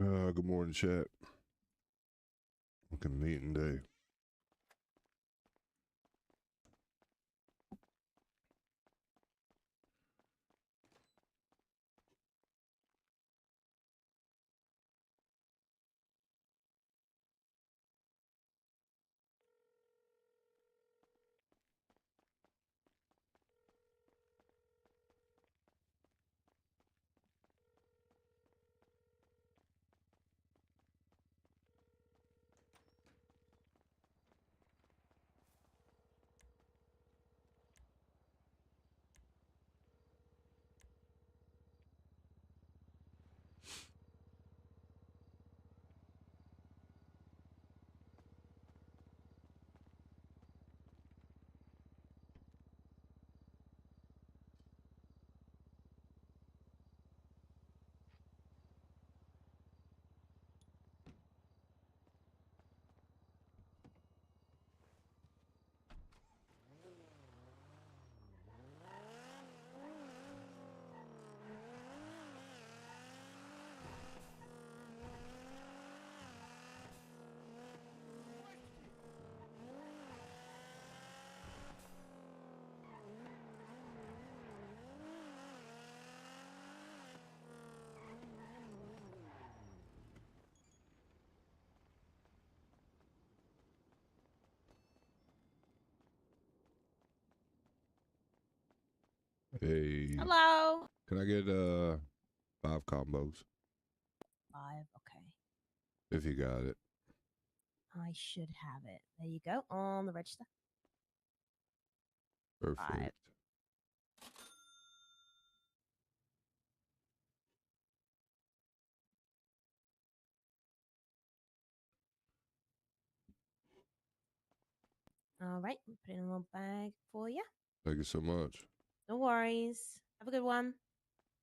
Good morning, chat. Fucking meeting day. Hey. Hello. Can I get 5 combos? 5, okay. If you got it. I should have it. There you go, on the register. Perfect. 5. All right, put it in a little bag for you. Thank you so much. No worries. Have a good one.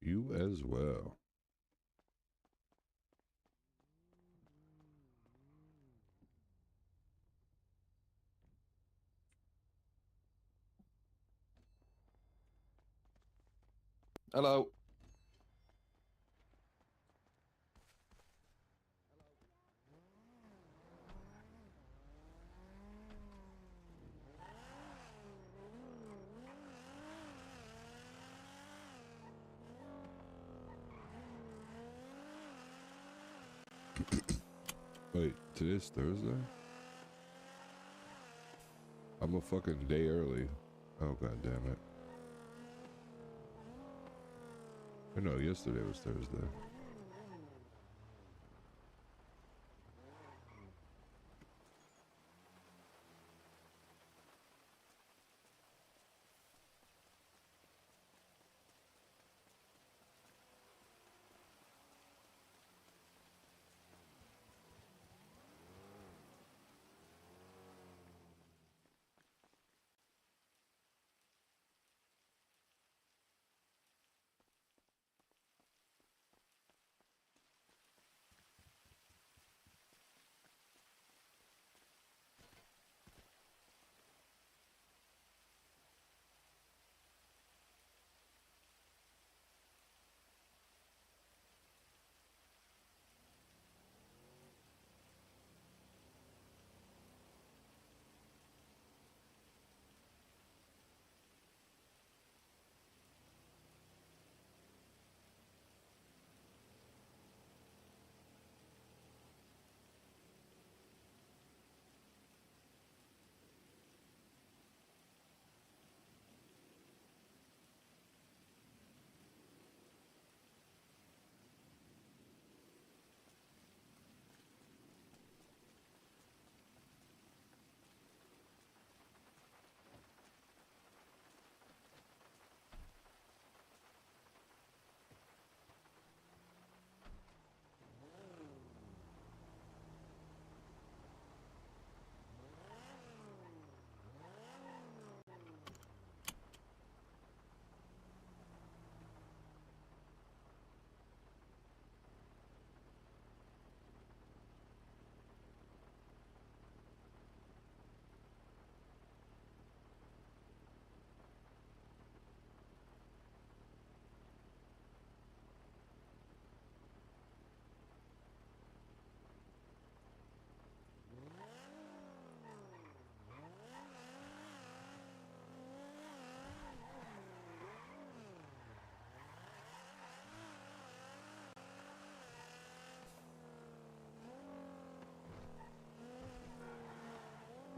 You as well. Hello. Wait, today's Thursday? I'm a fucking day early. Oh, god damn it. I know, yesterday was Thursday.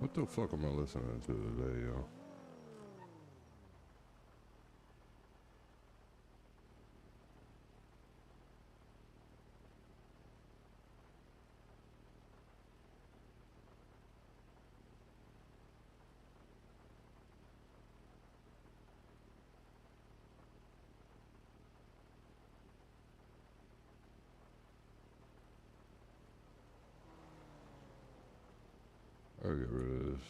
What the fuck am I listening to today, yo? I'll get rid of this.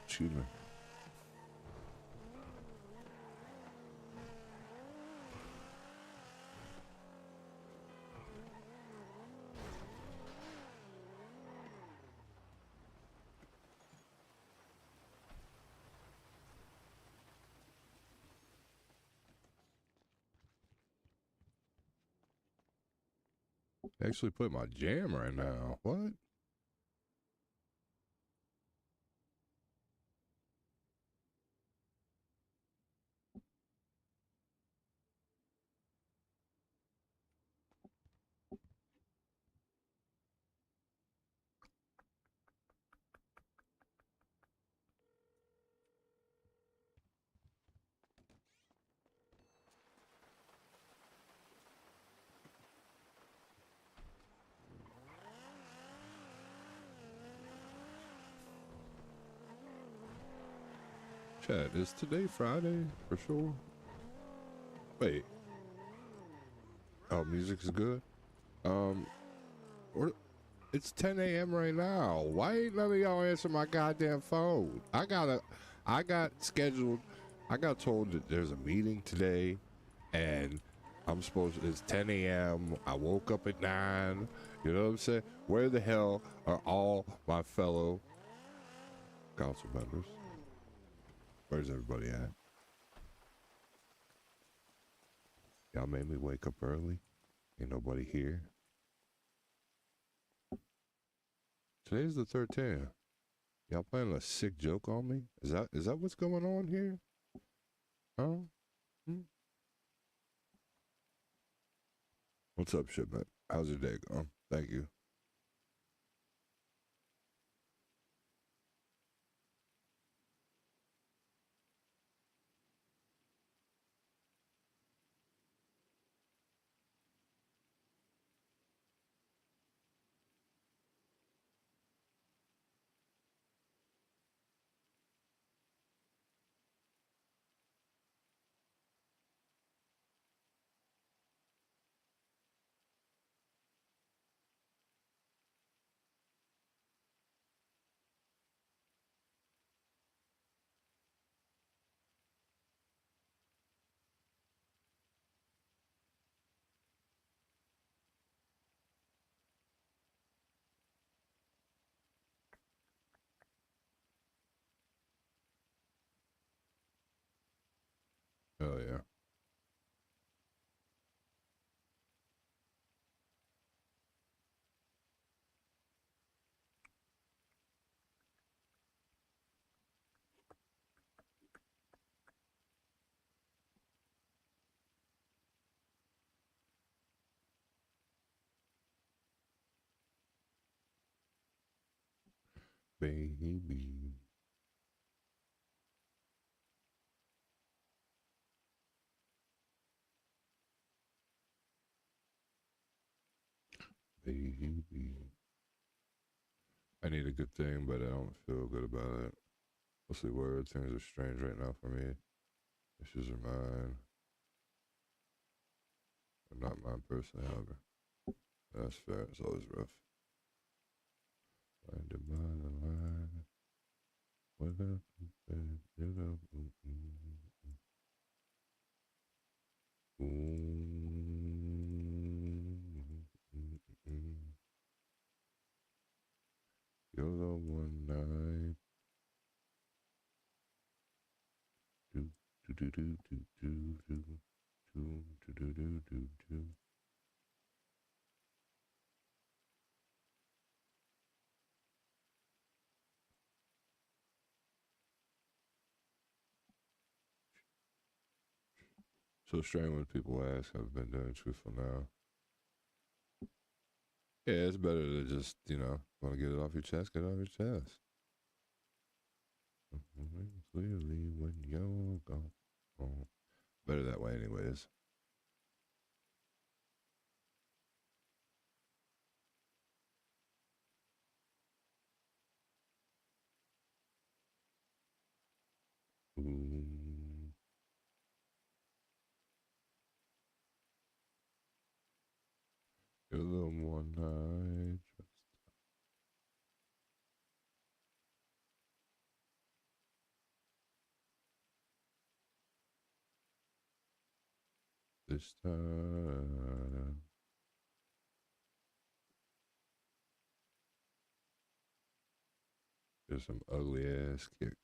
Excuse me. Actually put my jam right now. What? Chat, is today Friday for sure? Wait. Oh, music is good? Or it's 10 a.m. right now. Why ain't none of y'all answer my goddamn phone? I got scheduled. I got told that there's a meeting today, and it's 10 a.m. I woke up at 9. You know what I'm saying? Where the hell are all my fellow council members? Where's everybody at? Y'all made me wake up early. Ain't nobody here. Today's the 13th. Y'all playing a sick joke on me? Is that what's going on here? Huh? Hmm? What's up, shipment? How's your day going? Thank you. Oh yeah. Baby. Baby. I need a good thing, but I don't feel good about it. Mostly word things are strange right now for me. Issues are mine. I'm not mine personally, however. That's fair. It's always rough. Find the line. What up? You're the one night. Do do do do do do do do do do do do. So strange when people ask, I've been doing truthful now. Yeah, it's better to just, you know, want to get it off your chest, get it off your chest. Clearly when you're gone. Oh, better that way anyways. Ooh. A little more night. This time. There's some ugly ass kicks.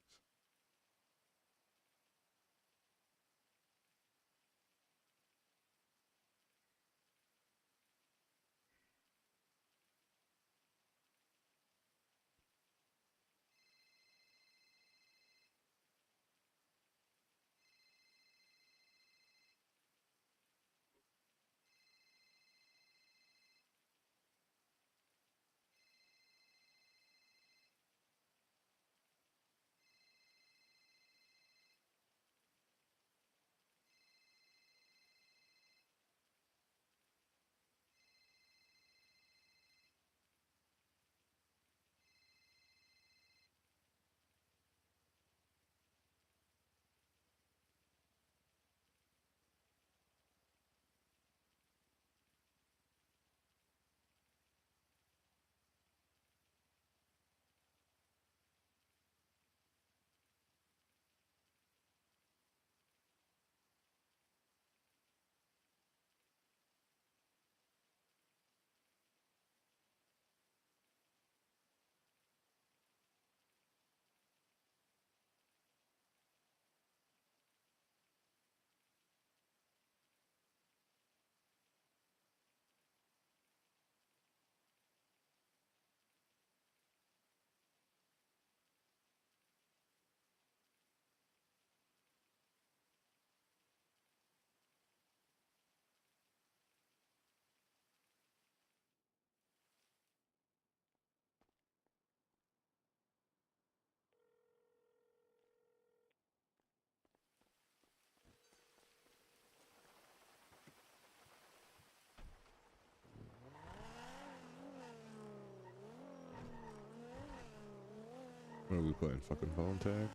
What are we playing? Fucking phone tag?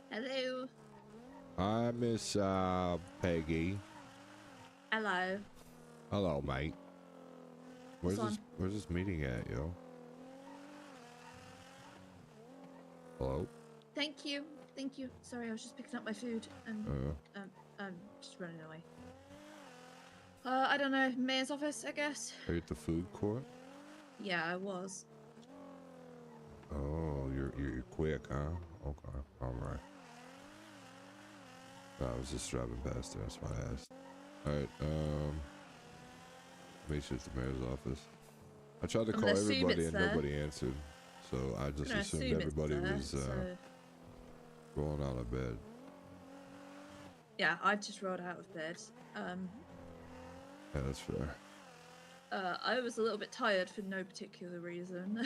Hello. Hi, Miss Peggy. Hello. Hello, mate. Where's What's this? on? Where's this meeting at, yo? Hello. Thank you. Thank you. Sorry, I was just picking up my food and I'm just running away. I don't know. Mayor's office, I guess. Are you at the food court? Yeah, I was. Oh, you're quick, huh? Okay, all right. I was just driving past there. That's why I asked. All right. Make sure it's the mayor's office. I tried to I'm call gonna assume everybody it's and there. nobody answered, so I just Gonna assumed assume it's everybody there, was so... rolling out of bed. Yeah, I just rolled out of bed. Yeah, that's fair. I was a little bit tired for no particular reason.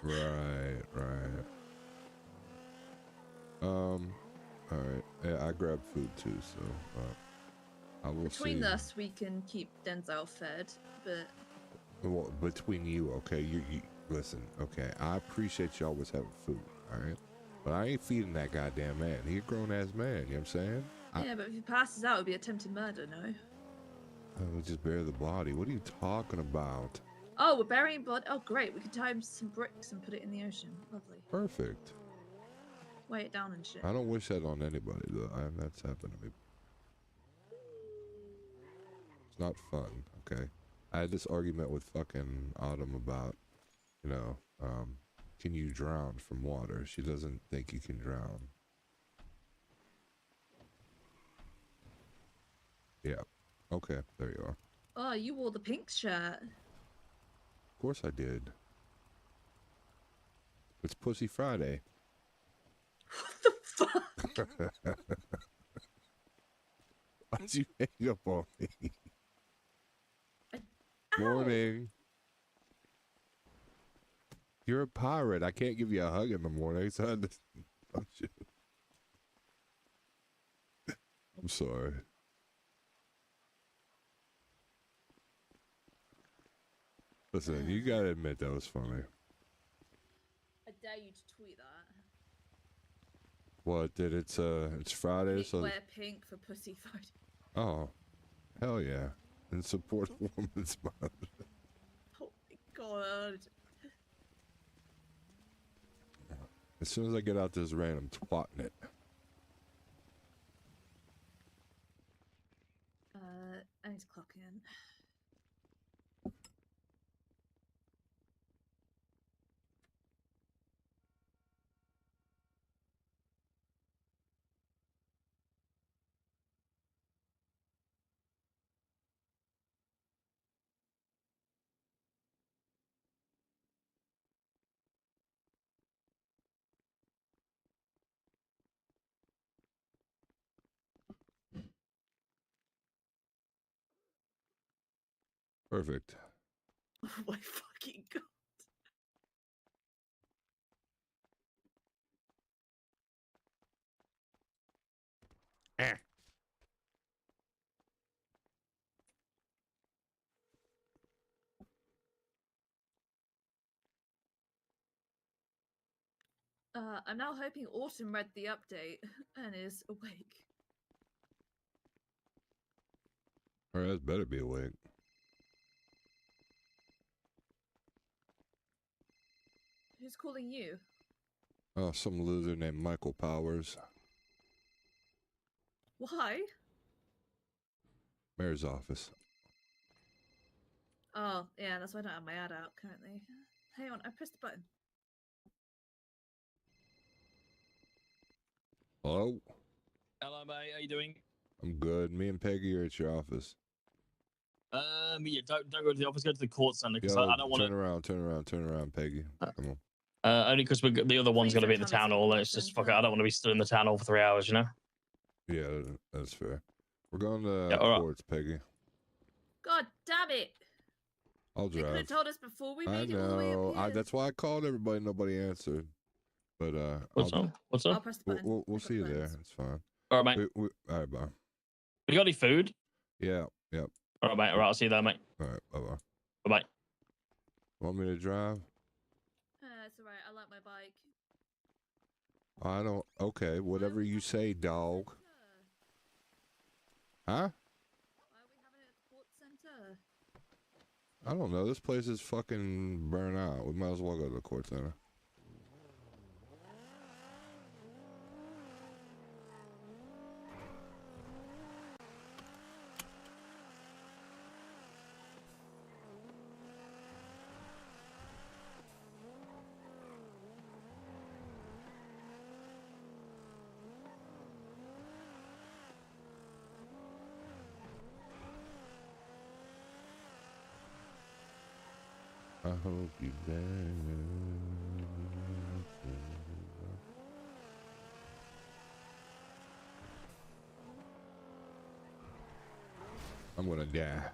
Right. All right. Yeah, I grabbed food too, so I will Between see. us, we can keep Denzel fed, but... Well, between you, okay? You listen, okay? I appreciate you always having food, all right? But I ain't feeding that goddamn man. He a grown-ass man, you know what I'm saying? Yeah, but if he passes out, it would be attempted murder, no? I would just bury the body. What are you talking about? Oh, we're burying blood? Oh, great. We could tie some bricks and put it in the ocean. Lovely. Perfect. Weigh it down and shit. I don't wish that on anybody, though. That's happened to me. It's not fun, okay? I had this argument with fucking Autumn about, you know, can you drown from water? She doesn't think you can drown. Yeah. Okay, there you are. Oh, you wore the pink shirt. Of course I did. It's Pussy Friday. What the fuck? Why'd you hang up on me? Ow! Morning. You're a pirate. I can't give you a hug in the morning, so I just punch you. I'm sorry. Listen, you gotta admit that was funny. I dare you to tweet that. What did it's Friday, so Wear pink for Pussy Friday. oh, hell yeah, and support a woman's month. Oh my god. As soon as I get out this rain, I'm twatting it. I need to clock in. Perfect. Oh my fucking god. I'm now hoping Autumn read the update and is awake. Her ass better be awake. Who's calling you? Oh, some loser named Michael Powers. Why? Mayor's office. Oh, yeah, that's why I don't have my ad out currently. Hang on, I pressed the button. Hello? Hello, mate. How you doing? I'm good. Me and Peggy are at your office. Yeah, don't go to the office. Go to the court center because Yo, I don't want turn around, Peggy. Come on. Only because the other one's Please going to be don't at the tell me town it's hall, the and it's court just fuck it. centre. I don't want to be stood in the town hall for 3 hours, you know. Yeah, that's fair. We're going to Yeah, all right. courts, Peggy. God damn it! I'll They could drive. have told us before we I made it all the way know. up here. That's why I called everybody. Nobody answered. But What's up? What's I'll up? press the button. we'll I've got see you there. buttons. It's fine. All right, mate. All right, bye. You got any food? Yeah. Yep. All right, mate. All right, I'll see you there, mate. All right. Bye bye. Bye bye. Want me to drive? It's alright, I like my bike. I don't. Okay. Whatever you say, dog. Huh? Why are we having it at the court center? I don't know. This place is fucking burnt out. We might as well go to the court center. I hope you dance. I'm gonna die.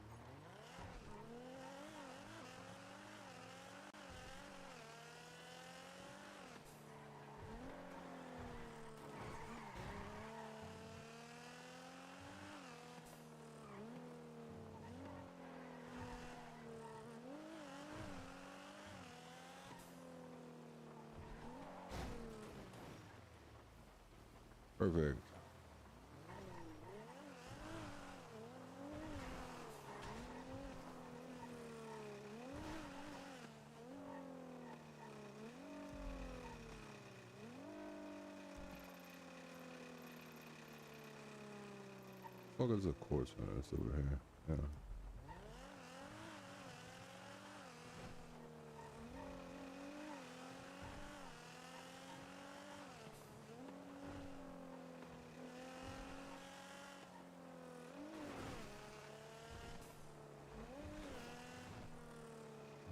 Perfect. What is the court center? It's over here. Yeah. I'm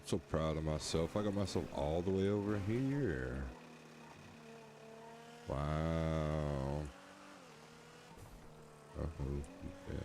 so proud of myself. I got myself all the way over here. Wow. I hope you can.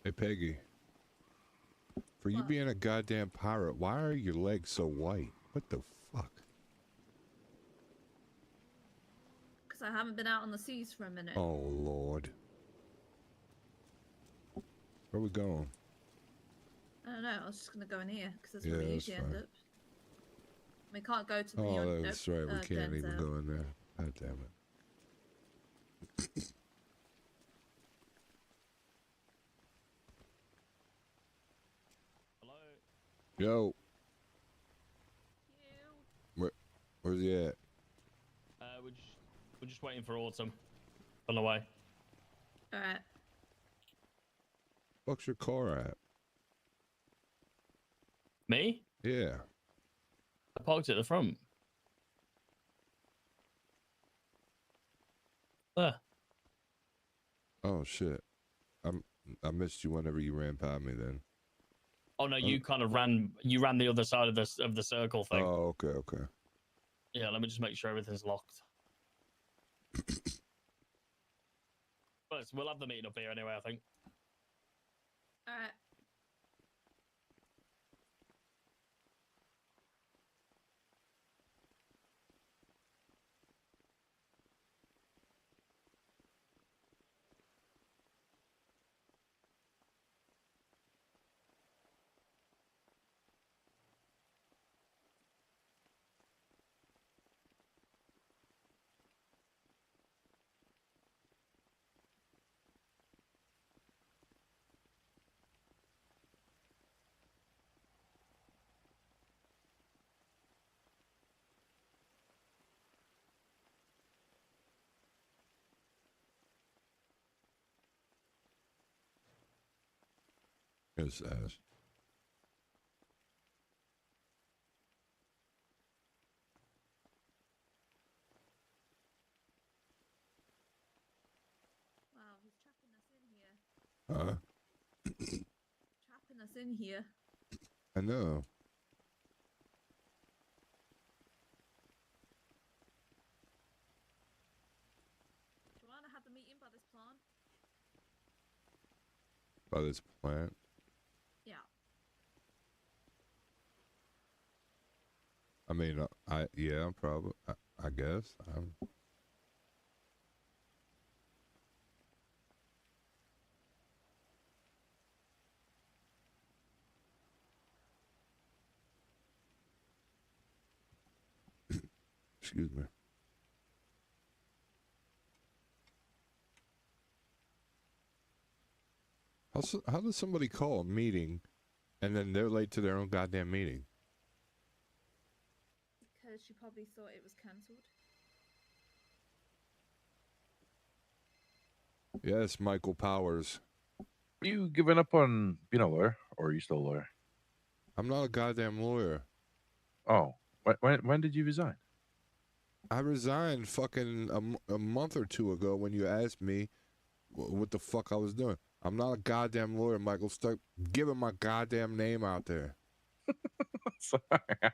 Hey, Peggy. For you What? being a goddamn pirate, why are your legs so white? What the fuck? Because I haven't been out on the seas for a minute. Oh, Lord. Where we going? I don't know. I was just gonna go in here because that's Yeah, where we that's usually fine. end up. We can't go to the Oh, that's right. We can't dens even out. go in there. God damn it. Hello. Yo. Where's he at? We're just waiting for Autumn. On the way. All right. Fuck's your car at? Me? Yeah. I parked at the front. There. Oh, shit. I missed you whenever you ran by me then. Oh no, you kind of ran. You ran the other side of the circle thing. Oh, okay, okay. Yeah, let me just make sure everything's locked. But we'll have the meeting up here anyway, I think. All right. His ass. Wow, he's trapping us in here. Huh? Trapping us in here. I know. Joanna had the meeting by this plan. By this plant. Yeah. I mean, yeah, probably. I guess. Excuse me. How does somebody call a meeting and then they're late to their own goddamn meeting? Because she probably thought it was cancelled. Yes, Michael Powers. Are you giving up on being a lawyer, or are you still a lawyer? I'm not a goddamn lawyer. Oh, when did you resign? I resigned fucking a month or two ago when you asked me what the fuck I was doing. I'm not a goddamn lawyer, Michael. Start giving my goddamn name out there. Sorry,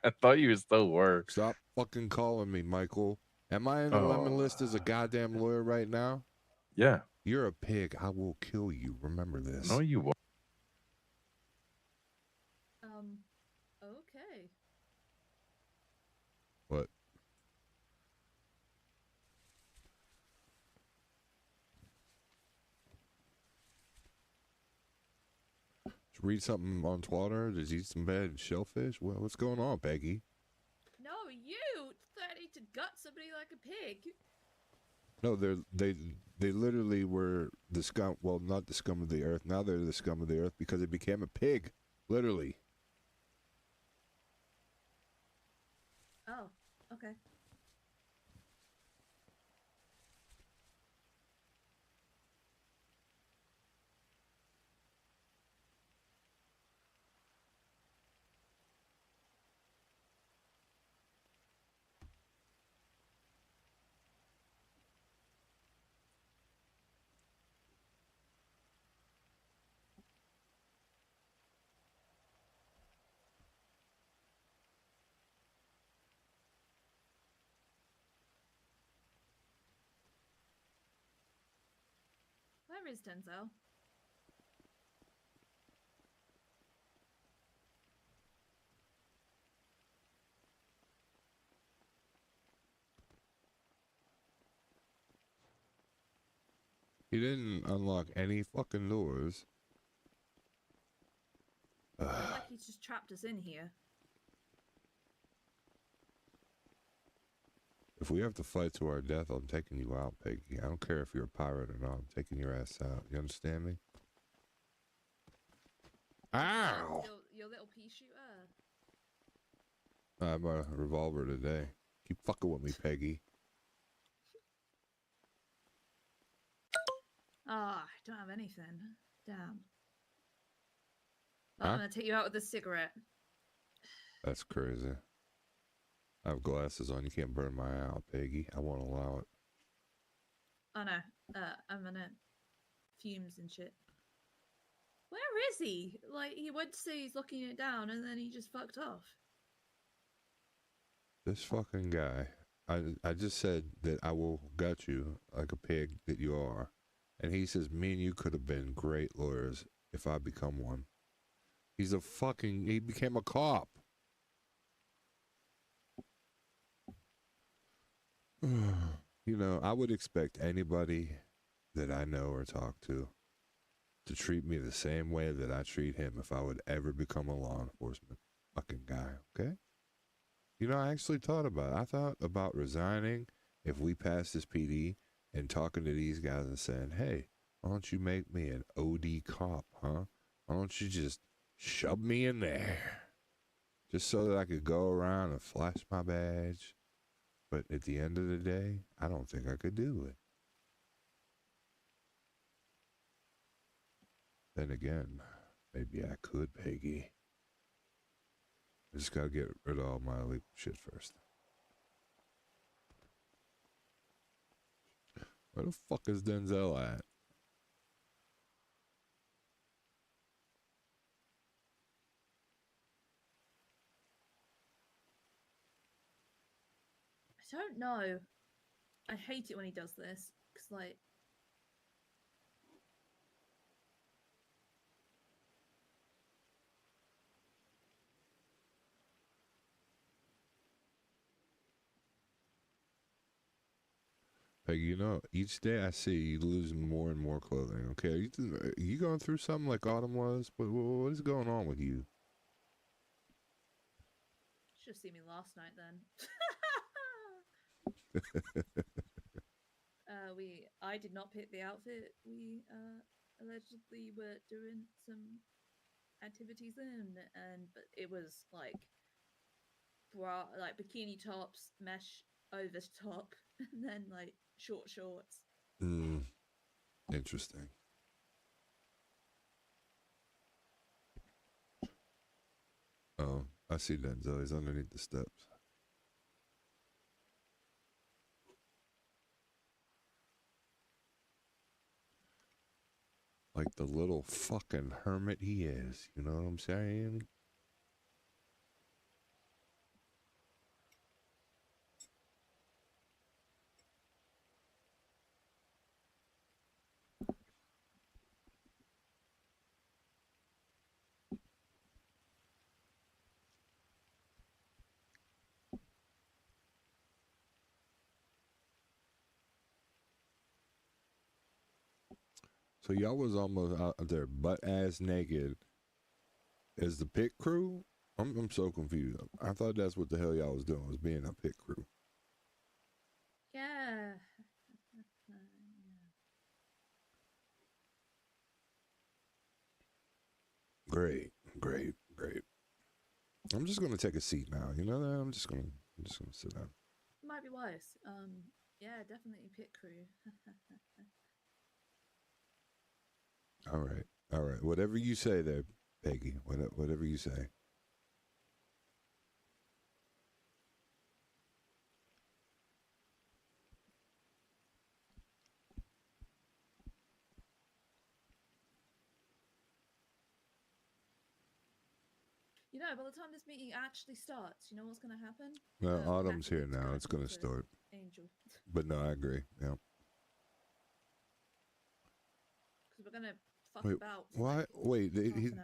I thought you still were. Stop fucking calling me, Michael. Am I in the lemon list as a goddamn lawyer right now? Yeah. You're a pig. I will kill you. Remember this. No, you won't. Okay. What? Just read something on Twitter? Just eat some bad shellfish? What's going on, Peggy? No, you threatening to gut somebody like a pig. No, they literally were the scum. Well, not the scum of the earth. Now they're the scum of the earth because it became a pig. Literally. Oh, okay. Where is Denzel? He didn't unlock any fucking doors. I feel like he's just trapped us in here. If we have to fight to our death, I'm taking you out, Peggy. I don't care if you're a pirate or not. I'm taking your ass out. You understand me? Ow! Your little pea shooter. I have a revolver today. Keep fucking with me, Peggy. Ah, I don't have anything. Damn. Huh? I'm gonna take you out with a cigarette. That's crazy. I have glasses on. You can't burn my eye out, Peggy. I won't allow it. Oh no. I'm gonna fumes and shit. Where is he? Like, he went to say he's locking it down and then he just fucked off. This fucking guy. I just said that I will gut you like a pig that you are. And he says me and you could have been great lawyers if I become one. He became a cop. You know, I would expect anybody that I know or talk to treat me the same way that I treat him if I would ever become a law enforcement fucking guy, okay? You know, I actually thought about it. I thought about resigning if we passed this PD and talking to these guys and saying, hey, why don't you make me an OD cop, huh? Why don't you just shove me in there? Just so that I could go around and flash my badge. But at the end of the day, I don't think I could do it. Then again, maybe I could, Peggy. I just gotta get rid of all my illegal shit first. Where the fuck is Denzel at? I don't know. I hate it when he does this. Because, like... Peggy, you know, each day I see you losing more and more clothing, okay? Are you going through something like Autumn was? What is going on with you? Should have seen me last night then. I did not pick the outfit. We allegedly were doing some activities in, and but it was like bra, like bikini tops, mesh over top, and then like short shorts. Interesting. Oh, I see Denzel. He's underneath the steps. Like the little fucking hermit he is. You know what I'm saying? So y'all was almost out there butt ass naked as the pit crew? I'm so confused. I thought that's what the hell y'all was doing, was being a pit crew. Yeah. Great, great, great. I'm just gonna take a seat now. You know that? I'm just gonna sit down. Might be wise. Yeah, definitely pit crew. All right, all right. Whatever you say there, Peggy. Whatever you say. You know, by the time this meeting actually starts, you know what's going to happen? Well, autumn's here Catherine's now. It's gonna talk to start. Angel. But no, I agree. Yeah. Because we're going to fuck Wait, about. for why? like Wait. half an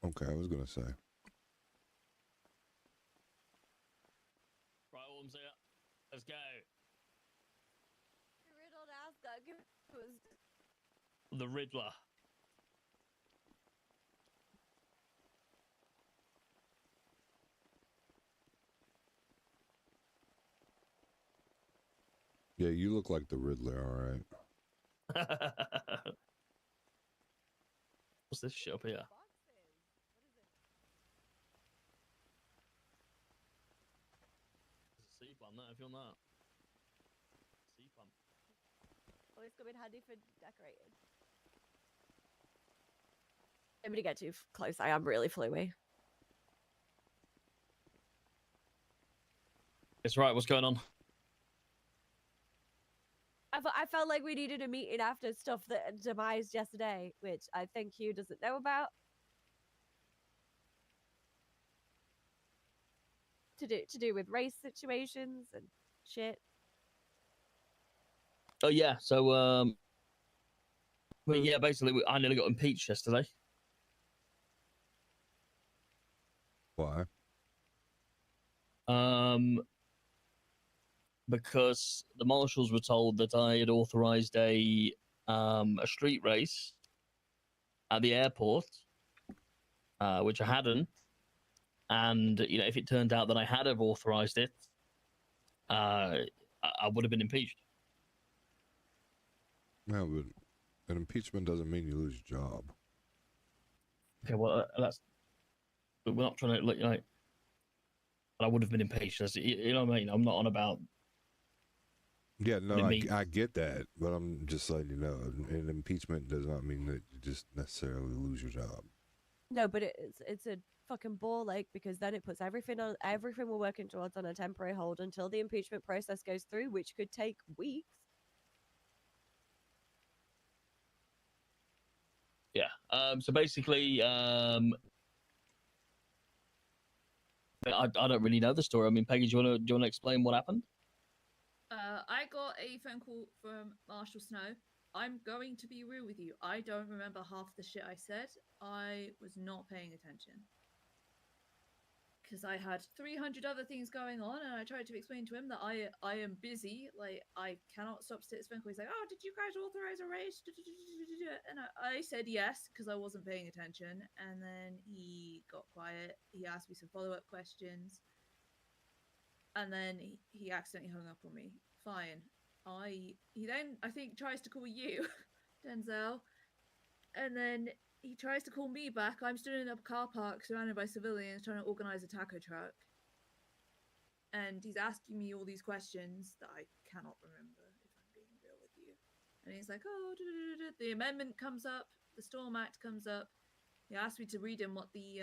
hour. Okay, I was gonna say. Right, Orm's here. Let's go. Riddled ass guy was The Riddler. Yeah, you look like the Riddler. All right. What's this shit up here? boxes. What is it? There's a sea plant there if you want that. Sea plant. Always come in handy for decorating. I'm gonna get too close. I am really fluey. It's right, what's going on? I felt like we needed a meeting after stuff that demised yesterday, which I think Hugh doesn't know about. To do with race situations and shit. Oh yeah, so well, yeah, basically I nearly got impeached yesterday. Why? Because the marshals were told that I had authorized a street race at the airport, which I hadn't. And you know, if it turned out that I had have authorized it, I would have been impeached. No, but an impeachment doesn't mean you lose your job. Okay, well that's. But we're not trying to look like. I would have been impeached. You know what I mean? I'm not on about. Yeah, no, What it I get that, but I'm just letting you know, an impeachment does not mean that you just necessarily lose your job. No, but it's a fucking ball ache because then it puts everything we're working towards on a temporary hold until the impeachment process goes through, which could take weeks. Yeah. So basically, I don't really know the story. I mean, Peggy, do you want to explain what happened? I got a phone call from Marshall Snow. I'm going to be real with you. I don't remember half the shit I said. I was not paying attention. Because I had 300 other things going on, and I tried to explain to him that I am busy. Like, I cannot stop to take this phone call. He's like, oh, did you guys authorize a race? And I said yes, because I wasn't paying attention. And then he got quiet. He asked me some follow-up questions. and then he accidentally hung up on me. Fine. He then I think tries to call you, Denzel, and then he tries to call me back. I'm stood in a car park surrounded by civilians trying to organize a taco truck, and he's asking me all these questions that I cannot remember, if I'm being real with you. And he's like, "Oh, the amendment comes up, the Storm Act comes up." He asked me to read him what the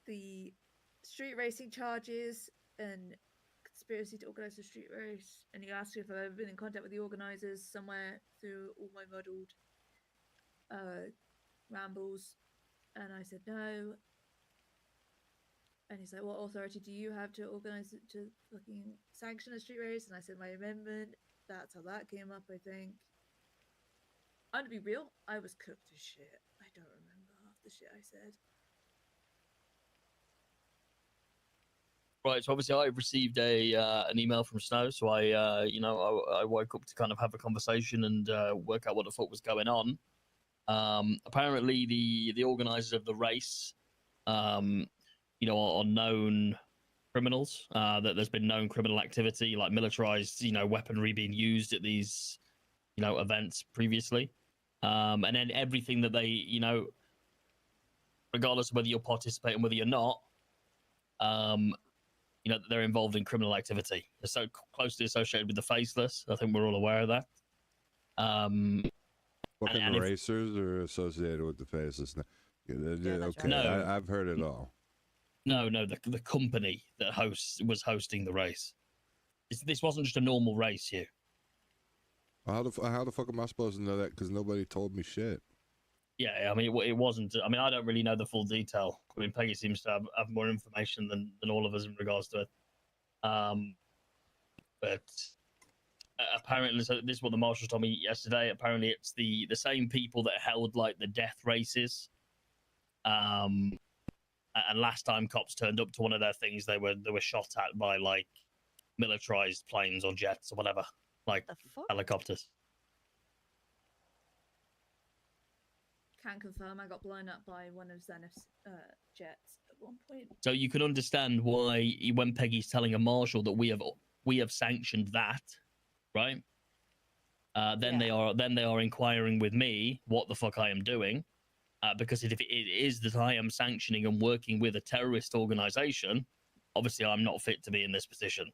the street racing charges and conspiracy to organize a street race, and he asked me if I've ever been in contact with the organizers somewhere through all my muddled rambles, and I said no. And he's like, "What authority do you have to organize it, to fucking sanction a street race?" And I said, "My amendment." That's how that came up, I think. I'm to be real, I was cooked as shit. I don't remember half the shit I said. Right, so obviously I received an email from Snow, so I woke up to kind of have a conversation and work out what the fuck was going on. Apparently the organizers of the race, are known criminals. That there's been known criminal activity, like militarized, weaponry being used at these, events previously. And then everything that they, regardless of whether you're participating, whether you're not, they're involved in criminal activity. They're so closely associated with the faceless. I think we're all aware of that. Fucking racers are associated with the faceless. Okay, No. I've heard it all. No, the company that was hosting the race. This wasn't just a normal race here. How the fuck am I supposed to know that? Because nobody told me shit. Yeah, I mean, it wasn't. I mean, I don't really know the full detail. I mean, Peggy seems to have more information than all of us in regards to it. But apparently, so this is what the marshals told me yesterday. Apparently, it's the same people that held like the death races. And last time cops turned up to one of their things, they were shot at by like militarized planes or jets or whatever, like helicopters. Can confirm I got blown up by one of Zenith's jets at one point. So you can understand why when Peggy's telling a marshal that we have sanctioned that, right? Then they are inquiring with me what the fuck I am doing, because if it is that I am sanctioning and working with a terrorist organization, obviously I'm not fit to be in this position.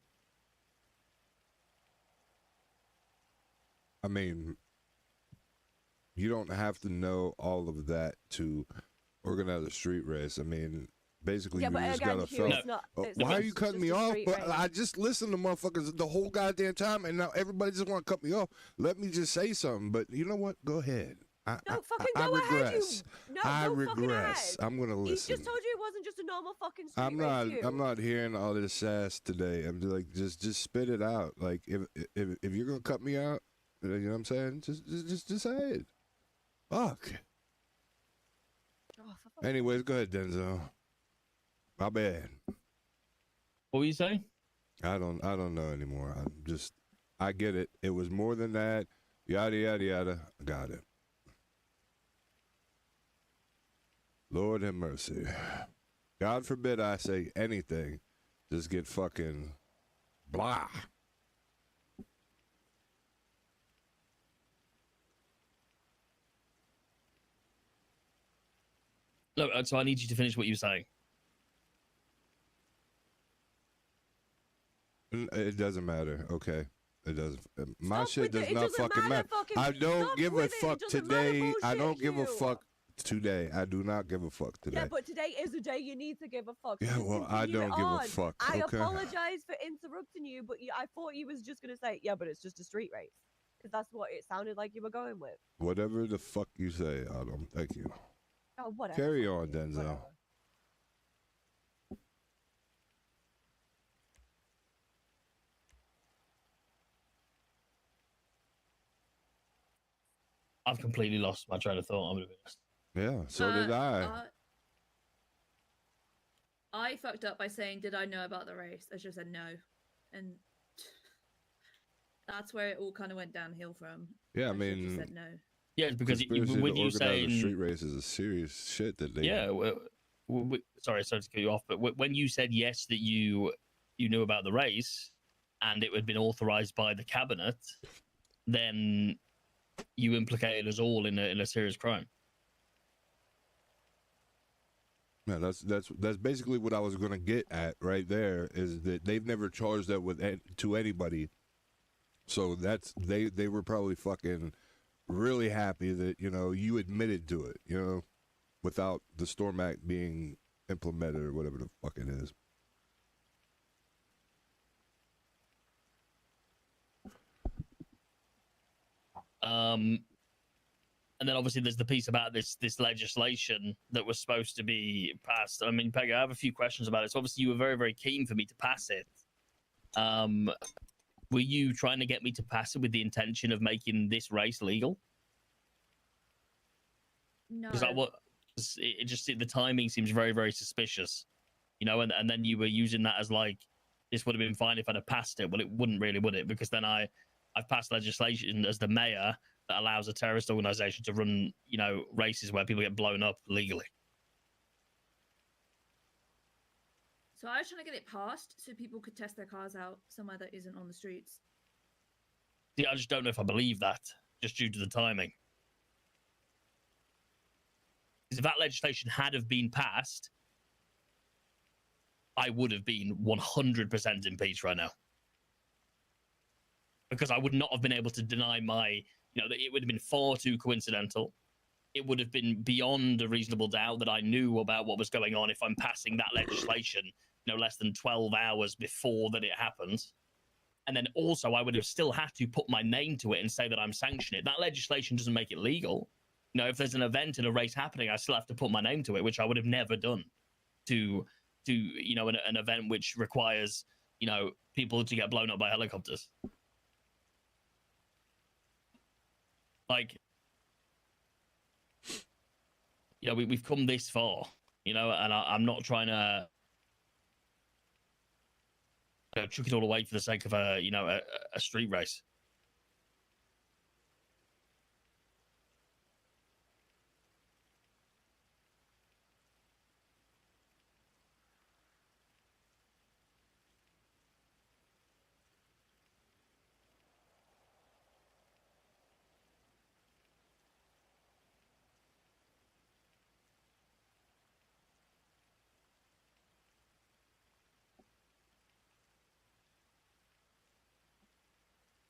I mean, you don't have to know all of that to organize a street race. I mean, basically, you just gotta film. Why are you cutting me off? But I just listen to motherfuckers the whole goddamn time, and now everybody just want to cut me off. Let me just say something. But you know what? Go ahead. I regress. I regress. I'm gonna listen. He just told you it wasn't just a normal fucking street race. I'm not hearing all this sass today. I'm just like, just spit it out. Like if you're gonna cut me out, you know what I'm saying? Just say it. Fuck. Anyways, go ahead, Denzel. My bad. What were you saying? I don't know anymore. I get it. It was more than that. Yada yada yada. I got it. Lord have mercy. God forbid I say anything. Just get fucking blah. Look, so I need you to finish what you were saying. It doesn't matter, okay? It doesn't. My shit does not fucking matter. I don't give a fuck today. I don't give a fuck today. I do not give a fuck today. Yeah, but today is the day you need to give a fuck. Yeah, well, I don't give a fuck. I apologize for interrupting you, but I thought you was just gonna say, yeah, but it's just a street race, because that's what it sounded like you were going with. Whatever the fuck you say, Adam. Thank you. Oh, whatever. Carry on, Denzel. Whatever. I've completely lost my train of thought. I'm gonna be honest. Yeah, so did I. I fucked up by saying, did I know about the race? I should have said no. And that's where it all kind of went downhill from. Yeah, I mean... said no. Yeah, because with you saying... street race is a serious shit that they... Yeah, sorry to cut you off, but when you said yes that you knew about the race and it had been authorized by the cabinet, then you implicated us all in a serious crime. Yeah, that's basically what I was gonna get at right there. Is that they've never charged that with to anybody, so that's they were probably fucking really happy that you admitted to it, without the Storm Act being implemented or whatever the fuck it is. And then obviously there's the piece about this legislation that was supposed to be passed. I mean, Peg, I have a few questions about it. So obviously you were very, very keen for me to pass it. Were you trying to get me to pass it with the intention of making this race legal? No. Because the timing seems very, very suspicious, and then you were using that as like, this would have been fine if I'd have passed it. Well, it wouldn't really, would it? Because then I've passed legislation as the mayor that allows a terrorist organization to run, races where people get blown up legally. So I was trying to get it passed so people could test their cars out somewhere that isn't on the streets. See, I just don't know if I believe that, just due to the timing. Because if that legislation had have been passed, I would have been 100% impeached right now. Because I would not have been able to deny that it would have been far too coincidental. It would have been beyond a reasonable doubt that I knew about what was going on if I'm passing that legislation, less than 12 hours before that it happens. And then also I would have still had to put my name to it and say that I'm sanctioning it. That legislation doesn't make it legal. If there's an event and a race happening, I still have to put my name to it, which I would have never done to an event which requires, people to get blown up by helicopters. Like, we've come this far, and I'm not trying to chuck it all away for the sake of a street race.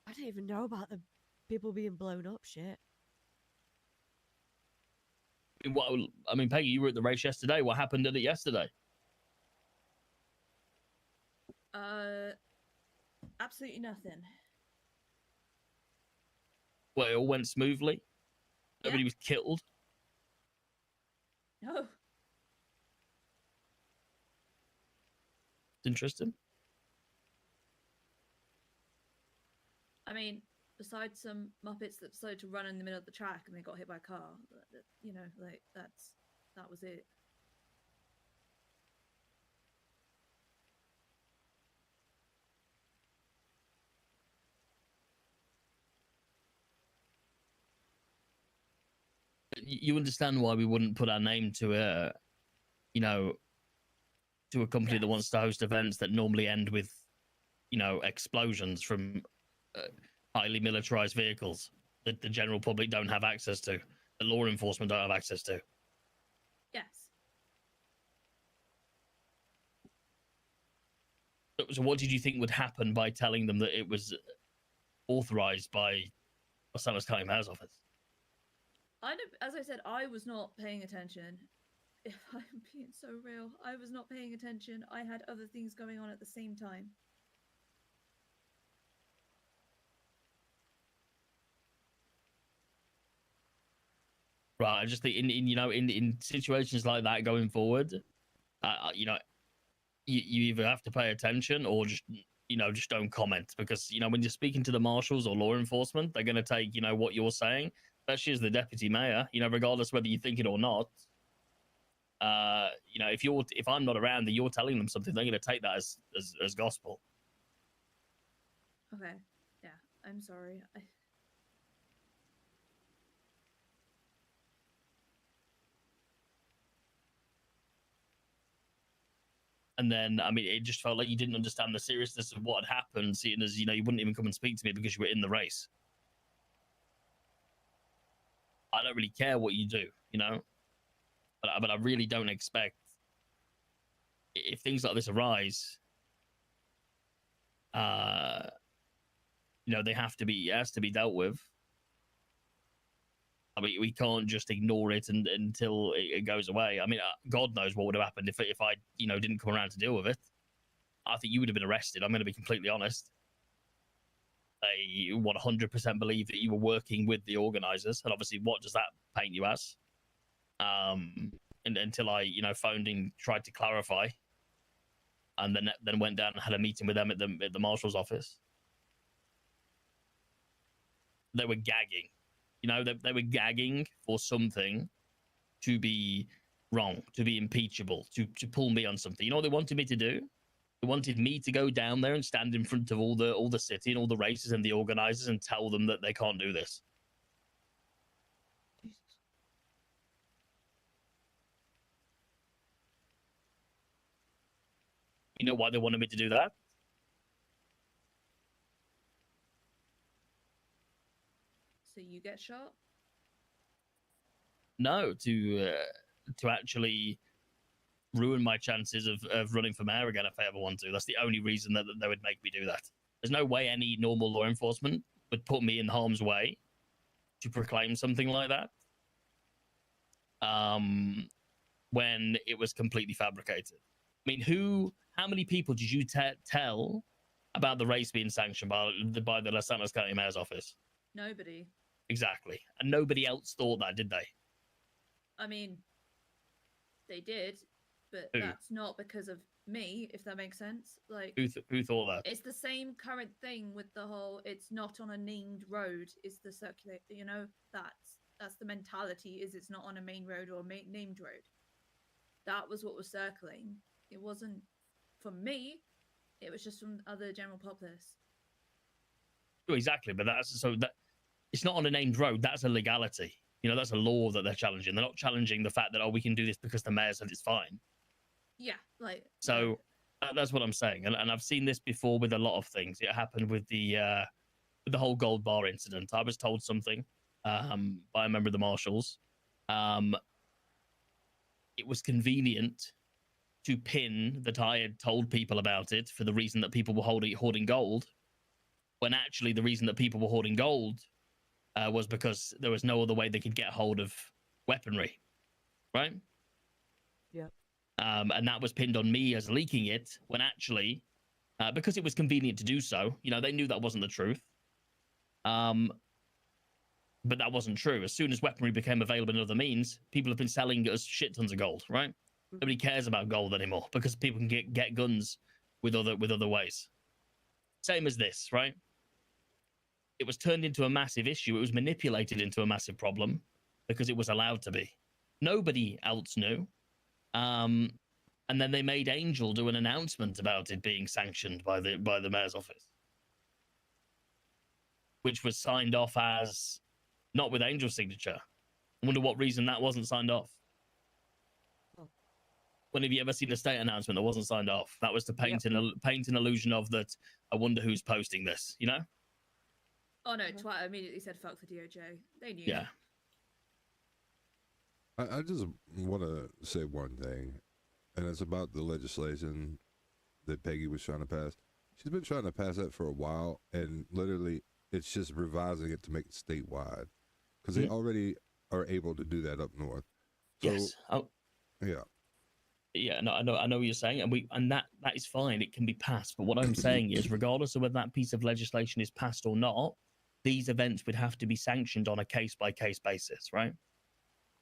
I don't even know about the people being blown up shit. Peggy, you were at the race yesterday. What happened at it yesterday? Absolutely nothing. Well, it all went smoothly. Yeah. Nobody was killed. No. Interesting. I mean, besides some Muppets that decided to run in the middle of the track and they got hit by a car, that was it. You understand why we wouldn't put our name to to a company that wants to host events that normally end with, explosions from highly militarized vehicles that the general public don't have access to, the law enforcement don't have access to. Yes. So what did you think would happen by telling them that it was authorized by Osama's County Mayor's office? As I said, I was not paying attention. If I'm being so real, I was not paying attention. I had other things going on at the same time. Right, I just think in situations like that going forward, you either have to pay attention or just don't comment, because when you're speaking to the marshals or law enforcement, they're going to take what you're saying, especially as the deputy mayor, regardless whether you think it or not. If I'm not around and you're telling them something, they're going to take that as gospel. Okay. Yeah, I'm sorry. And then, I mean, it just felt like you didn't understand the seriousness of what had happened, seeing as, you know, you wouldn't even come and speak to me because you were in the race. I don't really care what you do, you know? But I really don't expect, if things like this arise, you know, it has to be dealt with. I mean, we can't just ignore it until it goes away. I mean, God knows what would have happened if I, you know, didn't come around to deal with it. I think you would have been arrested. I'm going to be completely honest. I 100% believe that you were working with the organizers, and obviously, what does that paint you as? And until I, you know, phoned and tried to clarify, and then went down and had a meeting with them at the marshal's office. They were gagging. You know, they were gagging for something to be wrong, to be impeachable, to pull me on something. You know what they wanted me to do? They wanted me to go down there and stand in front of all the city and all the races and the organizers and tell them that they can't do this. Jesus. You know why they wanted me to do that? So you get shot? No, to actually ruin my chances of running for mayor again if I ever want to. That's the only reason that they would make me do that. There's no way any normal law enforcement would put me in harm's way to proclaim something like that. When it was completely fabricated. I mean, how many people did you tell about the race being sanctioned by the Los Santos County Mayor's office? Nobody. Exactly. And nobody else thought that, did they? I mean, they did, but Who? that's not because of me, if that makes sense. Like, Who thought that? it's the same current thing with the whole "it's not on a named road" is the circulate. You know, that's the mentality. Is it's not on a main road or a named road. That was what was circling. It wasn't from me. It was just from other general populace. Oh, exactly, but that it's not on a named road. That's a legality. You know, that's a law that they're challenging. They're not challenging the fact that we can do this because the mayor said it's fine. Yeah, like So that's what I'm saying, and I've seen this before with a lot of things. It happened with the whole gold bar incident. I was told something by a member of the marshals. It was convenient to pin that I had told people about it for the reason that people were hoarding gold, when actually the reason that people were hoarding gold was because there was no other way they could get hold of weaponry, right? Yeah. And that was pinned on me as leaking it, when actually, because it was convenient to do so, you know, they knew that wasn't the truth. But that wasn't true. As soon as weaponry became available in other means, people have been selling us shit tons of gold, right? Nobody cares about gold anymore because people can get guns with other ways. Same as this, right? It was turned into a massive issue. It was manipulated into a massive problem because it was allowed to be. Nobody else knew. And then they made Angel do an announcement about it being sanctioned by the mayor's office, which was signed off as not with Angel's signature. I wonder what reason that wasn't signed off. Oh. When have you ever seen a state announcement that wasn't signed off? That was to paint an illusion of that. I wonder who's posting this, you know? Oh no, Twitter immediately said fuck the DOJ. They knew. Yeah. I just want to say one thing, and it's about the legislation that Peggy was trying to pass. She's been trying to pass that for a while, and literally it's just revising it to make it statewide, because they already are able to do that up north. So, Yes. Oh, yeah. yeah, no, I know what you're saying, and that is fine. It can be passed, but what I'm saying is, regardless of whether that piece of legislation is passed or not, these events would have to be sanctioned on a case-by-case basis, right?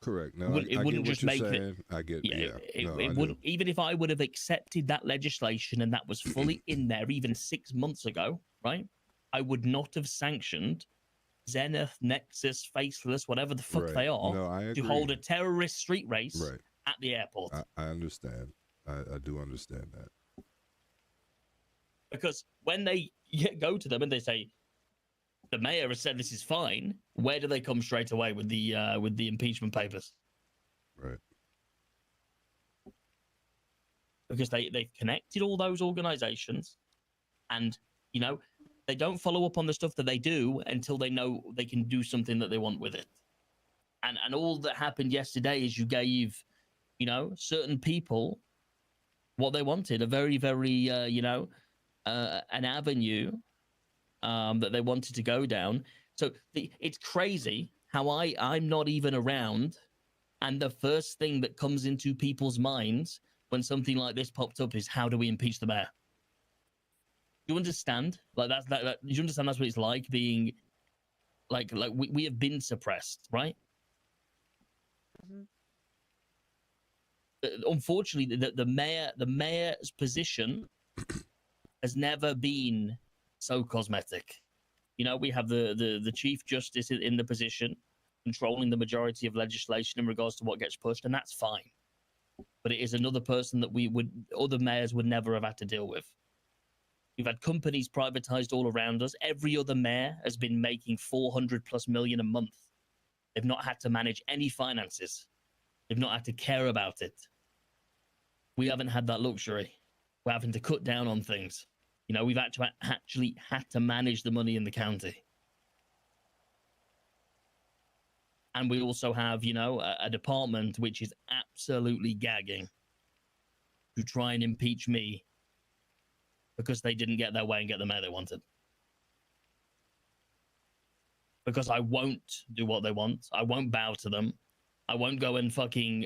Correct. No, It wouldn't just make it. I get. Yeah, Yeah. it wouldn't. Even if I would have accepted that legislation and that was fully in there even 6 months ago, right? I would not have sanctioned Zenith, Nexus, Faceless, whatever the fuck they are, No, I agree. to hold a terrorist street race Right. at the airport. I understand. I do understand that. Because when they go to them and they say, the mayor has said this is fine, where do they come straight away with the impeachment papers? Right. because they've connected all those organizations, and they don't follow up on the stuff that they do until they know they can do something that they want with it. And all that happened yesterday is you gave certain people what they wanted, a very, very an avenue that they wanted to go down. So it's crazy how I'm not even around, and the first thing that comes into people's minds when something like this popped up is, how do we impeach the mayor? Do you understand? Like do you understand that's what it's like being like we have been suppressed, right? Mhm. Unfortunately, the mayor's position has never been so cosmetic. We have the chief justice in the position, controlling the majority of legislation in regards to what gets pushed, and that's fine. But it is another person that other mayors would never have had to deal with. We've had companies privatized all around us. Every other mayor has been making 400 plus million a month. They've not had to manage any finances. They've not had to care about it. We haven't had that luxury. We're having to cut down on things. We've actually had to manage the money in the county. And we also have, a department which is absolutely gagging to try and impeach me because they didn't get their way and get the mayor they wanted. Because I won't do what they want. I won't bow to them. I won't go and fucking,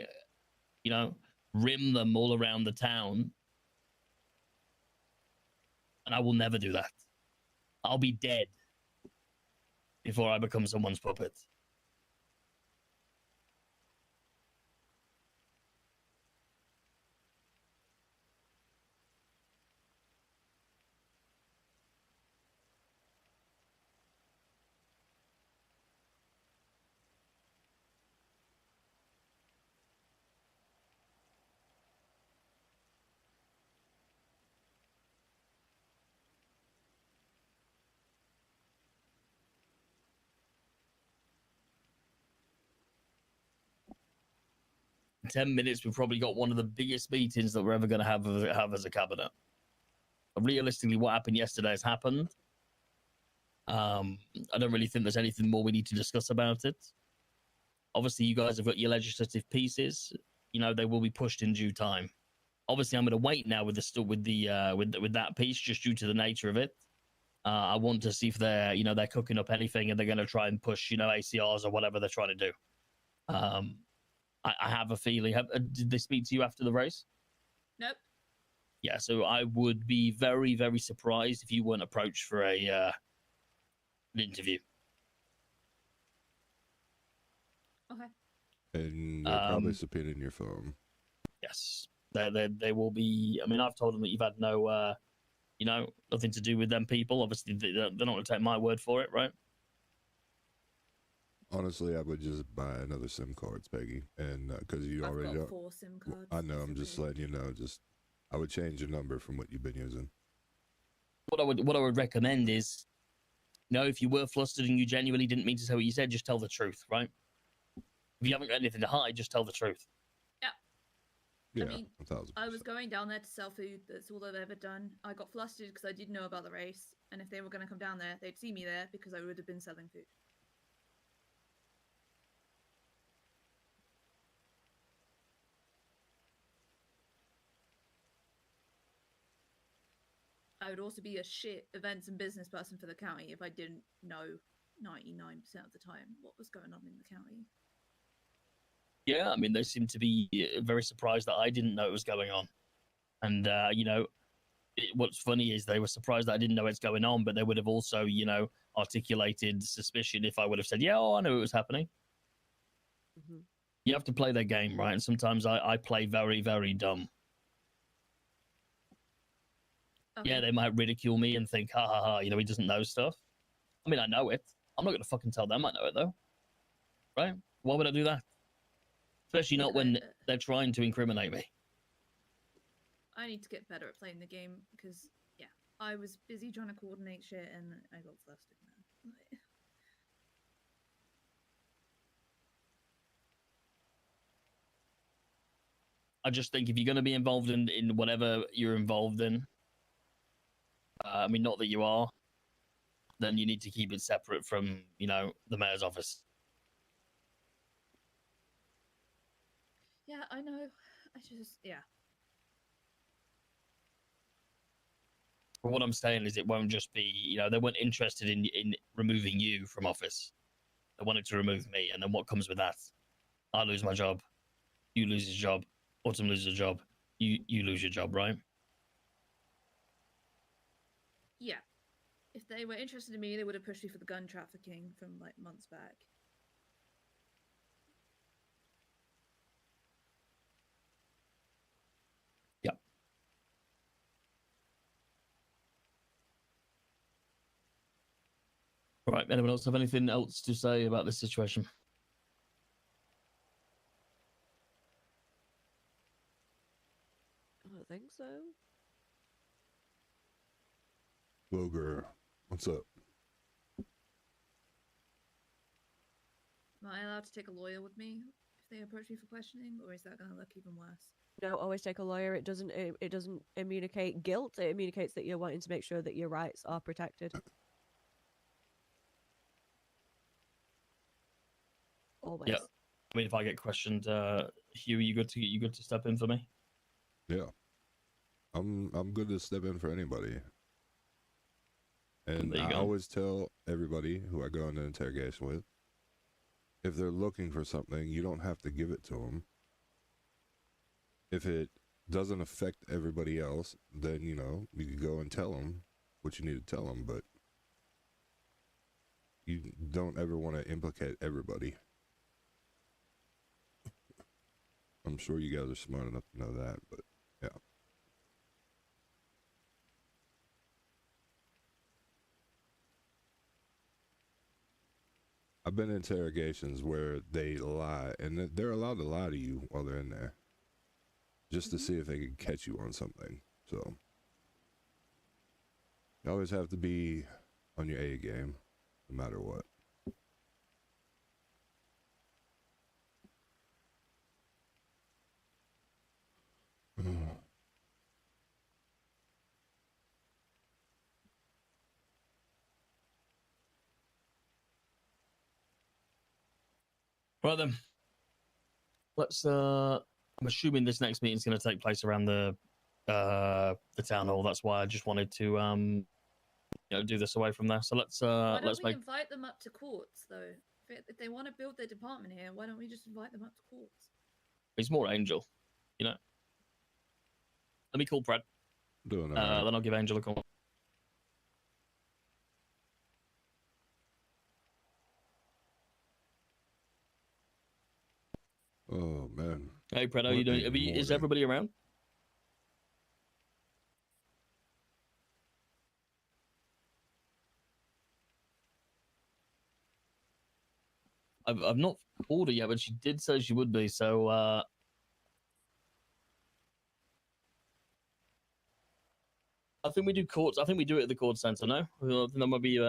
rim them all around the town. And I will never do that. I'll be dead before I become someone's puppet. In 10 minutes, we've probably got one of the biggest meetings that we're ever going to have as a cabinet. But realistically, what happened yesterday has happened. I don't really think there's anything more we need to discuss about it. Obviously, you guys have got your legislative pieces. They will be pushed in due time. Obviously, I'm going to wait now with that piece just due to the nature of it. I want to see if they're cooking up anything and they're going to try and push ACRs or whatever they're trying to do. I have a feeling. Did they speak to you after the race? Nope. Yeah, so I would be very, very surprised if you weren't approached for an interview. Okay. And they're probably subpoenaing your phone. Yes, they will be. I mean, I've told them that you've had no, nothing to do with them people. Obviously, they're not going to take my word for it, right? Honestly, I would just buy another SIM cards, Peggy, and because you I've already got know. 4 SIM cards. I know. I'm It's just okay. letting you know. I would change your number from what you've been using. What I would recommend is, if you were flustered and you genuinely didn't mean to say what you said, just tell the truth, right? If you haven't got anything to hide, just tell the truth. Yeah, I mean, 1,000%. I was going down there to sell food. That's all I've ever done. I got flustered because I didn't know about the race, and if they were going to come down there, they'd see me there because I would have been selling food. I would also be a shit events and business person for the county if I didn't know 99% of the time what was going on in the county. Yeah, I mean, they seem to be very surprised that I didn't know it was going on. And, what's funny is they were surprised that I didn't know what's going on, but they would have also, articulated suspicion if I would have said, yeah, I knew it was happening. Mhm. You have to play their game, right? And sometimes I play very, very dumb. Okay. Yeah, they might ridicule me and think, ha ha ha, he doesn't know stuff. I mean, I know it. I'm not going to fucking tell them I know it, though. Right? Why would I do that? Especially not when they're trying to incriminate me. I need to get better at playing the game because, yeah, I was busy trying to coordinate shit and I got flustered, man. I just think if you're going to be involved in whatever you're involved in, I mean, not that you are, then you need to keep it separate from, the mayor's office. Yeah, I know. Yeah. But what I'm saying is it won't just be, they weren't interested in removing you from office. They wanted to remove me, and then what comes with that? I lose my job. You lose your job. Autumn loses a job. You lose your job, right? Yeah. If they were interested in me, they would have pushed me for the gun trafficking from like months back. Yep. All right. Anyone else have anything else to say about this situation? I don't think so. Booger, what's up? Am I allowed to take a lawyer with me if they approach me for questioning, or is that going to look even worse? No, always take a lawyer. It doesn't communicate guilt. It communicates that you're wanting to make sure that your rights are protected. Always. Yeah. I mean, if I get questioned, Hugh, you good to step in for me? Yeah, I'm good to step in for anybody. And I always tell everybody who I go into interrogation with, if they're looking for something, you don't have to give it to them. If it doesn't affect everybody else, then, you can go and tell them what you need to tell them, but you don't ever want to implicate everybody. I'm sure you guys are smart enough to know that, but yeah. I've been in interrogations where they lie, and they're allowed to lie to you while they're in there, just to see if they can catch you on something. So you always have to be on your A game, no matter what. Right then. Let's. I'm assuming this next meeting is going to take place around the town hall. That's why I just wanted to do this away from there. So let's Why let's don't we make. invite them up to courts though? If they want to build their department here, why don't we just invite them up to courts? It's more Angel, Let me call Brad. Doing all right. Then I'll give Angel a call. Oh man. Hey, Brad, how are you doing? Is everybody around? I've not called her yet, but she did say she would be. So I think we do courts. I think we do it at the court center. No, I think that might be.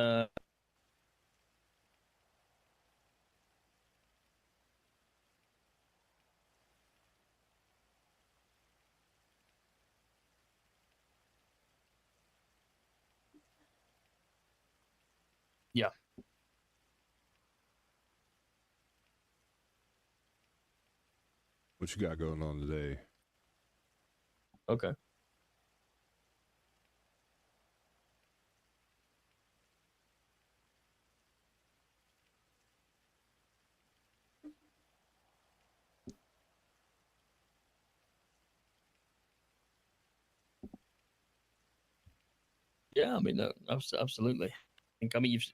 Yeah. What you got going on today? Okay. Yeah, I mean, no, absolutely. I mean, you've.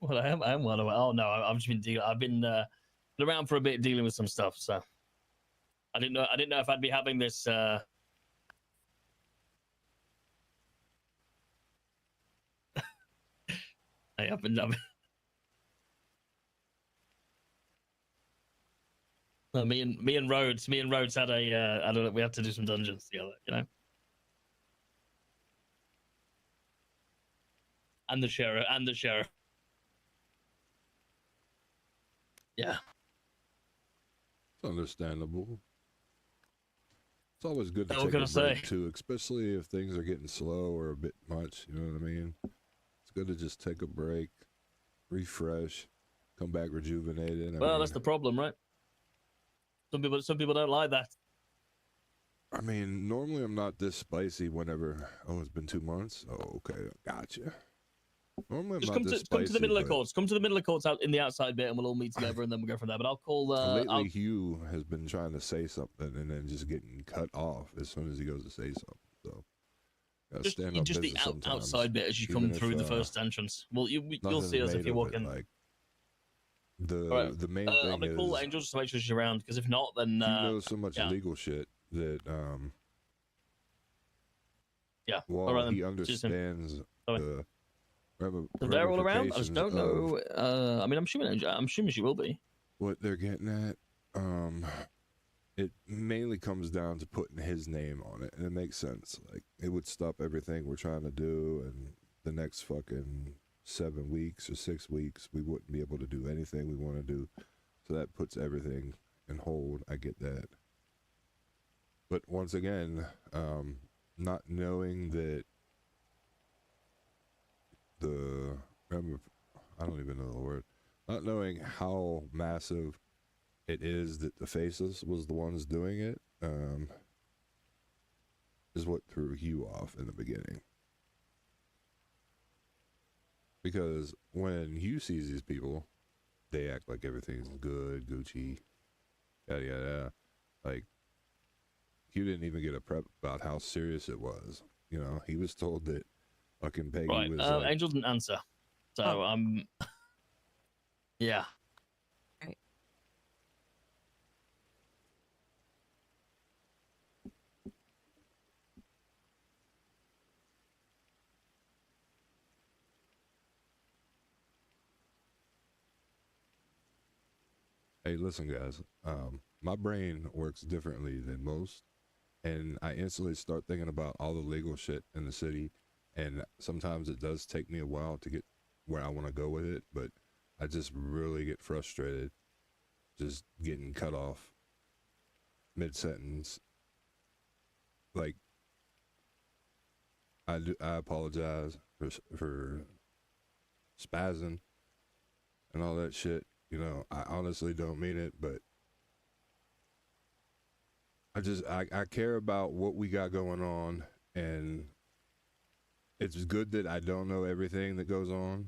Well, I am one of. Oh no, I've just been dealing. I've been around for a bit, dealing with some stuff. So I didn't know if I'd be having this. Hey, I've been. Me and Rhodes had a. We had to do some dungeons together, And the sheriff. Yeah. It's understandable. always good to What take can a I break say? too, especially if things are getting slow or a bit much. You know what I mean? It's good to just take a break, refresh, come back rejuvenated. Well, that's the problem, right? Some people don't like that. I mean, normally I'm not this spicy whenever. Oh, it's been 2 months. Oh, okay, gotcha. Normally I'm Just not come this to spicy. the middle of but the courts. Come to the middle of the courts out in the outside bit, and we'll all meet together, and then we'll go from there. But I'll call. Lately, Hugh has been trying to say something and then just getting cut off as soon as he goes to say something. So, gotta stand up just the business sometimes. outside bit as you even come if, through the first entrance. Well, you'll nothing's see us if made you of walk it, in. like All right. the main I'm thing gonna call is Angel just to make sure she's around, because if not, then Hugh knows so much yeah. legal shit that Yeah. while All right, he then. understands Sorry. the If they're all around, I just don't ramifications know. I mean, I'm assuming she will be. what they're getting at. It mainly comes down to putting his name on it, and it makes sense. Like, it would stop everything we're trying to do, and the next fucking 7 weeks or 6 weeks, we wouldn't be able to do anything we want to do. So that puts everything in hold. I get that. But once again, not knowing that I don't even know the word. Not knowing how massive it is that the Faceless was the ones doing it, is what threw Hugh off in the beginning. Because when Hugh sees these people, they act like everything's good, Gucci, yada yada. Like, Hugh didn't even get a prep about how serious it was. You know, he was told that fucking Peggy Right. was like, Angel didn't answer, so yeah. hey, listen, guys, my brain works differently than most, and I instantly start thinking about all the legal shit in the city, and sometimes it does take me a while to get where I want to go with it, but I just really get frustrated just getting cut off mid-sentence. Like, I apologize for spazzing and all that shit. You know, I honestly don't mean it, but I care about what we got going on, and it's good that I don't know everything that goes on,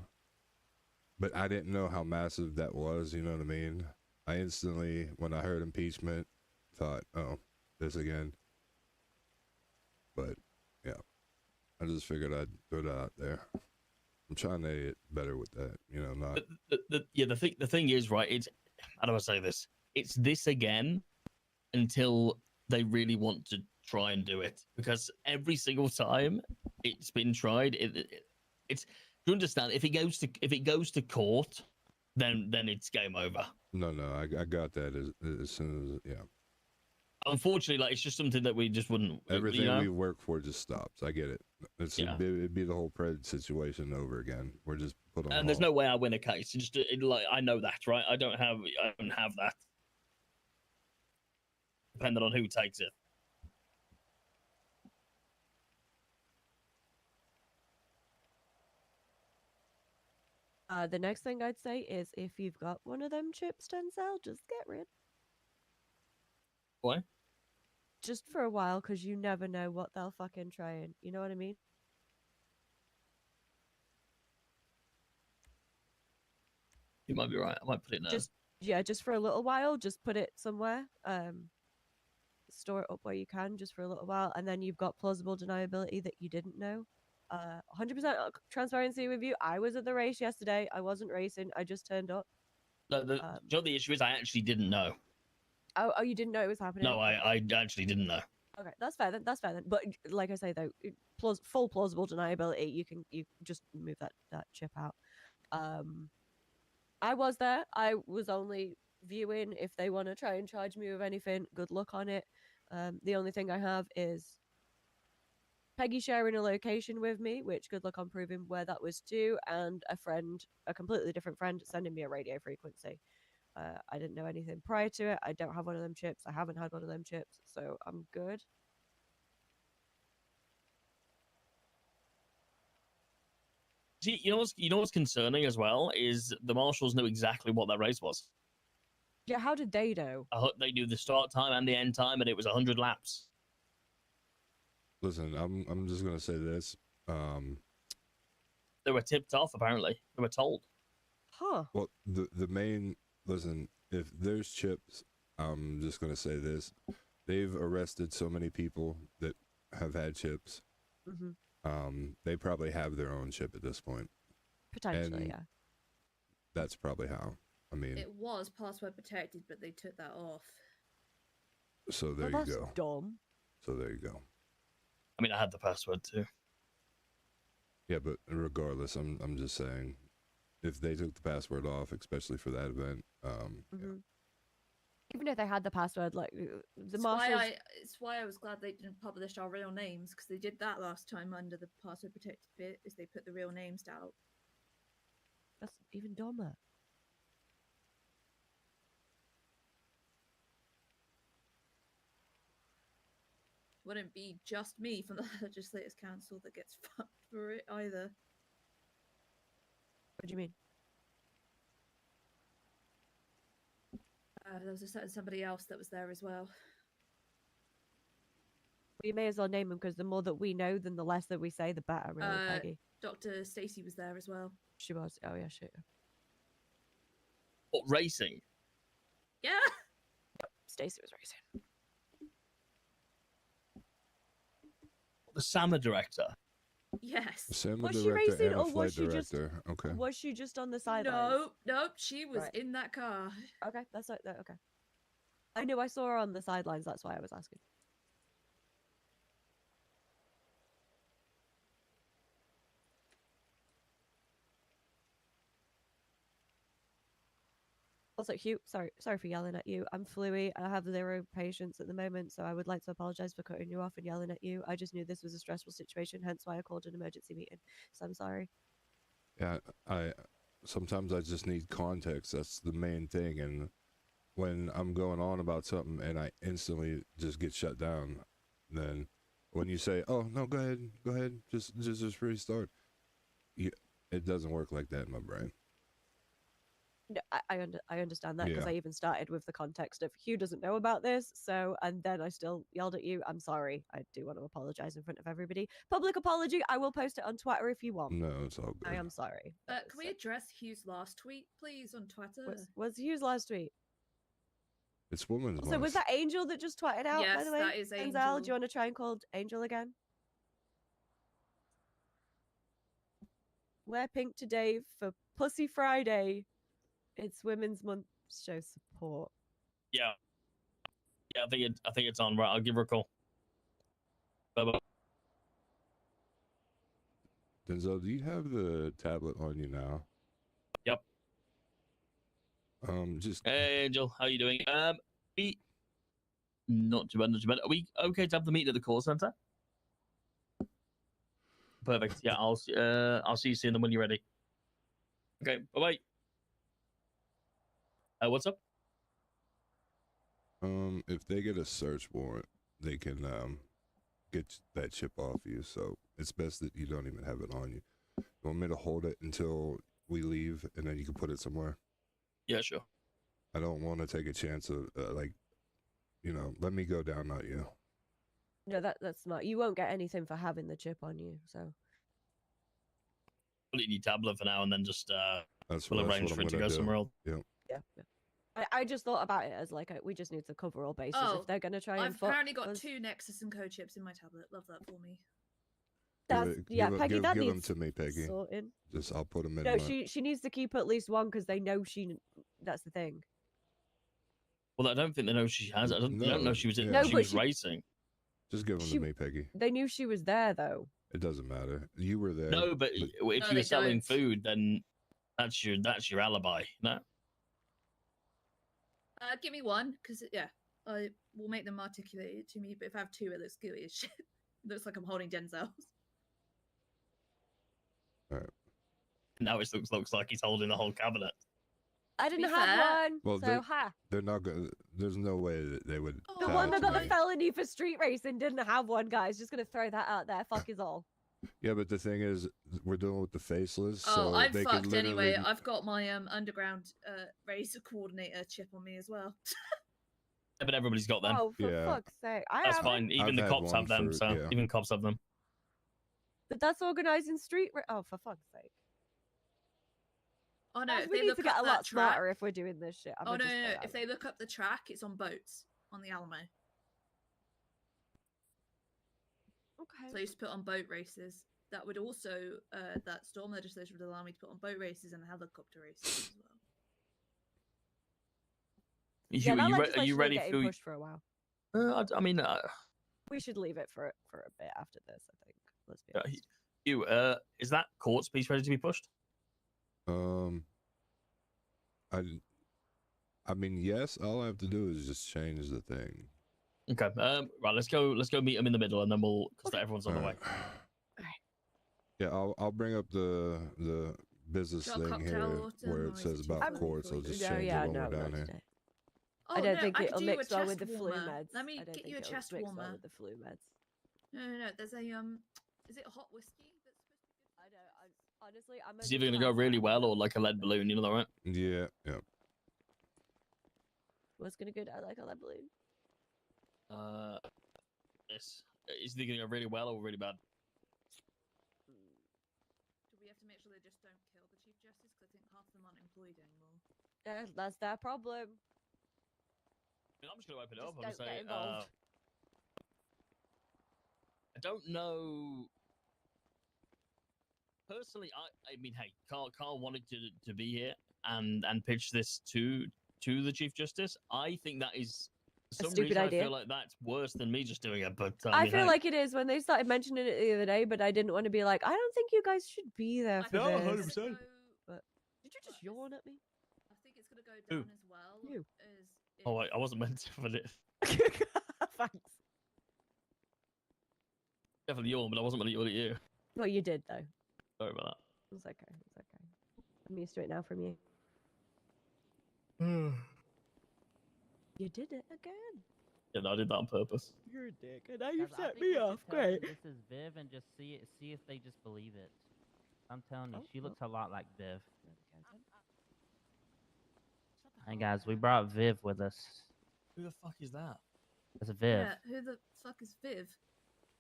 but I didn't know how massive that was, you know what I mean? I instantly, when I heard impeachment, thought, oh, this again. But, yeah, I just figured I'd throw that out there. I'm trying to get better with that, you know, not... The thing is, right, it's, how do I say this? It's this again until they really want to try and do it, because every single time it's been tried, it's, you understand, if it goes to court, then it's game over. No, I got that as soon as, yeah. Unfortunately, like, it's just something that we just wouldn't. Everything you know? we work for just stops. I get it. It'd be the whole Pred situation over again. We're just put on. And there's no way I win a case. It's just like, I know that, right? I don't have that. Depending on who takes it. The next thing I'd say is, if you've got one of them chips, Denzel, just get rid. Why? Just for a while, because you never know what they'll fucking try and, you know what I mean? You might be right. I might put it now. Just for a little while. Just put it somewhere. Store it up where you can, just for a little while, and then you've got plausible deniability that you didn't know. 100% transparency with you. I was at the race yesterday. I wasn't racing. I just turned up. The issue is I actually didn't know. Oh, you didn't know it was happening? No, I actually didn't know. Okay, that's fair then. That's fair then. But like I say though, full plausible deniability. You just move that chip out. I was there. I was only viewing. If they want to try and charge me with anything, good luck on it. The only thing I have is Peggy sharing a location with me, which good luck on proving where that was to, and a completely different friend, sending me a radio frequency. I didn't know anything prior to it. I don't have one of them chips. I haven't had one of them chips, so I'm good. See, you know what's concerning as well is the marshals knew exactly what that race was. Yeah, how did they know? They knew the start time and the end time, and it was 100 laps. Listen, I'm just gonna say this. They were tipped off. Apparently, they were told. Huh. Well, the main listen. If there's chips, I'm just gonna say this. They've arrested so many people that have had chips. Mm-hmm. They probably have their own chip at this point. Potentially, And yeah. That's probably how. I mean, It was password protected, but they took that off. so there Well, you that's go. dumb. So there you go. I mean, I had the password too. Yeah, but regardless, I'm just saying, if they took the password off, especially for that event, Mm-hmm. Even if they had the password, like the It's marshals. it's why I was glad they didn't publish our real names, because they did that last time under the password protected bit, is they put the real names out. That's even dumber. Wouldn't be just me from the Legislators Council that gets fucked for it either. What do you mean? There was somebody else that was there as well. We may as well name them because the more that we know, then the less that we say, the better. Really, Peggy. Dr. Stacy was there as well. She was. Oh yeah, shit. What, racing? Yeah. Stacy was racing. The SAMA director. Yes. Sam, Was the she director racing and a or was flight she just- director. Okay. Was she just on the sidelines? Nope. She was Right. in that car. Okay, that's like that. Okay. I knew I saw her on the sidelines. That's why I was asking. Also, Hugh, sorry for yelling at you. I'm fluey. I have 0 patience at the moment, so I would like to apologize for cutting you off and yelling at you. I just knew this was a stressful situation, hence why I called an emergency meeting. So I'm sorry. Yeah, sometimes I just need context. That's the main thing. And when I'm going on about something and I instantly just get shut down, then when you say, "Oh no, go ahead, just restart," it doesn't work like that in my brain. No, I understand that because Yeah. I even started with the context of Hugh doesn't know about this, so and then I still yelled at you. I'm sorry. I do want to apologize in front of everybody. Public apology. I will post it on Twitter if you want. No, it's all good. I am sorry. Can we address Hugh's last tweet, please, on Twitter? Was Hugh's last tweet? It's Women's So Month. was that Angel that just twatted out? By Yes, the way, that is Denzel, Angel. do you want to try and call Angel again? Wear pink today for Pussy Friday. It's Women's Month. Show support. Yeah. Yeah, I think it's on. Right, I'll give her a call. Bye-bye. Denzel, do you have the tablet on you now? Yep. Just Hey, Angel, how you doing? Not too bad. Are we okay to have the meeting at the call center? Perfect. Yeah, I'll see you soon when you're ready. Okay, bye-bye. What's up? if they get a search warrant, they can get that chip off you. So it's best that you don't even have it on you. You want me to hold it until we leave, and then you can put it somewhere? Yeah, sure. I don't want to take a chance of let me go down, not you. No, that's smart. You won't get anything for having the chip on you, so. Put it in your tablet for now, and then just That's we'll what arrange for I'm it to gonna go do. somewhere else. Yeah. Yeah. I just thought about it as like we just need to cover all bases Oh, if they're gonna try and. I've apparently got us. 2 Nexus and code chips in my tablet. Love that for me. Peggy, that give them needs to me, Peggy. sorting. Just I'll put them in. No, my... she needs to keep at least one because they know she. That's the thing. Well, I don't think they know she has. They don't know she was in. No, she but was racing. Just give them she- to me, Peggy. They knew she was there though. It doesn't matter. You were there. No, but if No, you they were selling don't. food, then that's your alibi. No. Give me one, because I will make them articulate it to me. But if I have 2, it looks gooey as shit. It looks like I'm holding Denzel's. Now it looks like he's holding the whole cabinet. I be didn't have fair- one, Well, so ha. They're not gonna. There's no way that they would. The Oh, one that got the me. felony for street racing didn't have one, guys. Just gonna throw that out there. Fuck is all. Yeah, but the thing is, we're dealing with the faceless, Oh, so I'm they fucked could literally. anyway. I've got my underground racer coordinator chip on me as well. Yeah, but everybody's got them. Oh, for Yeah. fuck's sake! I That's haven't. fine. Even I've the had cops one have them, for- so yeah. even cops have them. But that's organising street. Oh, for fuck's sake! Oh no, Guys, if we they need look to get up a that lot track. smarter if we're doing this shit. Oh no, no, no! If they look up the track, it's on boats on the Alamo. Okay. So I used to put on boat races. That would also that storm legislation would allow me to put on boat races and helicopter races as well. Yeah, that Are you legislation ready getting for? pushed for a while. I mean, We should leave it for a bit after this. I think. Let's be honest. is that court piece ready to be pushed? I mean, yes. All I have to do is just change the thing. Okay. Right. Let's go meet them in the middle, and then we'll because everyone's on the way. Yeah, I'll bring up the business Got a thing cocktail here water, where or it is says it too about early courts. for I'll you? just No, change yeah, it when no, we're down not here. today. Oh, I don't no, think I could it'll do you mix a well chest with the flu warmer. meds. Let me I don't get think you a it'll chest mix well warmer. with the flu meds. No. There's a Is it hot whiskey that's supposed to be good? I don't. Honestly, I'm. It's either gonna go really well or like a lead balloon. You know that, right? Yeah, yeah. What's gonna go down like a lead balloon? This is either gonna go really well or really bad. Do we have to make sure they just don't kill the Chief Justice? Because I think half of them aren't employed anymore. Yeah, that's their problem. I'm just gonna open it Just up. I'm don't gonna say, get involved. I don't know. Personally, I mean, hey, Carl wanted to be here and pitch this to the Chief Justice. I think that is for A some stupid reason idea. I feel like that's worse than me just doing it. But I mean, feel hey. like it is when they started mentioning it the other day, but I didn't want to be like, I don't think you guys should be there for think this. it's gonna 100%. go- But did you just yawn at me? I think it's gonna go Who? down as well. You. As Oh, if- I wasn't meant to for this. Thanks. Definitely yawn, but I wasn't meant to yawn at you. Well, you did though. Sorry about It's okay. It's okay. I'm used to it now from you. that. You did it again. Yeah, no, I did that on purpose. You're a dick, and now Guys, you've I set think me we off. should tell them Great. This is Viv, and just see if they just believe it. I'm telling you, Oh, she well. looks a lot like Viv. Hey guys, we brought Viv with us. Who the fuck is that? That's Viv, Yeah, who the fuck is Viv?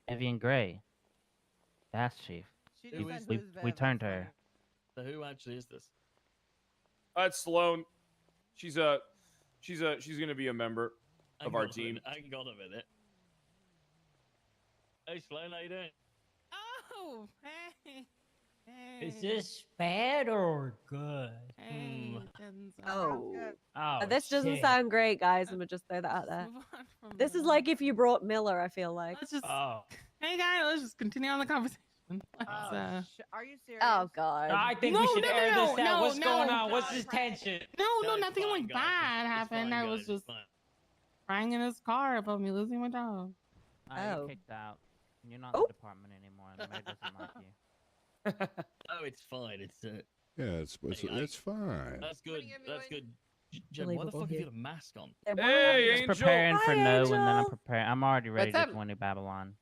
Vivian Gray, gas chief. She Who just is- said We who's Viv, we that's turned funny. her. So who actually is this? It's Sloan. She's gonna be a member of our team. Hang on a minute. Hey, Sloan, how you doing? Oh, hey, hey. Is this bad or good? Hey, Hmm. Denzel. Oh. Oh, This doesn't shit. sound great, guys. I'm gonna just throw that out Let's there. move on from This is that. like if you brought Miller, I feel like. Let's just. Oh, Hey guys, let's just continue on the conversation. Let's, Are you serious? Oh god. I think No, we should no, air no, this out. no, What's going no. on? What's this tension? no, No, it's nothing fine, like guys. bad It's happened. fine, I guys, was it's just fine. crying in his car about me losing my job. I Oh. got kicked out. You're not Oh. in the department anymore, and the mayor doesn't like you. Oh, it's fine. It's Yeah, it's fine. that's good. Morning, That's everyone. good. Jen, why the Believable fuck have you here. got a mask on? They're Hey, Just Angel. preparing for Hi, no, and then I'm Angel. preparing. I'm already ready What's to up? go into Babylon.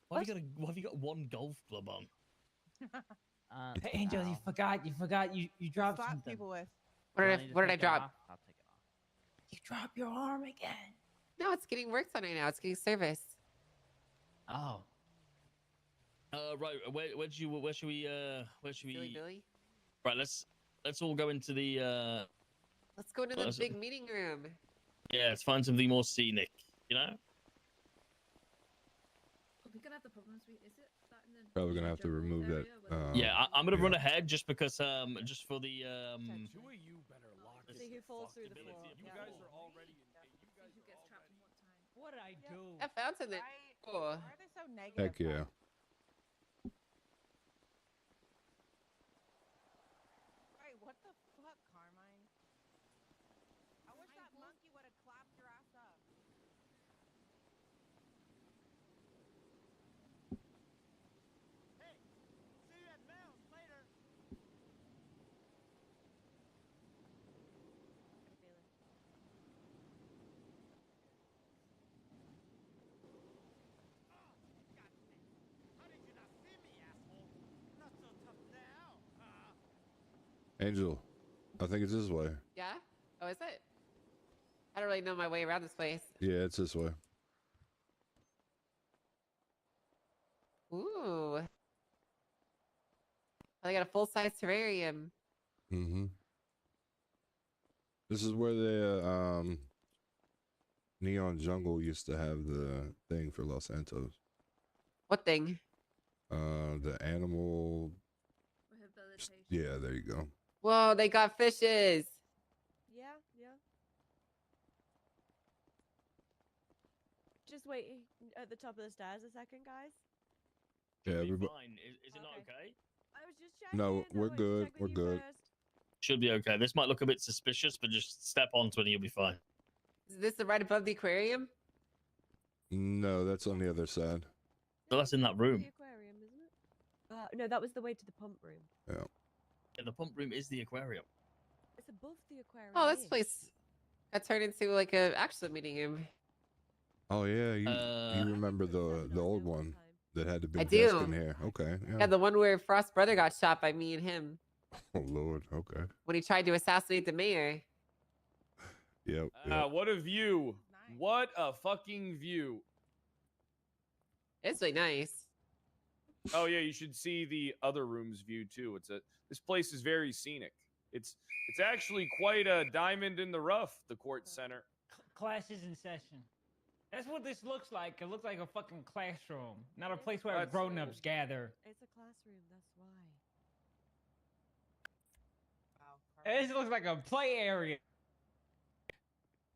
Why have you got one golf club on? Hey, Angel, you ow. you dropped Slap something. people with. You What want did me to what did I take it drop? off? I'll take it off. You dropped your arm again. No, it's getting worked on right now. It's getting serviced. Oh, Right. Where should we? Silly Billy. Right. Let's all go into the. Let's go into Well, the that's- big meeting room. Yeah, let's find something more scenic. You know. Are we gonna have the problems? Is it that in the Probably gonna have to general remove that. area where- Yeah, I'm gonna run yeah. ahead just because just for the Two of you better lock this. See who falls through the fuckability. floor. You Yeah. guys are already. You guys See who are gets trapped in what time. what did I do? That fountain there. Cool. Why are they so negative? Heck yeah. Wait, what the fuck, Carmine? I wish that monkey would have clapped your ass up. Angel, I think it's this way. Yeah? Oh, is it? I don't really know my way around this place. Yeah, it's this way. Ooh. They got a full-size terrarium. Mm-hmm. This is where the Neon Jungle used to have the thing for Los Santos. What thing? The animal. Yeah, there you go. Whoa, they got fishes. Yeah, yeah. Just wait at the top of the stairs a second, guys. Yeah, Should be everybody. fine. Is it not okay? I was just checking. No, I we're wanted to good. check with We're you good. first. Should be okay. This might look a bit suspicious, but just step onto it and you'll be fine. Is this right above the aquarium? No, that's on the other side. So that's in that room. The aquarium, isn't it? No, that was the way to the pump room. Yeah. Yeah, the pump room is the aquarium. It's above the aquarium. Oh, this place got turned into like a actual meeting room. Oh yeah, you remember the old one that had the big I desk do. in here? Okay. Yeah, the one where Frost's brother got shot by me and him Oh Lord. Okay. when he tried to assassinate the mayor. Yep. Yep. What a view! What a fucking view! It's really nice. Oh yeah, you should see the other room's view too. This place is very scenic. It's actually quite a diamond in the rough. The court center. Class is in session. That's what this looks like. It looks like a fucking classroom, not a place where That's- grown-ups gather. It's a classroom, that's why. This looks like a play area.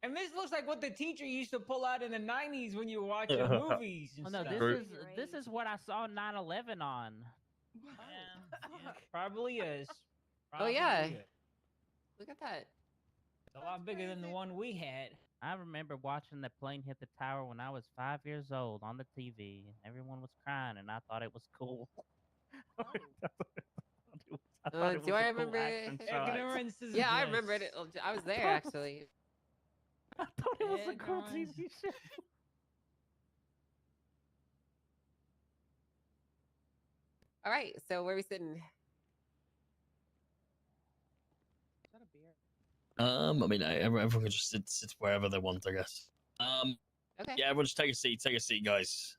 And this looks like what the teacher used to pull out in the 90s when you were watching movies and Oh no, stuff. this is what I saw 9/11 on. Yeah, probably is. Oh yeah. Probably is. Look at that. It's a lot bigger than the one we had. I remember watching the plane hit the tower when I was 5 years old on the TV, and everyone was crying, and I thought it was cool. Do I remember it? Ignorance is Yeah, I bliss. remember it. I was there actually. I thought it was a cool Ignorance. TV show. All right, so where are we sitting? I mean, everyone can just sit wherever they want, I guess. Okay. Yeah, everyone just take a seat. Take a seat, guys.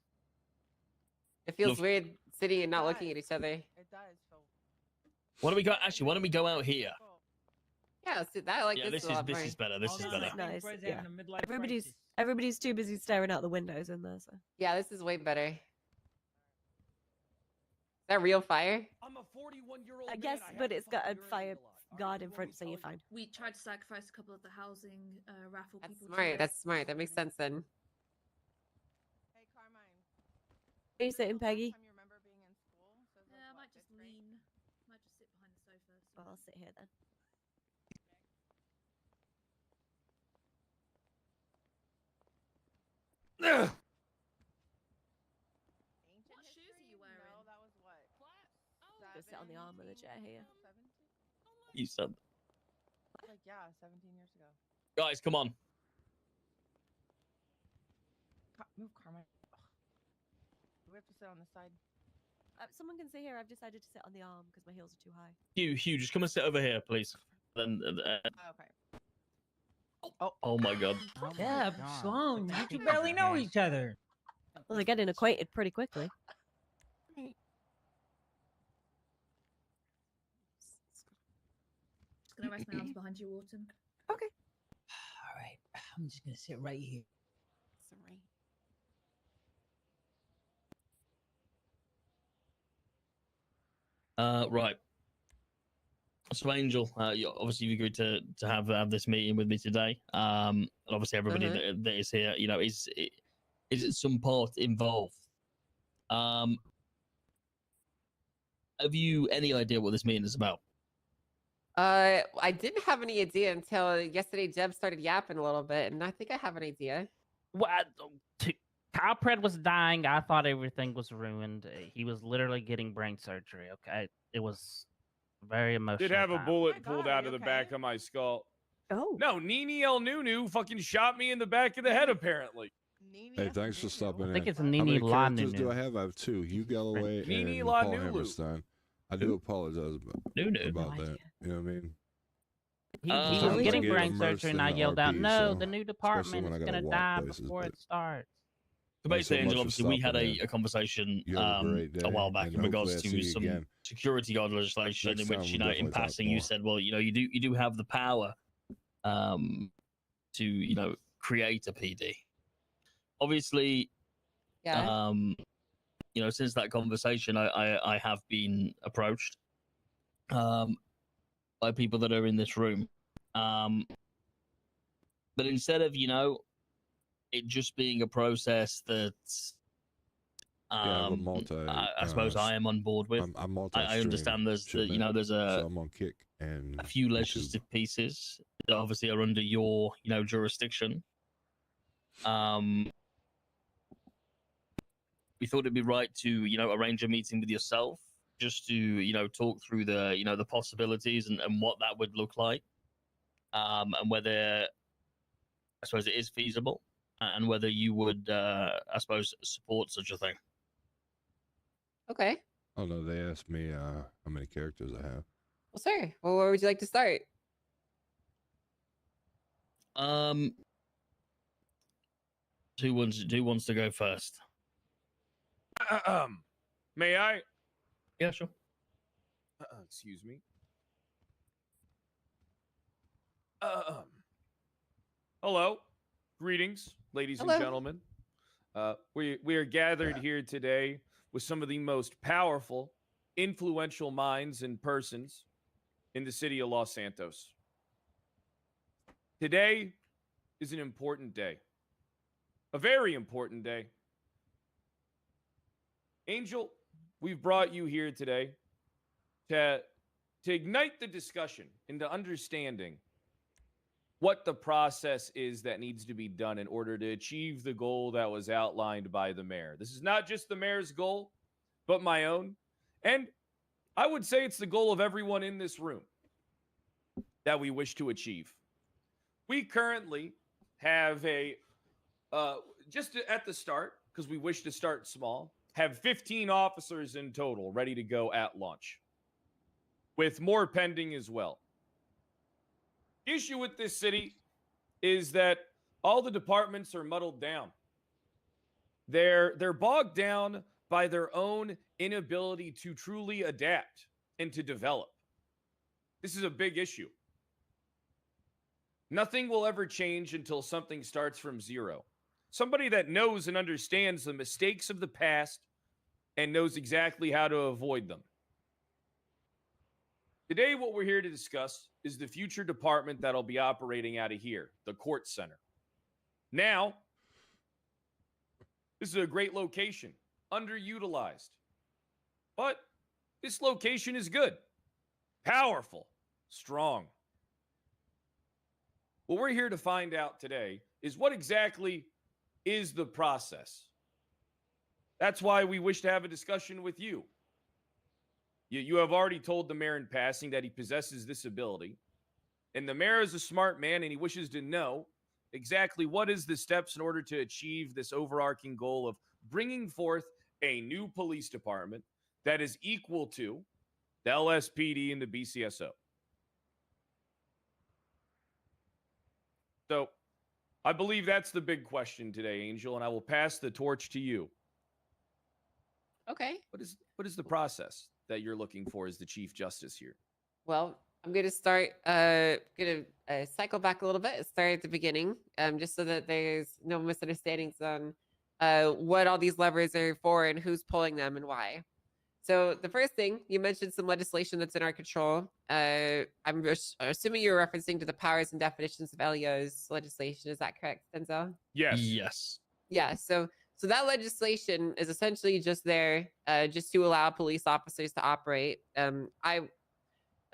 It feels Look- weird sitting and not looking at each other. It does. So Why don't we go? Actually, why don't we go out here? Yeah, let's do that. I like Yeah, this. this a lot more. is better. This is better. Nice. Fred's Yeah. having a midlife Everybody's crisis. everybody's too busy staring out the windows in there. So. Yeah, this is way better. Is that real fire? I'm a 41-year-old. I guess, but it's got a fire guard in front, so you're fine. We tried to sacrifice a couple of the housing raffle That's people. to smart. it. That's smart. That makes sense then. Hey, Carmine. Are you sitting, Peggy? Time you remember being in school? So it was, Yeah, I what, might just fifth grade? lean. Might just sit behind the sofa. Well, I'll sit here then. Ancient What shoes are you history? wearing? No, that was what? Go sit on the arm of the chair here. 17? You said, Like, yeah, 17 years ago. guys, come on. Move, Carmine. Ugh. Do we have to sit on the side? Someone can sit here. I've decided to sit on the arm because my heels are too high. Hugh, just come and sit over here, please. Then, Okay. oh my God. Oh my Yeah, God. Sloan, you Take two it barely know back. each other. Well, they're getting acquainted pretty quickly. Just gonna rest my arms behind you, Wharton. All right, I'm just gonna sit right here. Right. So, Angel, obviously you've agreed to have this meeting with me today. And obviously everybody that is here, you know, is at some part involved. Have you any idea what this meeting is about? I didn't have any idea until yesterday. Jeb started yapping a little bit, and I think I have an idea. Well, Alfred was dying. I thought everything was ruined. He was literally getting brain surgery. Okay, it was very emotional. Did have a time. bullet my pulled God, out are of you the back okay? of my skull. Oh. No, Nini El Nunu fucking shot me in the back of the head, apparently. Hey, thanks for stopping in. I think it's How Nini many La characters do Nunu. I have? I have two. You, Galloway, Nini and La Paul Nulu. Hammerstein. I do apologize about No that. You know what I mean? He Time was to getting get brain immersed surgery, and in I the yelled out, RP, "No, so- the new especially department when is I gotta gonna walk die places, before but it starts." So thanks so basically, Angel, much for obviously, we had stopping in. a conversation You have a great a day, while back and in hopefully I regards see to you some again. security guard legislation Next in time which, we'll you know, in definitely talk passing, you more. said, well, you know, you do have the power to, you know, create a PD. Obviously, Yeah. you know, since that conversation, I have been approached by people that are in this room. But instead of, you know, it just being a process that Yeah, I have a multi. I suppose I am on board with. I'm I understand there's the, you know, there's so I'm on Kick and a few YouTube. legislative pieces that obviously are under your, you know, jurisdiction. We thought it'd be right to, you know, arrange a meeting with yourself just to, you know, talk through the, you know, the possibilities and what that would look like, and whether, I suppose, it is feasible, and whether you would, I suppose, support such a thing. Okay. Oh no, they asked me how many characters I have. Well, sir. Well, where would you like to start? Who wants to go first? May I? Yeah, sure. Excuse me. Hello, greetings, ladies Hello. and gentlemen. We are gathered here today with some of the most powerful, influential minds and persons in the city of Los Santos. Today is an important day, a very important day. Angel, we've brought you here today to ignite the discussion into understanding what the process is that needs to be done in order to achieve the goal that was outlined by the mayor. This is not just the mayor's goal, but my own. And I would say it's the goal of everyone in this room that we wish to achieve. We currently have just at the start, because we wish to start small, have 15 officers in total ready to go at launch, with more pending as well. The issue with this city is that all the departments are muddled down. They're bogged down by their own inability to truly adapt and to develop. This is a big issue. Nothing will ever change until something starts from zero. Somebody that knows and understands the mistakes of the past and knows exactly how to avoid them. Today, what we're here to discuss is the future department that'll be operating out of here, the Court Center. Now, this is a great location, underutilized. But this location is good, powerful, strong. What we're here to find out today is what exactly is the process. That's why we wish to have a discussion with you. You have already told the mayor in passing that he possesses this ability. And the mayor is a smart man, and he wishes to know exactly what is the steps in order to achieve this overarching goal of bringing forth a new police department that is equal to the LSPD and the BCSO. So I believe that's the big question today, Angel, and I will pass the torch to you. Okay. What is the process that you're looking for as the Chief Justice here? Well, I'm going to cycle back a little bit, start at the beginning, just so that there's no misunderstandings on what all these levers are for and who's pulling them and why. So the first thing, you mentioned some legislation that's in our control. I'm assuming you're referencing to the powers and definitions of LEO's legislation. Is that correct, Denzel? Yes. Yes. Yeah, so that legislation is essentially just there just to allow police officers to operate. I'm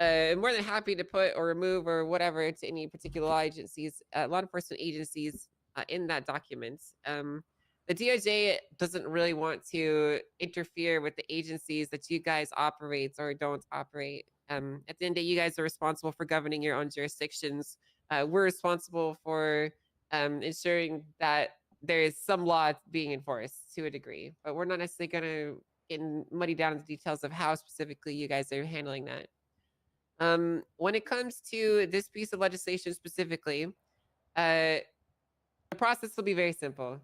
more than happy to put or remove or whatever to any particular law enforcement agencies in that document. The DOJ doesn't really want to interfere with the agencies that you guys operate or don't operate. At the end of the day, you guys are responsible for governing your own jurisdictions. We're responsible for ensuring that there is some law being enforced to a degree, but we're not necessarily going to getting muddy down in the details of how specifically you guys are handling that. When it comes to this piece of legislation specifically, the process will be very simple.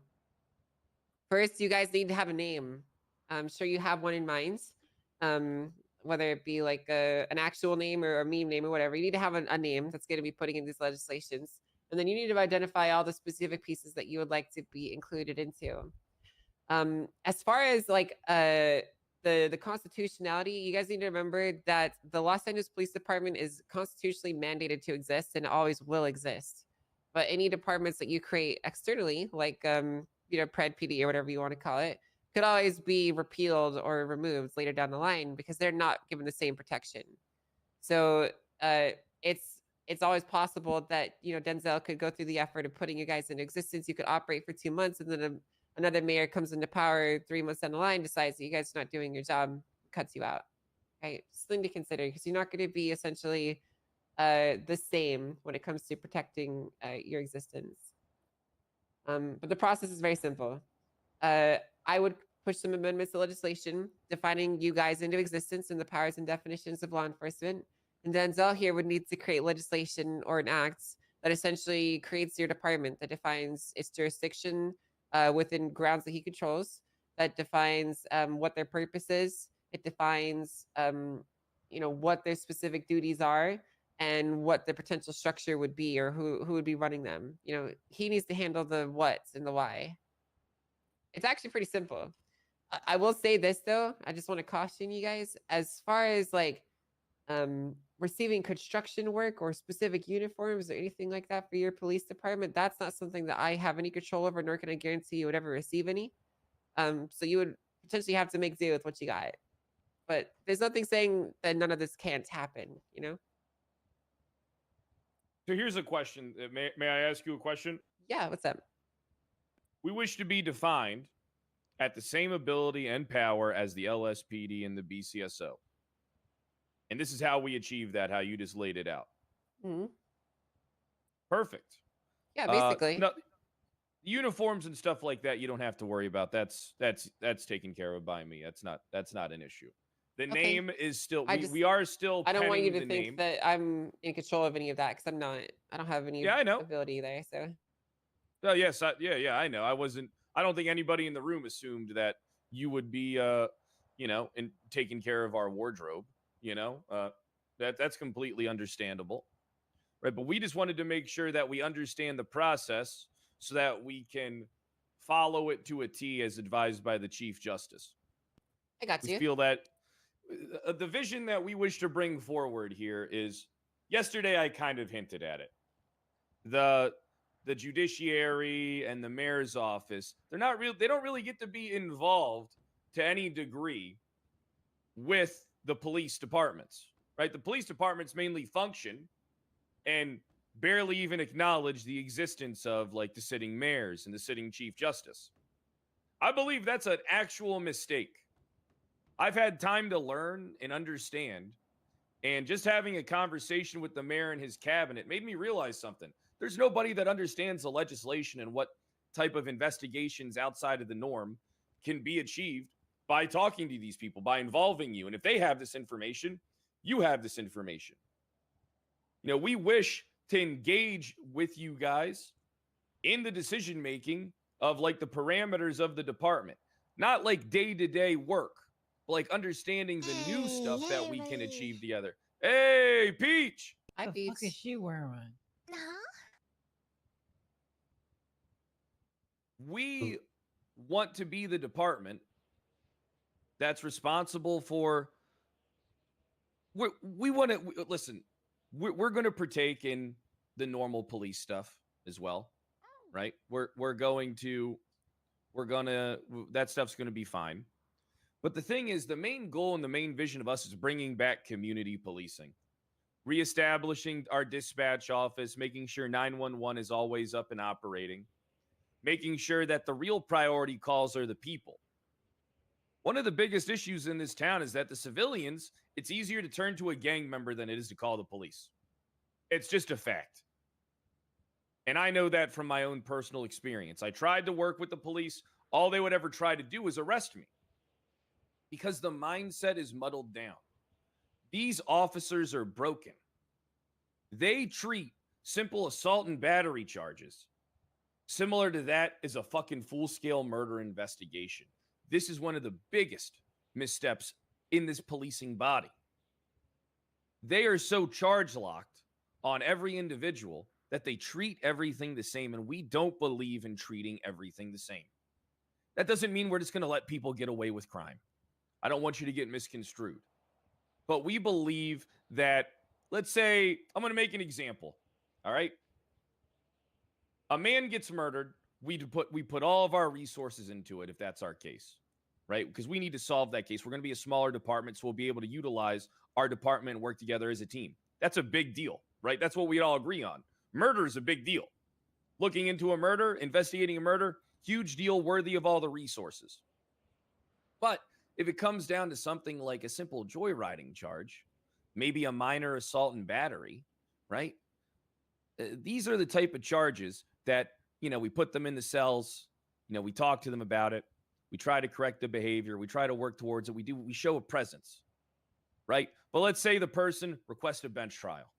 First, you guys need to have a name. I'm sure you have one in mind. Whether it be like an actual name or a meme name or whatever, you need to have a name that's going to be putting in these legislations. And then you need to identify all the specific pieces that you would like to be included into. As far as like the constitutionality, you guys need to remember that the Los Angeles Police Department is constitutionally mandated to exist and always will exist. But any departments that you create externally, like Pred PD or whatever you want to call it, could always be repealed or removed later down the line because they're not given the same protection. So it's always possible that Denzel could go through the effort of putting you guys into existence. You could operate for 2 months, and then another mayor comes into power 3 months down the line, decides that you guys are not doing your job, cuts you out. Right? Something to consider, because you're not going to be essentially the same when it comes to protecting your existence. But the process is very simple. I would push some amendments to legislation defining you guys into existence and the powers and definitions of law enforcement. And Denzel here would need to create legislation or an act that essentially creates your department, that defines its jurisdiction within grounds that he controls, that defines what their purpose is. It defines, what their specific duties are and what the potential structure would be, or who would be running them. He needs to handle the what and the why. It's actually pretty simple. I will say this though, I just want to caution you guys, as far as like receiving construction work or specific uniforms or anything like that for your police department, that's not something that I have any control over, nor can I guarantee you would ever receive any. So you would potentially have to make do with what you got. But there's nothing saying that none of this can't happen, So here's a question. May I ask you a question? Yeah, what's up? We wish to be defined at the same ability and power as the LSPD and the BCSO. And this is how we achieve that, how you just laid it out. Mm-hmm. Perfect. Yeah, basically. No, uniforms and stuff like that, you don't have to worry about. That's taken care of by me. That's not an issue. The name is still, we are still I don't want you to think name. that I'm in control of any of that, because I'm not. I don't have any ability there, so. Oh, yes. I know. I don't think anybody in the room assumed that you would be, in taking care of our wardrobe, that's completely understandable. Right. But we just wanted to make sure that we understand the process so that we can follow it to a T as advised by the Chief Justice. I got you. We feel that the vision that we wish to bring forward here is, yesterday I kind of hinted at it. The judiciary and the mayor's office, they don't really get to be involved to any degree with the police departments, right? The police departments mainly function and barely even acknowledge the existence of like the sitting mayors and the sitting chief justice. I believe that's an actual mistake. I've had time to learn and understand, and just having a conversation with the mayor and his cabinet made me realize something. There's nobody that understands the legislation and what type of investigations outside of the norm can be achieved by talking to these people, by involving you. And if they have this information, you have this information. We wish to engage with you guys in the decision-making of like the parameters of the department, not like day-to-day work, but like understanding the new stuff that we can achieve together. Hey, Peach! What the fuck is she wearing? We want to be the department that's responsible for. We want to listen. We're going to partake in the normal police stuff as well, right? That stuff's going to be fine. But the thing is, the main goal and the main vision of us is bringing back community policing, reestablishing our dispatch office, making sure 911 is always up and operating, making sure that the real priority calls are the people. One of the biggest issues in this town is that the civilians, it's easier to turn to a gang member than it is to call the police. It's just a fact. And I know that from my own personal experience. I tried to work with the police. All they would ever try to do is arrest me. because the mindset is muddled down. These officers are broken. They treat simple assault and battery charges similar to that is a fucking full-scale murder investigation. This is one of the biggest missteps in this policing body. They are so charge locked on every individual that they treat everything the same, and we don't believe in treating everything the same. That doesn't mean we're just going to let people get away with crime. I don't want you to get misconstrued. But we believe that, let's say, I'm going to make an example, all right? A man gets murdered. We put all of our resources into it if that's our case, right? Because we need to solve that case. We're going to be a smaller department, so we'll be able to utilize our department and work together as a team. That's a big deal, right? That's what we all agree on. Murder is a big deal. Looking into a murder, investigating a murder, huge deal, worthy of all the resources. But if it comes down to something like a simple joyriding charge, maybe a minor assault and battery, right? These are the type of charges that, we put them in the cells, we talk to them about it. We try to correct the behavior. We try to work towards it. We show a presence, right? But let's say the person requests a bench trial.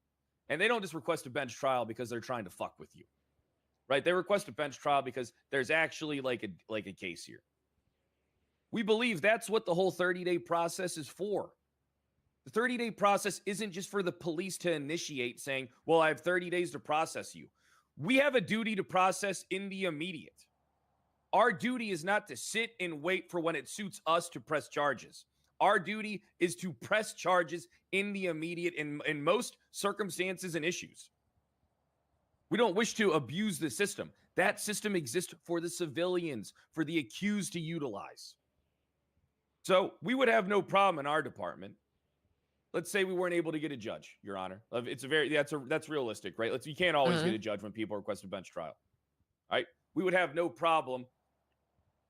And they don't just request a bench trial because they're trying to fuck with you, right? They request a bench trial because there's actually like a case here. We believe that's what the whole 30-day process is for. The 30-day process isn't just for the police to initiate saying, well, I have 30 days to process you. We have a duty to process in the immediate. Our duty is not to sit and wait for when it suits us to press charges. Our duty is to press charges in the immediate in most circumstances and issues. We don't wish to abuse the system. That system exists for the civilians, for the accused to utilize. So we would have no problem in our department. Let's say we weren't able to get a judge, Your Honor. That's realistic, right? You can't always get a judge when people request a bench trial, right? We would have no problem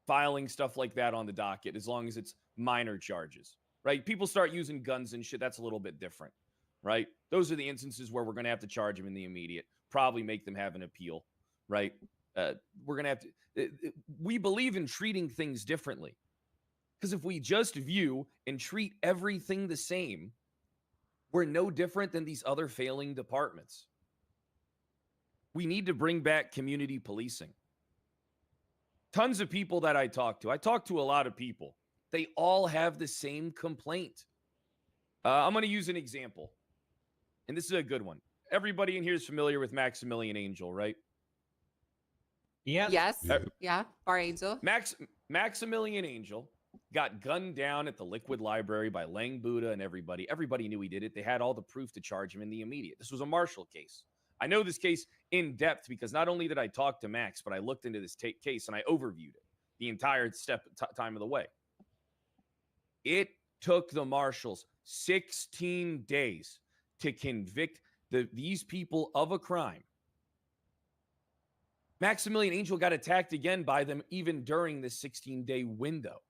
filing stuff like that on the docket as long as it's minor charges, right? People start using guns and shit. That's a little bit different, right? Those are the instances where we're going to have to charge them in the immediate, probably make them have an appeal, right? We're going to have to. We believe in treating things differently. Because if we just view and treat everything the same, we're no different than these other failing departments. We need to bring back community policing. Tons of people that I talk to a lot of people. They all have the same complaint. I'm going to use an example. And this is a good one. Everybody in here is familiar with Maximilian Angel, right? Yeah. Yes. Yeah. Bar Angel. Maximilian Angel got gunned down at the Liquid Library by Lang Buddha and everybody. Everybody knew he did it. They had all the proof to charge him in the immediate. This was a Marshall case. I know this case in depth because not only did I talk to Max, but I looked into this case and I overviewed it the entire time of the way. It took the Marshals 16 days to convict these people of a crime. Maximilian Angel got attacked again by them even during this 16-day window.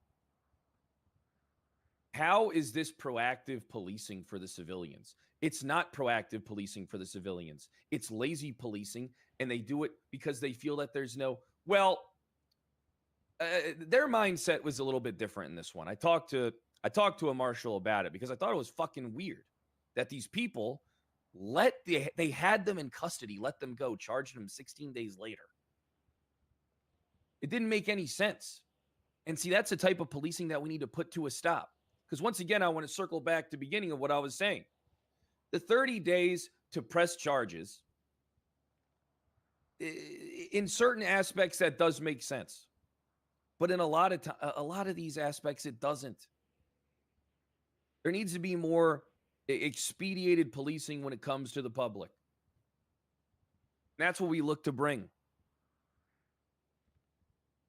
How is this proactive policing for the civilians? It's not proactive policing for the civilians. It's lazy policing, and they do it because they feel that there's no, their mindset was a little bit different in this one. I talked to a marshal about it because I thought it was fucking weird that these people they had them in custody, let them go, charged them 16 days later. It didn't make any sense. And see, that's the type of policing that we need to put to a stop. Because once again, I want to circle back to the beginning of what I was saying. The 30 days to press charges, in certain aspects, that does make sense. But in a lot of these aspects, it doesn't. There needs to be more expedited policing when it comes to the public. And that's what we look to bring.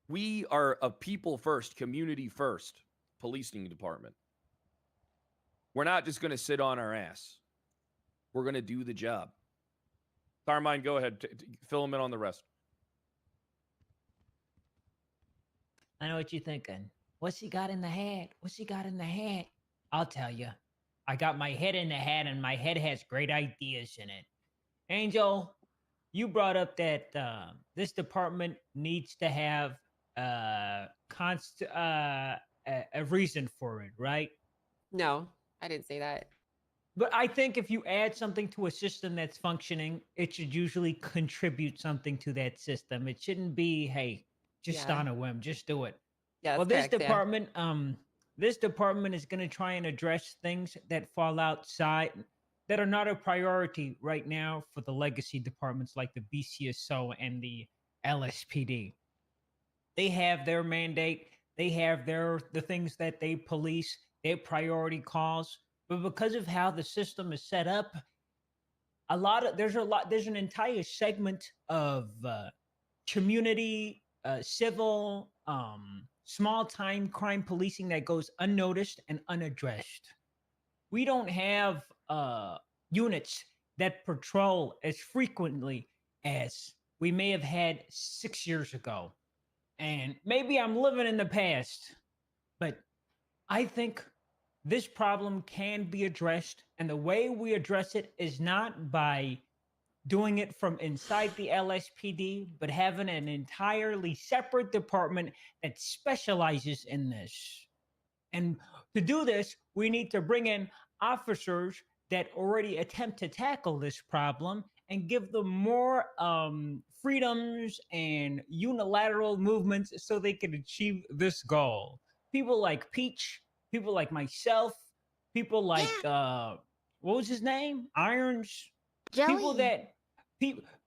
We are a people first, community first policing department. We're not just going to sit on our ass. We're going to do the job. Carmine, go ahead. Fill them in on the rest. I know what you're thinking. What's she got in the hat? What's she got in the hat? I'll tell you. I got my head in the hat, and my head has great ideas in it. Angel, you brought up that a reason for it, right? No, I didn't say that. But I think if you add something to a system that's functioning, it should usually contribute something to that system. It shouldn't be, hey, just Yeah. on a whim, just do it. Yeah, Well, that's correct. this department is going to try and address things that fall outside that are not a priority right now for the legacy departments like the BCSO and the LSPD. They have their mandate, they have the things that they police, their priority calls. But because of how the system is set up, there's an entire segment of community, civil, small time crime policing that goes unnoticed and unaddressed. We don't have units that patrol as frequently as we may have had 6 years ago. And maybe I'm living in the past, but I think this problem can be addressed. And the way we address it is not by doing it from inside the LSPD, but having an entirely separate department that specializes in this. And to do this, we need to bring in officers that already attempt to tackle this problem and give them more freedoms and unilateral movements so they can achieve this goal. People like Peach, people like myself, people like what was his name? Irons. Joey.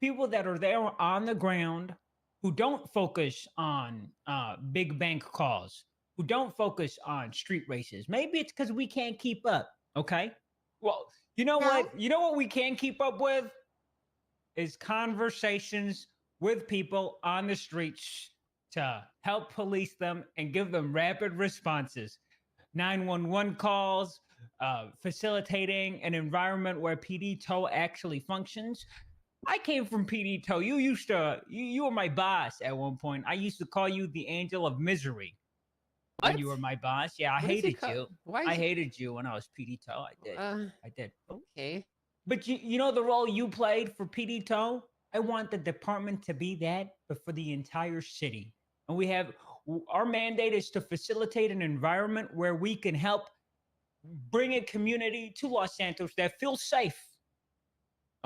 People that are there on the ground who don't focus on big bank calls, who don't focus on street races. Maybe it's because we can't keep up. Okay. Well, you know what? You know what we can keep up with is conversations with people on the streets to help police them and give them rapid responses. 911 calls, facilitating an environment where PD tow actually functions. I came from PD tow. You were my boss at one point. I used to call you the angel of misery. When you were my boss. Yeah, I hated you. I hated you when I was PD tow. I did. I did. Okay. But you know the role you played for PD tow? I want the department to be that, but for the entire city. And we have our mandate is to facilitate an environment where we can help bring a community to Los Santos that feels safe.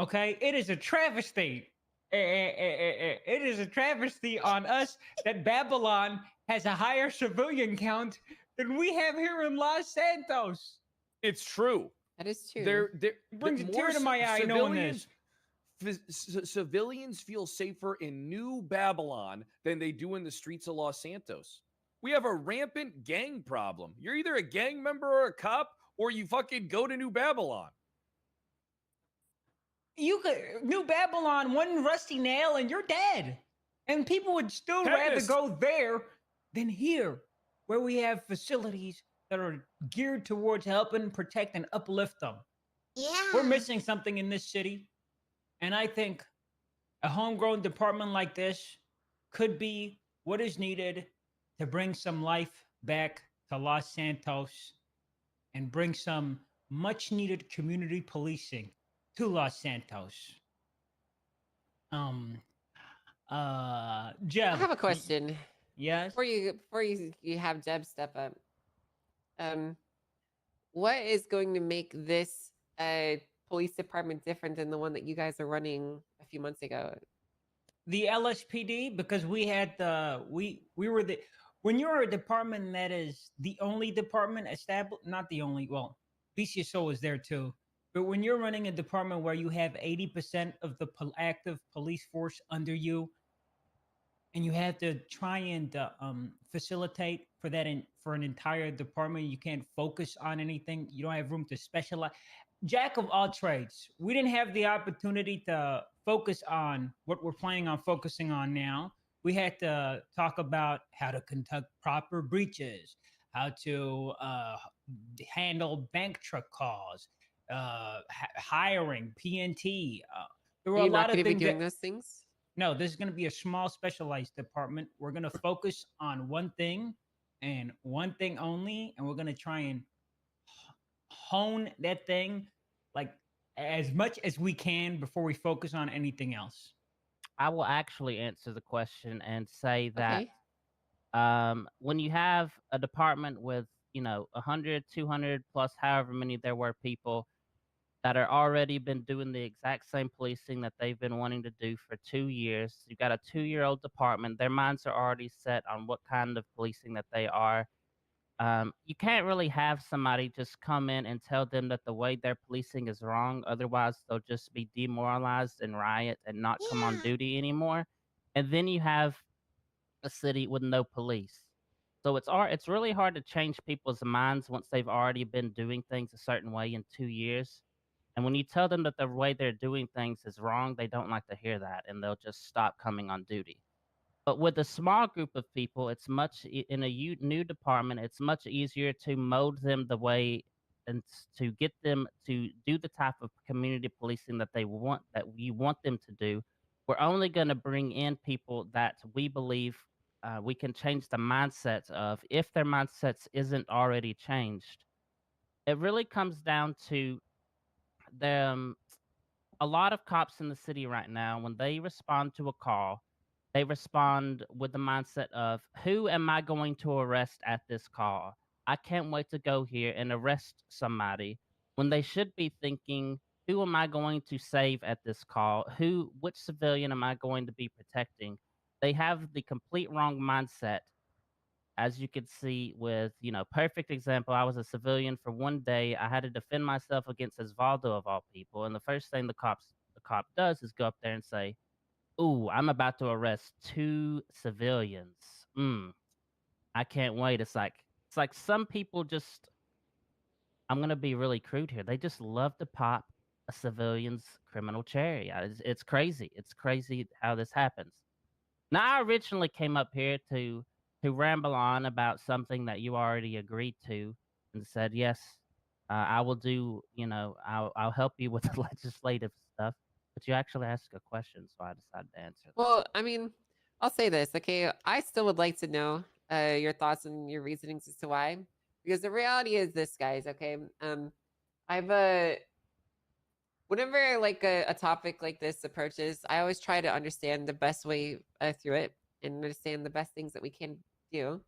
Okay? It is a travesty. It is a travesty on us that Babylon has a higher civilian count than we have here in Los Santos. It's true. That is true. It brings a tear to my eye knowing this. Civilians feel safer in New Babylon than they do in the streets of Los Santos. We have a rampant gang problem. You're either a gang member or a cop, or you fucking go to New Babylon. You could New Babylon, one rusty nail, and you're dead. And people would still rather go there than here, where we have facilities that are geared towards helping protect and uplift them. Yeah. We're missing something in this city. And I think a homegrown department like this could be what is needed to bring some life back to Los Santos and bring some much needed community policing to Los Santos. Jeb. I have a question. Yes. Before you have Jeb step up. What is going to make this police department different than the one that you guys are running a few months ago? The LSPD, because we had we were the when you're a department that is the only department established, not the only, well, BCSO is there too, but when you're running a department where you have 80% of the active police force under you, and you have to try and facilitate for that for an entire department, you can't focus on anything. You don't have room to specialize. Jack of all trades. We didn't have the opportunity to focus on what we're planning on focusing on now. We had to talk about how to conduct proper breaches, how to handle bank truck calls, hiring, PNT. There were a lot of things. Doing those things? No, this is going to be a small specialized department. We're going to focus on one thing and one thing only, and we're going to try and hone that thing like as much as we can before we focus on anything else. I will actually answer the question and say that when you have a department with 100, 200 plus however many there were people that are already been doing the exact same policing that they've been wanting to do for 2 years. You've got a 2-year-old department. Their minds are already set on what kind of policing that they are. You can't really have somebody just come in and tell them that the way they're policing is wrong. Otherwise, they'll just be demoralized and riot and not come on duty anymore. And then you have a city with no police. So it's really hard to change people's minds once they've already been doing things a certain way in 2 years. And when you tell them that the way they're doing things is wrong, they don't like to hear that, and they'll just stop coming on duty. But with a small group of people, it's in a new department, it's much easier to mold them the way and to get them to do the type of community policing that you want them to do. We're only going to bring in people that we believe we can change the mindsets of, if their mindsets isn't already changed. It really comes down to them. A lot of cops in the city right now, when they respond to a call, they respond with the mindset of, who am I going to arrest at this call? I can't wait to go here and arrest somebody, when they should be thinking, who am I going to save at this call? Which civilian am I going to be protecting? They have the complete wrong mindset. As you could see with, perfect example, I was a civilian for one day. I had to defend myself against Osvaldo of all people. And the first thing the cop does is go up there and say, ooh, I'm about to arrest 2 civilians. I can't wait. It's like some people just, I'm going to be really crude here, they just love to pop a civilian's criminal cherry. It's crazy. It's crazy how this happens. Now, I originally came up here to ramble on about something that you already agreed to and said, yes, I will do, I'll help you with the legislative stuff. But you actually asked a question, so I decided to answer that. Well, I mean, I'll say this, okay? I still would like to know your thoughts and your reasonings as to why. Because the reality is this, guys, okay? I've whenever like a topic like this approaches, I always try to understand the best way through it and understand the best things that we can do.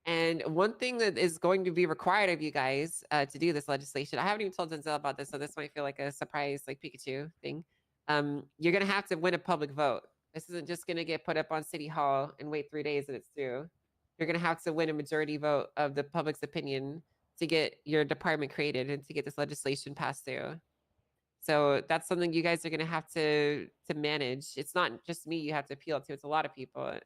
And one thing that is going to be required of you guys to do this legislation, I haven't even told Denzel about this, so this might feel like a surprise, like Pikachu thing. You're gonna have to win a public vote. This isn't just gonna get put up on City Hall and wait 3 days and it's through. You're gonna have to win a majority vote of the public's opinion to get your department created and to get this legislation passed through. So that's something you guys are gonna have to manage. It's not just me you have to appeal to; it's a lot of people.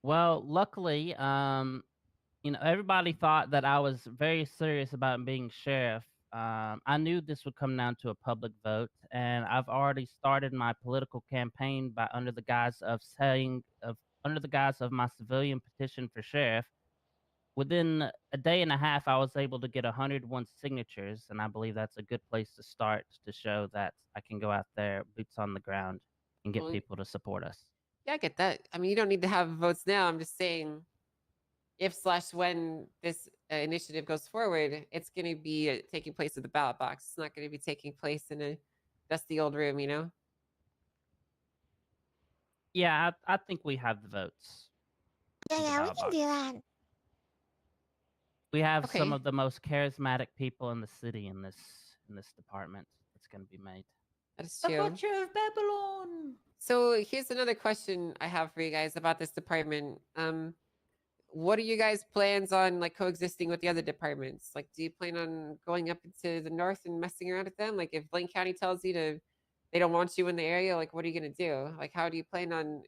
Well, luckily, everybody thought that I was very serious about being sheriff. I knew this would come down to a public vote, and I've already started my political campaign under the guise of my civilian petition for sheriff. Within a day and a half, I was able to get 101 signatures, and I believe that's a good place to start to show that I can go out there, boots on the ground, and get people to support us. Yeah, I get that. I mean, you don't need to have votes now. I'm just saying, if/when this initiative goes forward, it's going to be taking place at the ballot box. It's not going to be taking place in a dusty old room, you know? Yeah, I think we have the votes. Yeah, we can do that. We have some of the most charismatic people in the city in this department. It's going to be made. That's The true. Butcher of Babylon. So here's another question I have for you guys about this department. What are you guys' plans on like coexisting with the other departments? Like, do you plan on going up into the north and messing around with them? Like, if Blaine County tells you they don't want you in the area, like, what are you gonna do? Like, how do you plan on?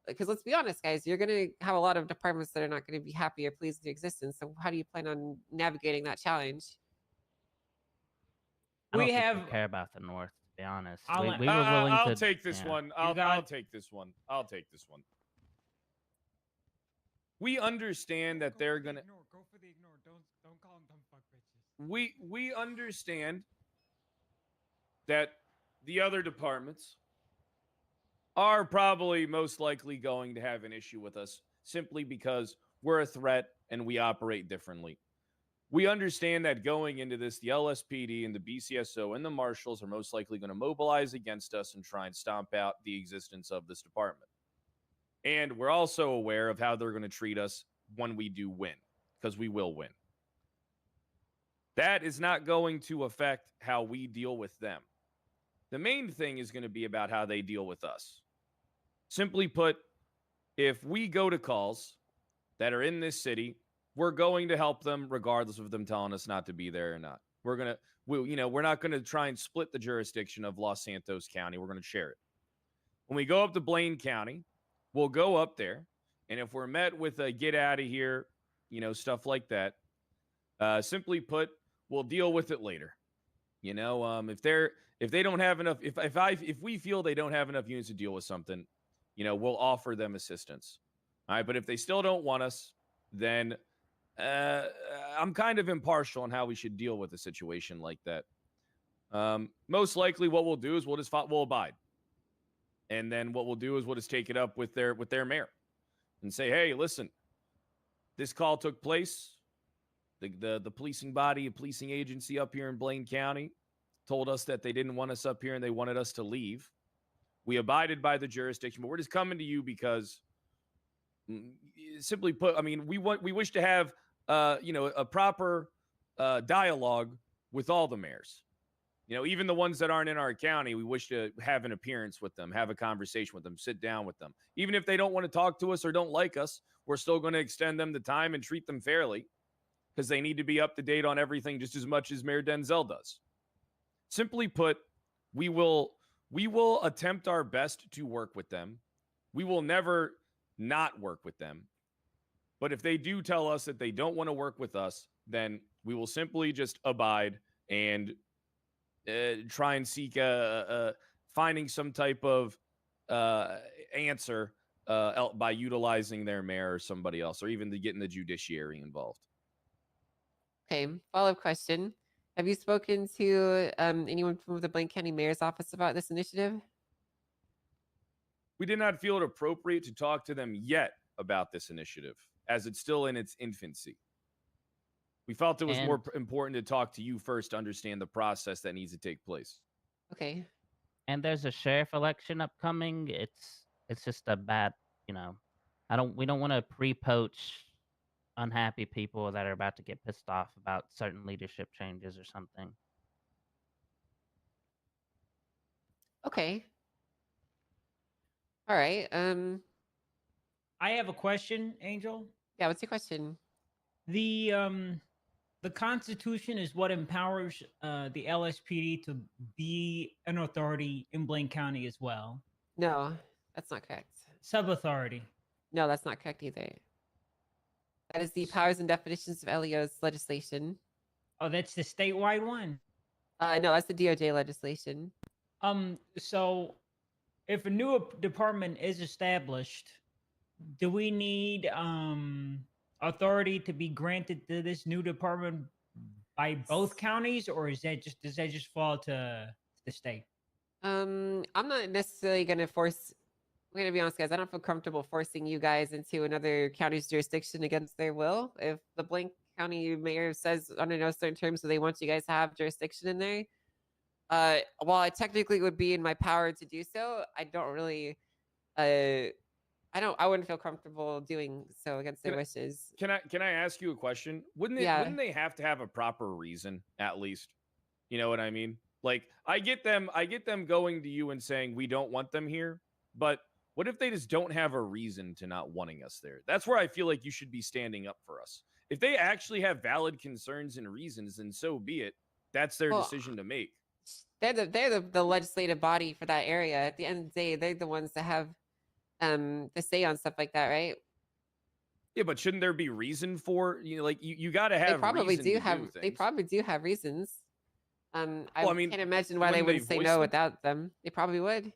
Because let's be honest, guys, you're gonna have a lot of departments that are not gonna be happy or pleased with your existence. So how do you plan on navigating that challenge? I don't think we care about the north, to be honest. We were willing to. I'll take this one. I'll take this one. I'll take this one. We understand that they're gonna go for the ignore. Don't call them dumb fuck bitches. We understand that the other departments are probably most likely going to have an issue with us simply because we're a threat and we operate differently. We understand that going into this, the LSPD and the BCSO and the marshals are most likely going to mobilize against us and try and stomp out the existence of this department. And we're also aware of how they're going to treat us when we do win, because we will win. That is not going to affect how we deal with them. The main thing is going to be about how they deal with us. Simply put, if we go to calls that are in this city, we're going to help them regardless of them telling us not to be there or not. We're not going to try and split the jurisdiction of Los Santos County. We're going to share it. When we go up to Blaine County, we'll go up there, and if we're met with a get out of here, stuff like that, simply put, we'll deal with it later. If they don't have enough, if we feel they don't have enough units to deal with something, we'll offer them assistance. All right, but if they still don't want us, then I'm kind of impartial on how we should deal with a situation like that. Most likely, what we'll do is we'll abide, and then what we'll do is we'll just take it up with their mayor and say, hey, listen, this call took place. The policing body, a policing agency up here in Blaine County told us that they didn't want us up here and they wanted us to leave. We abided by the jurisdiction, but we're just coming to you because, simply put, I mean, we wish to have, a proper dialogue with all the mayors. Even the ones that aren't in our county, we wish to have an appearance with them, have a conversation with them, sit down with them. Even if they don't want to talk to us or don't like us, we're still going to extend them the time and treat them fairly, because they need to be up to date on everything just as much as Mayor Denzel does. Simply put, we will attempt our best to work with them. We will never not work with them. But if they do tell us that they don't want to work with us, then we will simply just abide and try and seek finding some type of answer by utilizing their mayor or somebody else, or even getting the judiciary involved. Okay, follow-up question. Have you spoken to anyone from the Blaine County Mayor's office about this initiative? We did not feel it appropriate to talk to them yet about this initiative, as it's still in its infancy. We felt it was more important to talk to you first to understand the process that needs to take place. Okay. And there's a sheriff election upcoming. It's just a bad, we don't want to pre-poach unhappy people that are about to get pissed off about certain leadership changes or something. Okay. All right. I have a question, Angel. Yeah, what's your question? The Constitution is what empowers the LSPD to be an authority in Blaine County as well. No, that's not correct. Sub-authority. No, that's not correct either. That is the powers and definitions of LEO's legislation. Oh, that's the statewide one? No, that's the DOJ legislation. So if a new department is established, do we need authority to be granted to this new department by both counties, or does that just fall to the state? I'm not necessarily going to force. I'm going to be honest, guys. I don't feel comfortable forcing you guys into another county's jurisdiction against their will. If the Blaine County mayor says under no certain terms that they want you guys to have jurisdiction in there, while I technically would be in my power to do so, I don't really. I wouldn't feel comfortable doing so against their wishes. Can I ask you a question? Wouldn't they have to have a proper reason at least? You know what I mean? Like, I get them going to you and saying we don't want them here, but what if they just don't have a reason to not wanting us there? That's where I feel like you should be standing up for us. If they actually have valid concerns and reasons, then so be it. That's their decision to make. They're the legislative body for that area. At the end of the day, they're the ones that have to say on stuff like that, right? Yeah, but shouldn't there be reason for you got to have? They probably reason do to have. do They things. probably do have reasons. I mean, can't imagine why they wouldn't wouldn't they say voice no them? without them. They probably would.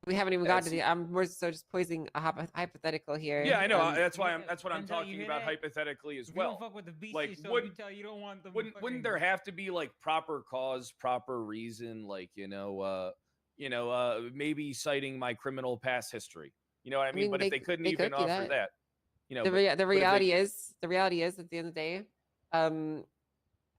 We haven't even got to the. I'm more so just posing a hypothetical here. Yeah, I know. That's what I'm Denzel, you talking hear about that? hypothetically as If well. you don't fuck with the BC, Like, so wouldn't- you don't want them. Wouldn't there have to be like proper cause, proper reason, like maybe citing my criminal past history? You know what I mean? But if they couldn't even could do offer that, the reality is at the end of the day,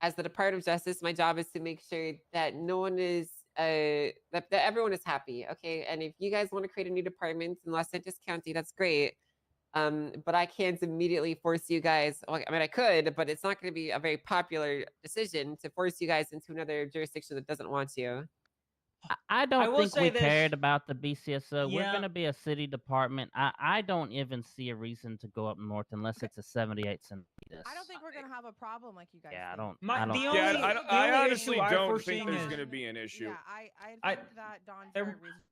as the Department of Justice, my job is to make sure that no one is that everyone is happy. Okay, and if you guys want to create a new department in Los Santos County, that's great. But I can't immediately force you guys. Well, I mean, I could, but it's not going to be a very popular decision to force you guys into another jurisdiction that doesn't want you. I don't will think say we this. cared about the BCSO. We're Yeah. going to be a city department. I don't even see a reason to go up north unless it's a 78 centimeters. I don't think we're gonna have a problem like you guys. Yeah, I think. don't. My- I don't. the think only- so. the I only honestly issue I don't foresee think there's is- going to be an issue. Yeah, I I- think that Don's there- very reasonable.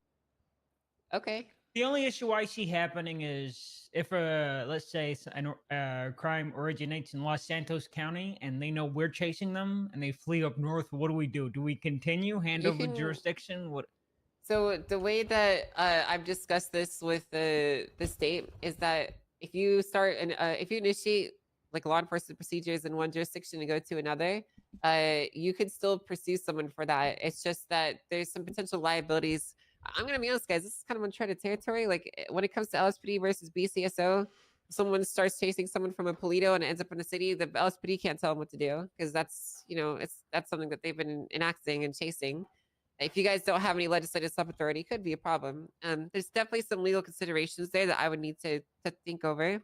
Okay. The only issue I see happening is if, let's say, a crime originates in Los Santos County and they know we're chasing them and they flee up north. What do? Do we continue hand You over can- jurisdiction? What? So the way that I've discussed this with the state is that if you start and if you initiate like law enforcement procedures in one jurisdiction and go to another, you could still pursue someone for that. It's just that there's some potential liabilities. I'm gonna be honest, guys. This is kind of uncharted territory. Like when it comes to LSPD versus BCSO, if someone starts chasing someone from a Polito and it ends up in the city, the LSPD can't tell them what to do because that's that's something that they've been enacting and chasing. If you guys don't have any legislative sub-authority, it could be a problem. There's definitely some legal considerations there that I would need to think over.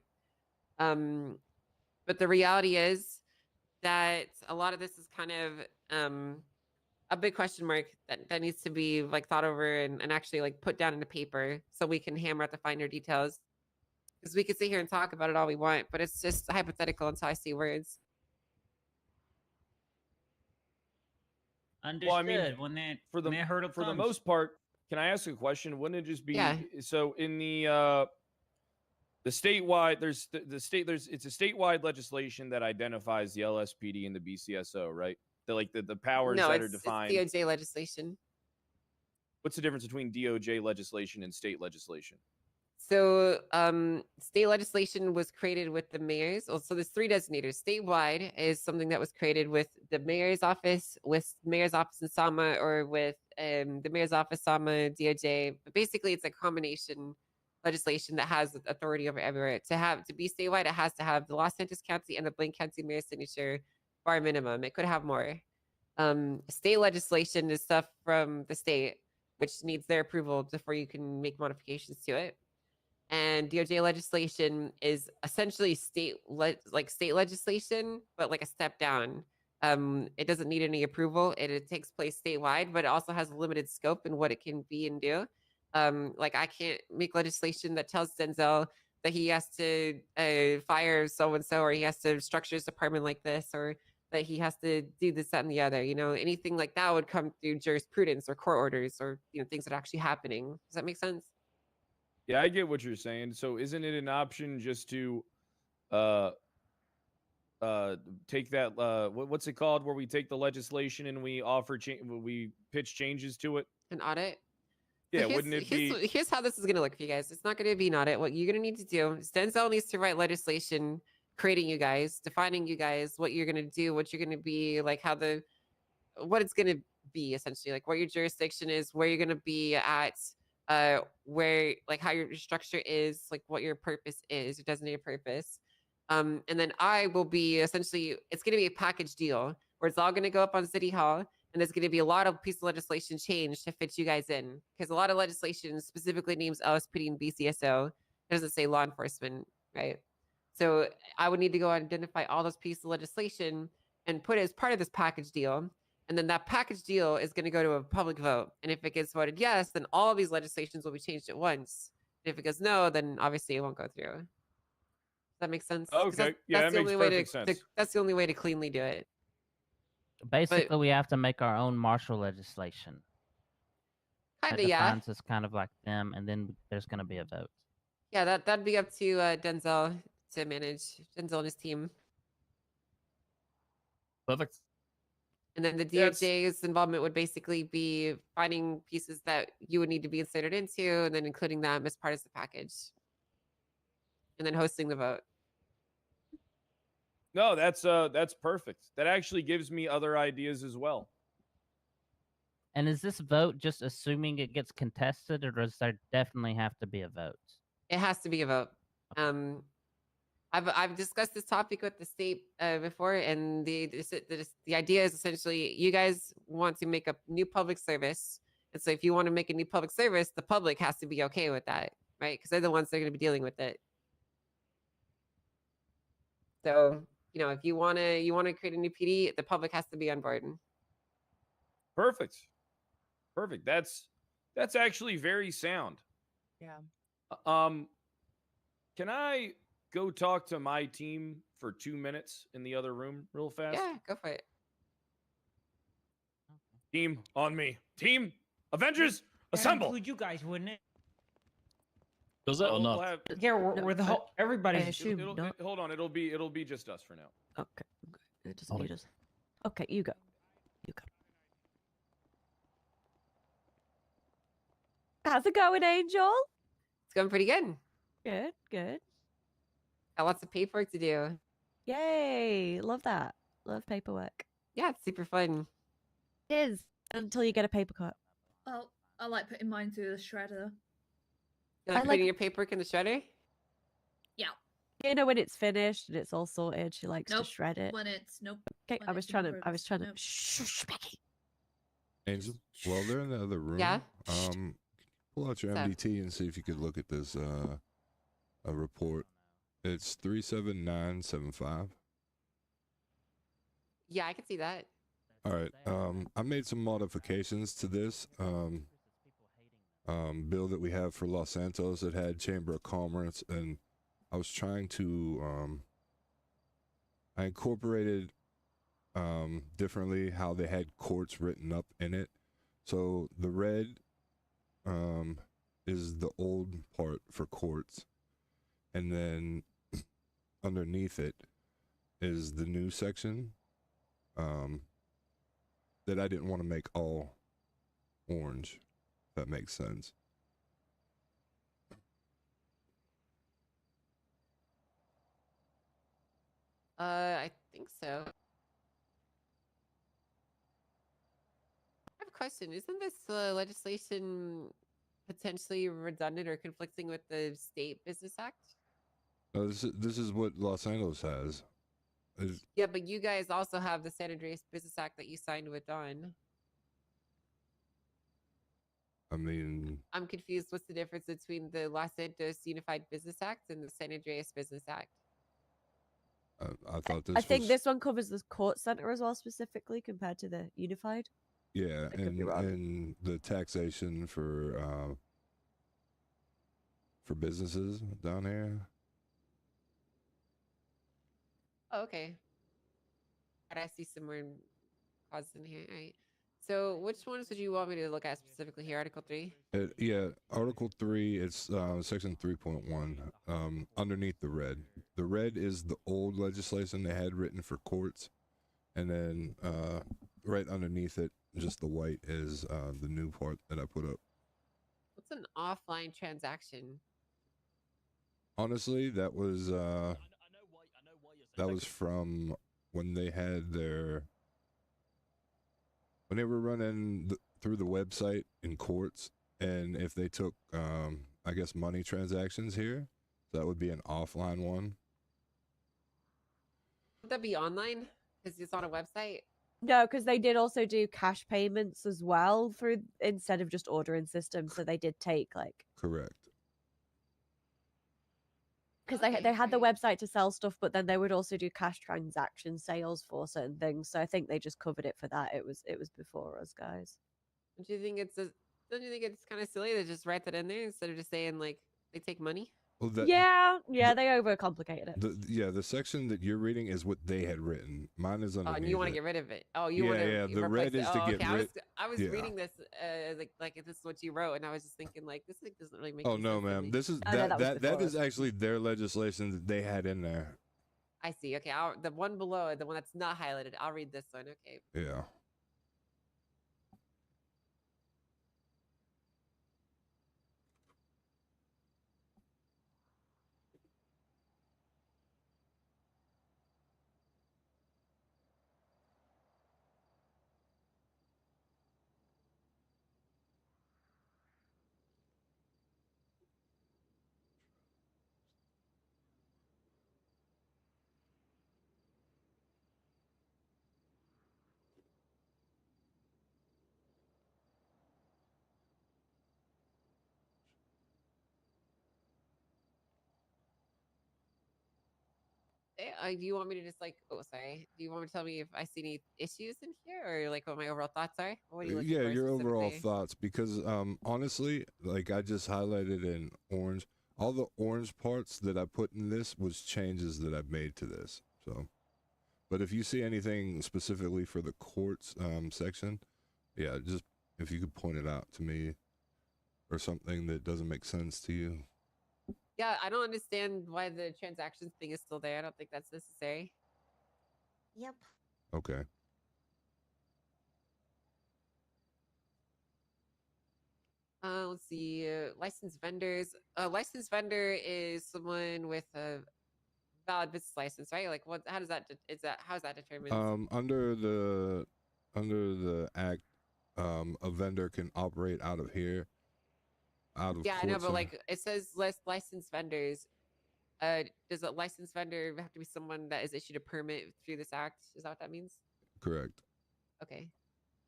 But the reality is that a lot of this is kind of a big question mark that needs to be like thought over and actually like put down into paper so we can hammer out the finer details. Because we can sit here and talk about it all we want, but it's just hypothetical until I see words. Understood. Well, I mean, when that for the hurdle for the comes. most part, can I ask a question? Wouldn't it just be Yeah. so in the statewide it's a statewide legislation that identifies the LSPD and the BCSO, right? The powers No, that are it's defined. DOJ legislation. What's the difference between DOJ legislation and state legislation? So, state legislation was created with the mayors. So there's three designators. Statewide is something that was created with the mayor's office, with mayor's office in Sama, or with the mayor's office, Sama, DOJ. But basically, it's a combination legislation that has authority over everywhere. To be statewide, it has to have the Los Santos County and the Blaine County mayor's signature, bar minimum. It could have more. State legislation is stuff from the state, which needs their approval before you can make modifications to it. And DOJ legislation is essentially state legislation, but like a step down. It doesn't need any approval. It takes place statewide, but it also has a limited scope in what it can be and do. Like I can't make legislation that tells Denzel that he has to fire so and so, or he has to structure his department like this, or that he has to do this, that, and the other. Anything like that would come through jurisprudence or court orders, or things that are actually happening. Does that make sense? Yeah, I get what you're saying. So isn't it an option just to take that what's it called, where we take the legislation and we we pitch changes to it? An audit? Yeah, So wouldn't it be? Here's how this is going to look for you guys. It's not going to be an audit. What you're going to need to do is Denzel needs to write legislation creating you guys, defining you guys, what you're going to do, what you're going to be, like what it's going to be, essentially, like what your jurisdiction is, where you're going to be at, where, like how your structure is, like what your purpose is, your designated purpose. And then I will be essentially, it's going to be a package deal where it's all going to go up on City Hall, and there's going to be a lot of pieces of legislation changed to fit you guys in, because a lot of legislation specifically names LSPD and BCSO. It doesn't say law enforcement, right? So I would need to go identify all those pieces of legislation and put it as part of this package deal. And then that package deal is going to go to a public vote. And if it gets voted yes, then all of these legislations will be changed at once. And if it goes no, then obviously it won't go through. Does that make sense? 'Cause Okay, yeah, that makes perfect sense. That's the only way to cleanly do it. Basically, we have to make our own martial legislation. Kind That of, yeah. defines us kind of like them, and then there's going to be a vote. Yeah, that'd be up to Denzel to manage. Denzel and his team. Perfect. And then the DOJ's involvement would basically be finding pieces that you would need to be inserted into, and then including them as part of the package. And then hosting the vote. No, that's perfect. That actually gives me other ideas as well. And is this vote just assuming it gets contested, or does there definitely have to be a vote? It has to be a vote. I've discussed this topic with the state before, and the idea is essentially you guys want to make a new public service And so if you want to make a new public service, the public has to be okay with that, right? Because they're the ones that are going to be dealing with it. So, if you want to create a new PD, the public has to be on board. Perfect. That's actually very sound. Yeah. Can I go talk to my team for 2 minutes in the other room real fast? Yeah, go for it. Team on me. Team Avengers, That'd assemble. include you guys, wouldn't it? Does it or We'll not? have- Yeah, we're the whole. Everybody's. It'll- hold on, it'll be just us for now. Okay. It doesn't need us. Okay, you go. You go. How's it going, Angel? It's going pretty good. Good, good. Got lots of paperwork to do. Yay! Love that. Love paperwork. Yeah, it's super fun. It is until you get a paper cut. Oh, I like putting mine through the shredder. You like putting your paperwork in the shredder? Yeah. You know when it's finished and it's all sorted, she likes Nope. to shred it. When it's nope. Okay, when I was it's in trying to. progress. Nope. Shh, Becky. Angel, well, they're in the other room. Yeah? Pull out your What's up? MDT and see if you could look at this a report. It's 37975. Yeah, I can see that. All right. I made some modifications to this bill that we have for Los Santos. It had Chamber of Commerce, and I was trying to I incorporated differently how they had courts written up in it. So the red is the old part for courts, and then underneath it is the new section that I didn't want to make all orange, if that makes sense. I think so. I have a question. Isn't this legislation potentially redundant or conflicting with the State Business Act? No, this is what Los Angeles has. Yeah, but you guys also have the San Andreas Business Act that you signed with Don. I mean, I'm confused. What's the difference between the Los Santos Unified Business Act and the San Andreas Business Act? I thought this I think was, this one covers the court center as well, specifically compared to the unified. yeah, I could be wrong. and the taxation for businesses down here. Oh, okay. I see some more clauses in here. All right. So which ones would you want me to look at specifically here? Article 3? Yeah, Article 3, it's Section 3.1, underneath the red. The red is the old legislation they had written for courts, and then right underneath it, just the white is the new part that I put up. What's an offline transaction? Honestly, that was from when they had when they were running through the website in courts, and if they took I guess money transactions here, that would be an offline one. Would that be online? Because it's on a website? No, because they did also do cash payments as well through instead of just ordering systems. So they did take Correct. because they had the website to sell stuff, but then they would also do cash transaction sales for certain things. So I think they just covered it for that. It was before us guys. Do you think don't you think it's kind of silly to just write that in there instead of just saying like they take money? Well, Yeah, they overcomplicated it. The section that you're reading is what they had written. Mine is Oh, underneath. and you want to it. get rid of it? Oh, you want to? Yeah. The red is to get okay. rid. I was yeah. reading this like if this is what you wrote, and I was just thinking like this like, doesn't really make. Oh any no, sense to ma'am. me. This is Oh, no, that was that before is us. actually their legislation that they had in there. I see. Okay, the one below it, the one that's not highlighted. I'll read this one. Okay. Yeah. Do you want me to just like? Oh, sorry. Do you want me to tell me if I see any issues in here, or like what my overall thoughts are? What are you looking Yeah, for your overall specifically? thoughts, because honestly, like I just highlighted in orange, all the orange parts that I put in this was changes that I've made to this. So, but if you see anything specifically for the courts section, yeah, just if you could point it out to me, or something that doesn't make sense to you. Yeah, I don't understand why the transactions thing is still there. I don't think that's necessary. Yep. Okay. Let's see. Licensed vendors. A licensed vendor is someone with a valid business license, right? Like, what? How does that? How is that determined? Under the act, a vendor can operate out of here, out of Yeah, I know, court but center. like it says licensed vendors. Does a licensed vendor have to be someone that is issued a permit through this act? Is that what that means? Correct. Okay.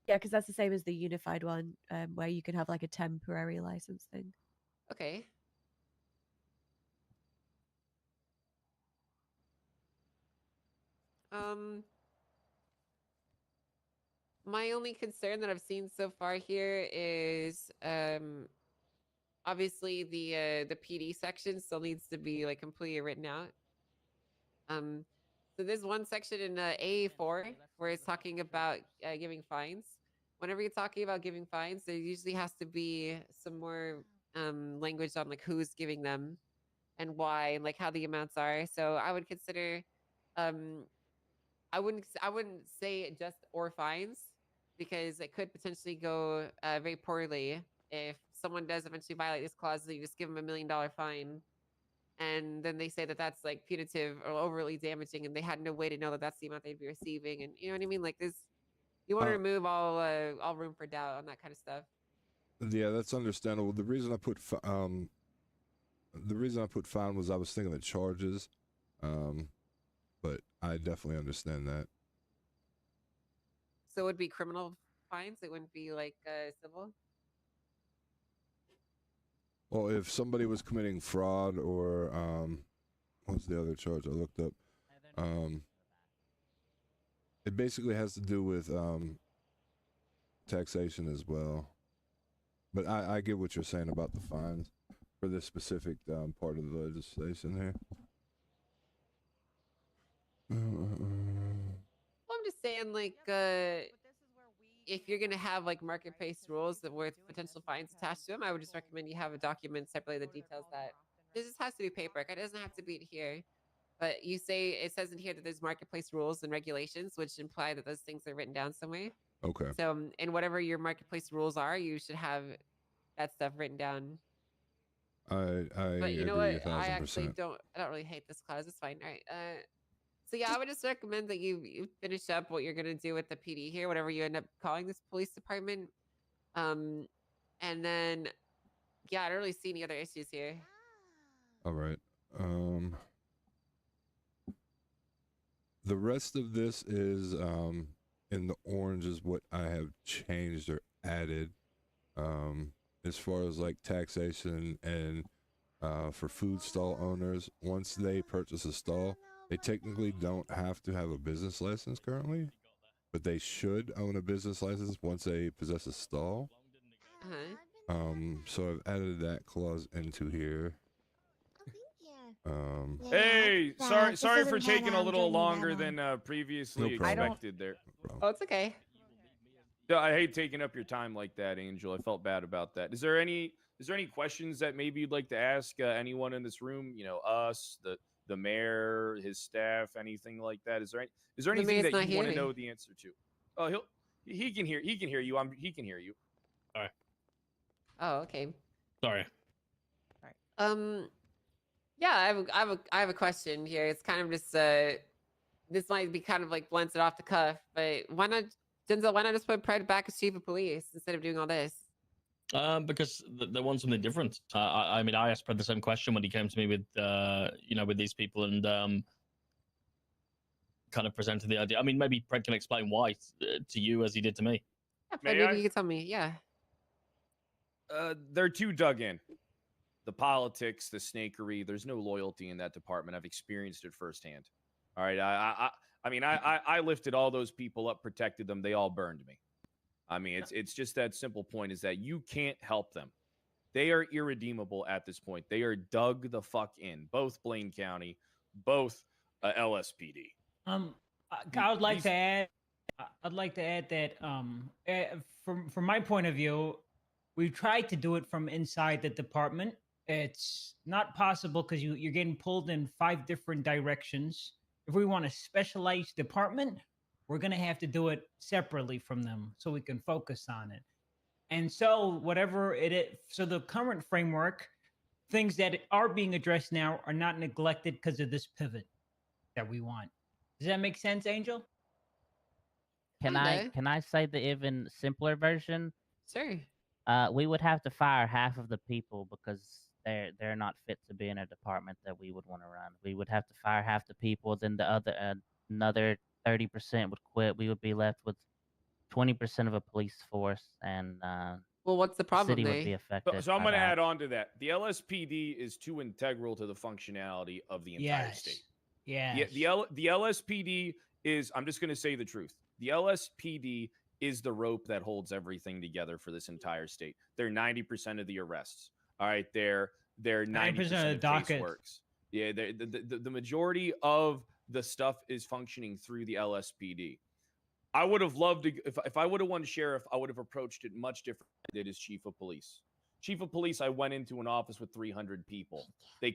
Yeah, because that's the same as the unified one, where you can have like a temporary license thing. Okay. My only concern that I've seen so far here is obviously the PD section still needs to be like completely written out. So there's one section in AA4 where it's talking about giving fines. Whenever you're talking about giving fines, there usually has to be some more language on like who's giving them and why and like how the amounts are. So I would consider I wouldn't say just or fines, because it could potentially go very poorly if someone does eventually violate this clause. You just give them $1 million fine, and then they say that that's like punitive or overly damaging, and they had no way to know that that's the amount they'd be receiving. And you know what I mean? Like this, you want to remove all room for doubt on that kind of stuff. Yeah, that's understandable. The reason I put fine was I was thinking of charges, but I definitely understand that. So it would be criminal fines. It wouldn't be like civil. Well, if somebody was committing fraud or what's the other charge I looked up? It basically has to do with taxation as well. But I get what you're saying about the fines for this specific part of the legislation here. Well, I'm just saying, like, if you're gonna have like marketplace rules that with potential fines attached to them, I would just recommend you have a document separately that details that. This just has to be paperwork. It doesn't have to be here. But you say it says in here that there's marketplace rules and regulations, which imply that those things are written down somewhere. Okay. So, in whatever your marketplace rules are, you should have that stuff written down. But you know agree what? I actually 1,000%. I don't really hate this clause. It's fine. All right. So yeah, I would just recommend that you finish up what you're gonna do with the PD here, whatever you end up calling this police department. And then yeah, I don't really see any other issues here. All right. The rest of this is in the orange is what I have changed or added. As far as like taxation and for food stall owners, once they purchase a stall, they technically don't have to have a business license currently, but they should own a business license once they possess a stall. So I've added that clause into here. Hey, sorry for taking a little longer than previously No problem. expected there. Oh, it's okay. No, I hate taking up your time like that, Angel. I felt bad about that. Is there any questions that maybe you'd like to ask anyone in this room? You know, us, the mayor, his staff, anything like that? Is there anything that you want to know the answer to? Oh, he can hear you. He can hear you. All right. Oh, okay. Sorry. Yeah, I have a question here. It's kind of just this might be kind of like blunted off the cuff, but why not, Denzel? Why not just put Pred back as chief of police instead of doing all this? Because they want something different. I mean, I asked Pred the same question when he came to me with with these people and kind of presented the idea. I mean, maybe Pred can explain why to you as he did to me. Yeah, maybe you can tell me. Yeah. They're too dug in. The politics, the snakery, there's no loyalty in that department. I've experienced it firsthand. All right. I mean, I lifted all those people up, protected them. They all burned me. I mean, it's just that simple point is that you can't help them. They are irredeemable at this point. They are dug the fuck in. Both Blaine County, both LSPD. I would like to add. I'd like to add that from my point of view, we've tried to do it from inside the department. It's not possible because you're getting pulled in 5 different directions. If we want a specialized department, we're gonna have to do it separately from them so we can focus on it. And so whatever it is, so the current framework, things that are being addressed now are not neglected because of this pivot that we want. Does that make sense, Angel? Can I say the even simpler version? Sure. We would have to fire half of the people because they're not fit to be in a department that we would want to run. We would have to fire half the people, then the other another 30% would quit. We would be left with 20% of a police force, and well, what's the problem? City would be affected. So I'm going to add on to that. The LSPD is too integral to the functionality of the entire state. Yeah. The LSPD is. I'm just going to say the truth. The LSPD is the rope that holds everything together for this entire state. They're 90% of the arrests. All right, they're 90% of the docket works. Yeah, the majority of the stuff is functioning through the LSPD. I would have loved to, if I would have won sheriff, I would have approached it much different than I did as chief of police. Chief of police, I went into an office with 300 people. I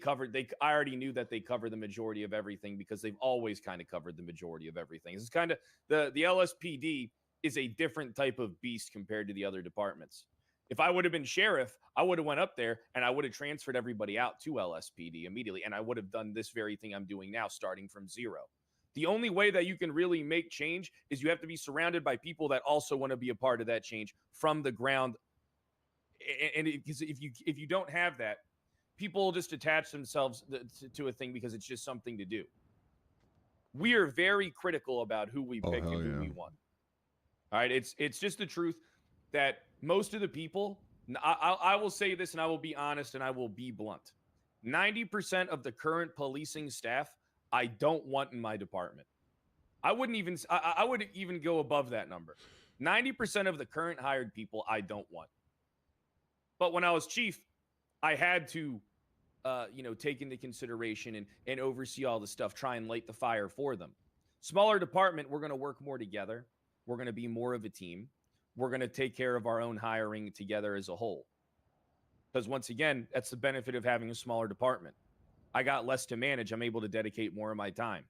already knew that they cover the majority of everything because they've always kind of covered the majority of everything. It's kind of the LSPD is a different type of beast compared to the other departments. If I would have been sheriff, I would have went up there and I would have transferred everybody out to LSPD immediately. And I would have done this very thing I'm doing now, starting from zero. The only way that you can really make change is you have to be surrounded by people that also want to be a part of that change from the ground. And because if you don't have that, people just attach themselves to a thing because it's just something to do. We are very critical about who we pick and who we want. All right, it's just the truth that most of the people, I will say this and I will be honest and I will be blunt. 90% of the current policing staff, I don't want in my department. I would even go above that number. 90% of the current hired people, I don't want. But when I was chief, I had to, take into consideration and oversee all the stuff, try and light the fire for them. Smaller department, we're going to work more together. We're going to be more of a team. We're going to take care of our own hiring together as a whole. Because once again, that's the benefit of having a smaller department. I got less to manage. I'm able to dedicate more of my time.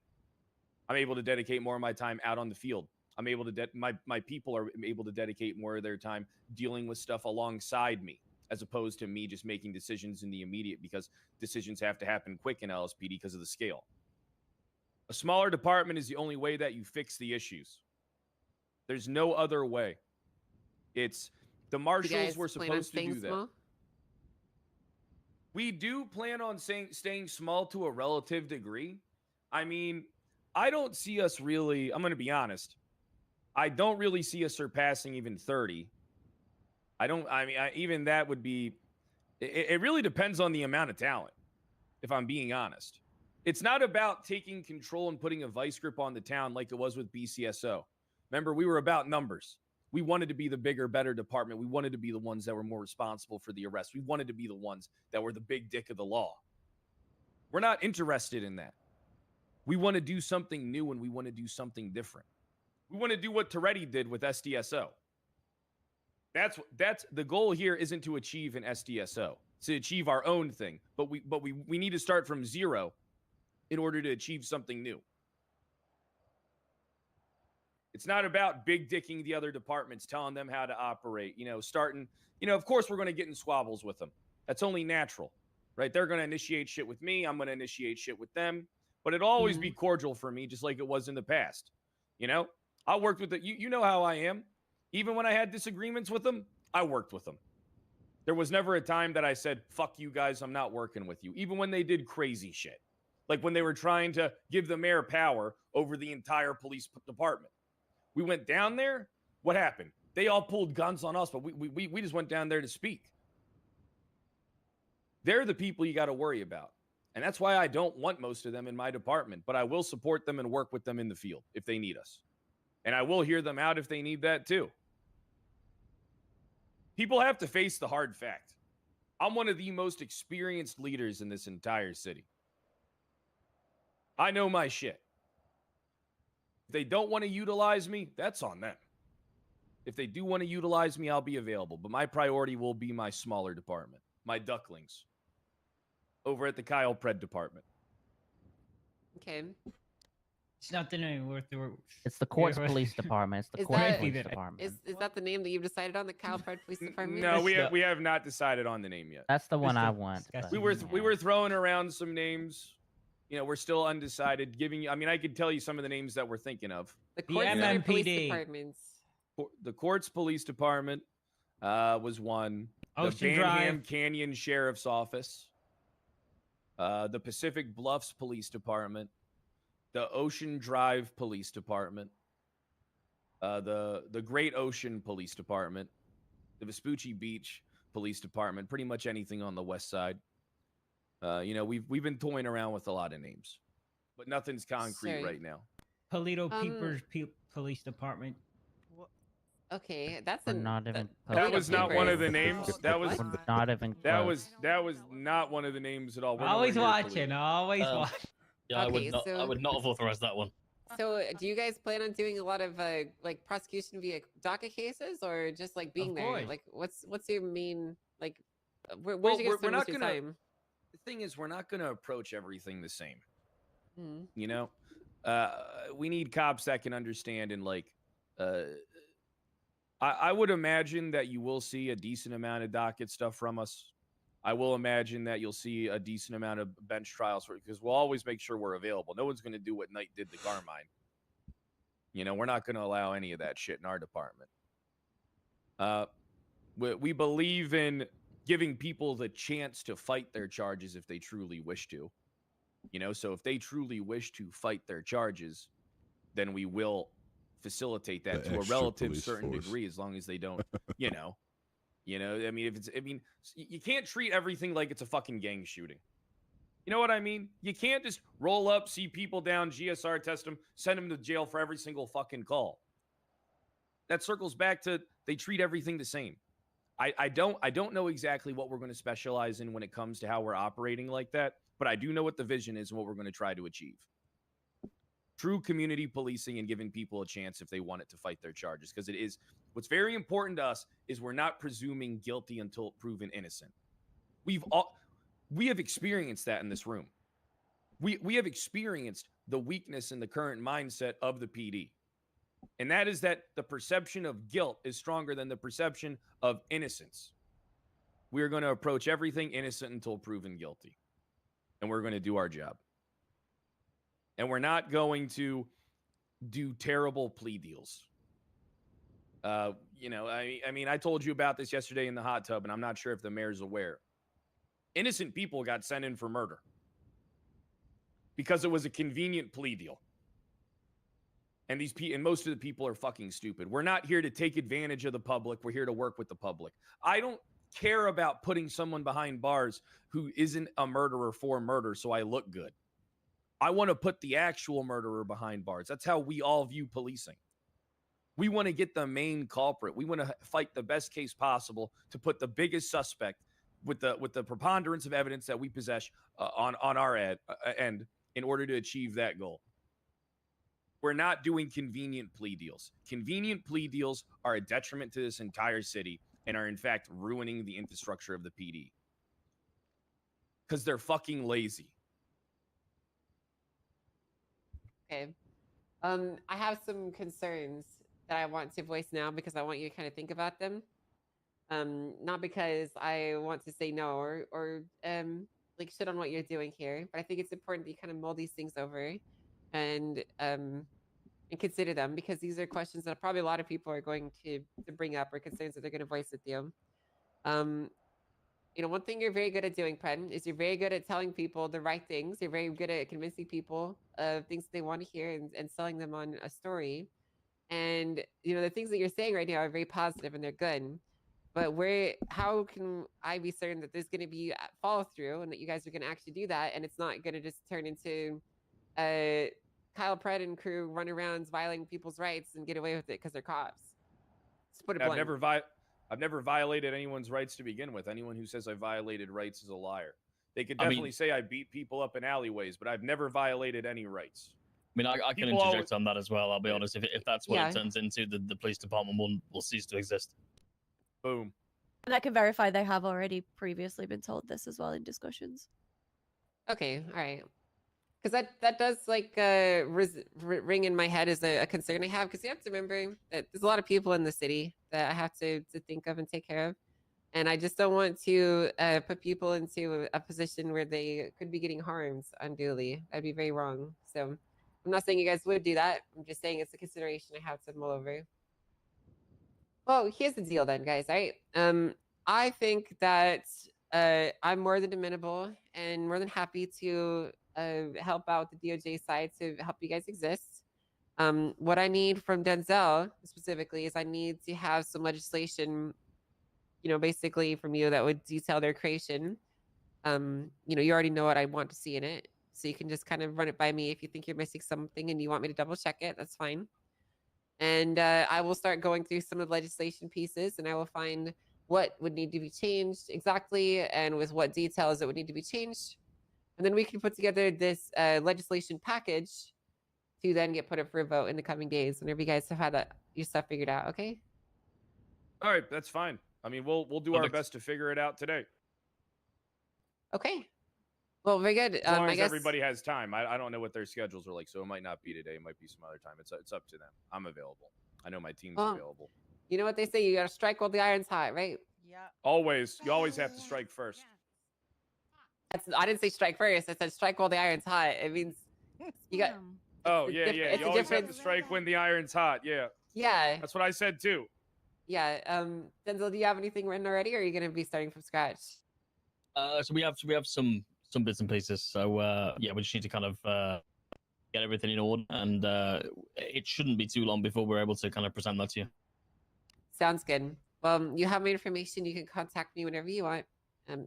I'm able to dedicate more of my time out on the field. I'm able to my people are able to dedicate more of their time dealing with stuff alongside me, as opposed to me just making decisions in the immediate, because decisions have to happen quick in LSPD because of the scale. A smaller department is the only way that you fix the issues. There's no other way. It's the marshals were supposed to do that. Small? We do plan on staying small to a relative degree. I mean, I don't see us really, I'm going to be honest. I don't really see us surpassing even 30. Even that would be, it really depends on the amount of talent, if I'm being honest. It's not about taking control and putting a vice grip on the town like it was with BCSO. Remember, we were about numbers. We wanted to be the bigger, better department. We wanted to be the ones that were more responsible for the arrest. We wanted to be the ones that were the big dick of the law. We're not interested in that. We want to do something new and we want to do something different. We want to do what Toretti did with SDSO. That's the goal here. Isn't to achieve an SDSO, it's to achieve our own thing. But we need to start from zero in order to achieve something new. It's not about big dicking the other departments, telling them how to operate, starting, of course we're going to get in squabbles with them. That's only natural, right? They're going to initiate shit with me. I'm going to initiate shit with them, but it'll always be cordial for me, just like it was in the past. I worked with you know how I am. Even when I had disagreements with them, I worked with them. There was never a time that I said, fuck you guys, I'm not working with you. Even when they did crazy shit. Like when they were trying to give the mayor power over the entire police department. We went down there. What happened? They all pulled guns on us, but we just went down there to speak. They're the people you got to worry about. And that's why I don't want most of them in my department, but I will support them and work with them in the field if they need us. And I will hear them out if they need that too. People have to face the hard fact. I'm one of the most experienced leaders in this entire city. I know my shit. If they don't want to utilize me, that's on them. If they do want to utilize me, I'll be available. But my priority will be my smaller department, my ducklings, over at the Kyle Pred department. Okay. It's not the name worth the. It's the courts police department. It's the Is courts that- police department. Is that the name that you've decided on, the Kyle Pred Police Department? No, we have not decided on the name yet. That's the one I want. but, We were throwing around some names. You know, we're still undecided. I mean, I could tell you some of the names that we're thinking of. The Courts Center Police MMPD. Departments. The Courts Police Department was one. Ocean The Banham Drive. Canyon Sheriff's Office. The Pacific Bluffs Police Department. The Ocean Drive Police Department. The Great Ocean Police Department. The Vespucci Beach Police Department. Pretty much anything on the west side. You know, we've been toying around with a lot of names, but nothing's concrete Sorry. right now. Polito Peepers Police Department. Okay, that's We're not even. That was not one of the names. That was We're not even. that close. was not one of the names at all. We're Always nowhere near watching. police. Always watching. Yeah, Okay, I would not have authorized that one. So, do you guys plan on doing a lot of like prosecution via DACA cases, or just like being there? course. Like, what's your main like? Where's Well, you guys we're spend not most of your gonna. time? The thing is, we're not going to approach everything the same. Hmm. You know, we need cops that can understand and like. I would imagine that you will see a decent amount of docket stuff from us. I will imagine that you'll see a decent amount of bench trials because we'll always make sure we're available. No one's going to do what Knight did to Carmine. You know, we're not going to allow any of that shit in our department. We believe in giving people the chance to fight their charges if they truly wish to. You know, so if they truly wish to fight their charges, then we will facilitate that The to a extra relative police certain force. degree, as long as they don't, you know, I mean, you can't treat everything like it's a fucking gang shooting. You know what I mean? You can't just roll up, see people down, GSR test them, send them to jail for every single fucking call. That circles back to they treat everything the same. I don't know exactly what we're going to specialize in when it comes to how we're operating like that, but I do know what the vision is and what we're going to try to achieve. True community policing and giving people a chance if they want it to fight their charges, because it is what's very important to us is we're not presuming guilty until proven innocent. We have experienced that in this room. We have experienced the weakness in the current mindset of the PD. And that is that the perception of guilt is stronger than the perception of innocence. We are going to approach everything innocent until proven guilty. And we're going to do our job. And we're not going to do terrible plea deals. You know, I mean, I told you about this yesterday in the hot tub, and I'm not sure if the mayor's aware. Innocent people got sent in for murder because it was a convenient plea deal. And most of the people are fucking stupid. We're not here to take advantage of the public. We're here to work with the public. I don't care about putting someone behind bars who isn't a murderer for murder so I look good. I want to put the actual murderer behind bars. That's how we all view policing. We want to get the main culprit. We want to fight the best case possible to put the biggest suspect with the preponderance of evidence that we possess on our end in order to achieve that goal. We're not doing convenient plea deals. Convenient plea deals are a detriment to this entire city and are in fact ruining the infrastructure of the PD. Because they're fucking lazy. Okay. I have some concerns that I want to voice now because I want you to kind of think about them. Not because I want to say no or like shit on what you're doing here, but I think it's important that you kind of mull these things over and consider them, because these are questions that probably a lot of people are going to bring up, or concerns that they're going to voice with you. You know, one thing you're very good at doing, Pren, is you're very good at telling people the right things. You're very good at convincing people of things they want to hear and selling them on a story. And, you know, the things that you're saying right now are very positive and they're good. But how can I be certain that there's going to be follow through and that you guys are going to actually do that, and it's not going to just turn into Kyle Pratt and crew run around violating people's rights and get away with it because they're cops? Just put it I've blunt. never violated anyone's rights to begin with. Anyone who says I violated rights is a liar. They could definitely say I beat people up in alleyways, but I've never violated any rights. I mean, I can People interject always- on that as well. I'll be honest. If that's what Yeah. it turns into, the police department will cease to exist. Boom. And I can verify they have already previously been told this as well in discussions. Okay, all right. Because that does like ring in my head as a concern I have. Because you have to remember that there's a lot of people in the city that I have to think of and take care of, and I just don't want to put people into a position where they could be getting harmed unduly. That'd be very wrong. So I'm not saying you guys would do that. I'm just saying it's a consideration I have to mull over. Well, here's the deal then, guys. Right? I think that I'm more than amenable and more than happy to help out the DOJ side to help you guys exist. What I need from Denzel specifically is I need to have some legislation, basically from you that would detail their creation. You already know what I want to see in it, so you can just kind of run it by me if you think you're missing something and you want me to double check it. That's fine. And I will start going through some of the legislation pieces, and I will find what would need to be changed exactly and with what details it would need to be changed. And then we can put together this legislation package to then get put up for a vote in the coming days whenever you guys have had your stuff figured out, okay? All right, that's fine. I mean, we'll do our best to figure it out today. Okay. Well, very good. As long I as guess everybody has time. I don't know what their schedules are like, so it might not be today. It might be some other time. It's up to them. I'm available. I know my team's available. You know what they say? You got to strike while the iron's hot, right? Yeah. Always. You always have to strike first. I didn't say strike first. I said strike while the iron's hot. It means you got. Oh, it's yeah, diff- yeah. it's You a always have to difference. strike when the iron's hot. Yeah. Yeah. That's what I said, too. Yeah. Denzel, do you have anything written already, or are you going to be starting from scratch? So we have some bits and pieces. So yeah, we just need to kind of get everything in order, and it shouldn't be too long before we're able to kind of present that to you. Sounds good. Well, you have my information. You can contact me whenever you want.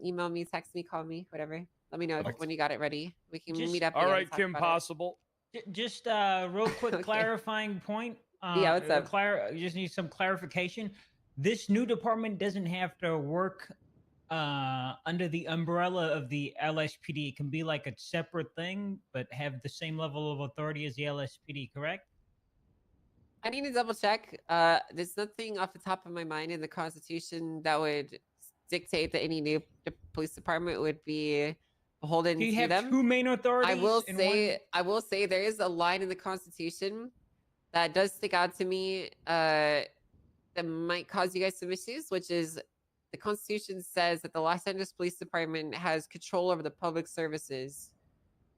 Email me, text me, call me, whatever. Let me know when you got it ready. We can meet up. All again right, and talk Kim about Possible. Just real quick clarifying point. Yeah, what's up? You just need some clarification. This new department doesn't have to work under the umbrella of the LSPD. It can be like a separate thing, but have the same level of authority as the LSPD, correct? I need to double check. There's nothing off the top of my mind in the Constitution that would dictate that any new police department would be beholden Do you to have them. two main authorities? I will in say there is a line in the Constitution that does stick out to me that might cause you guys some issues, which is the Constitution says that the Los Angeles Police Department has control over the public services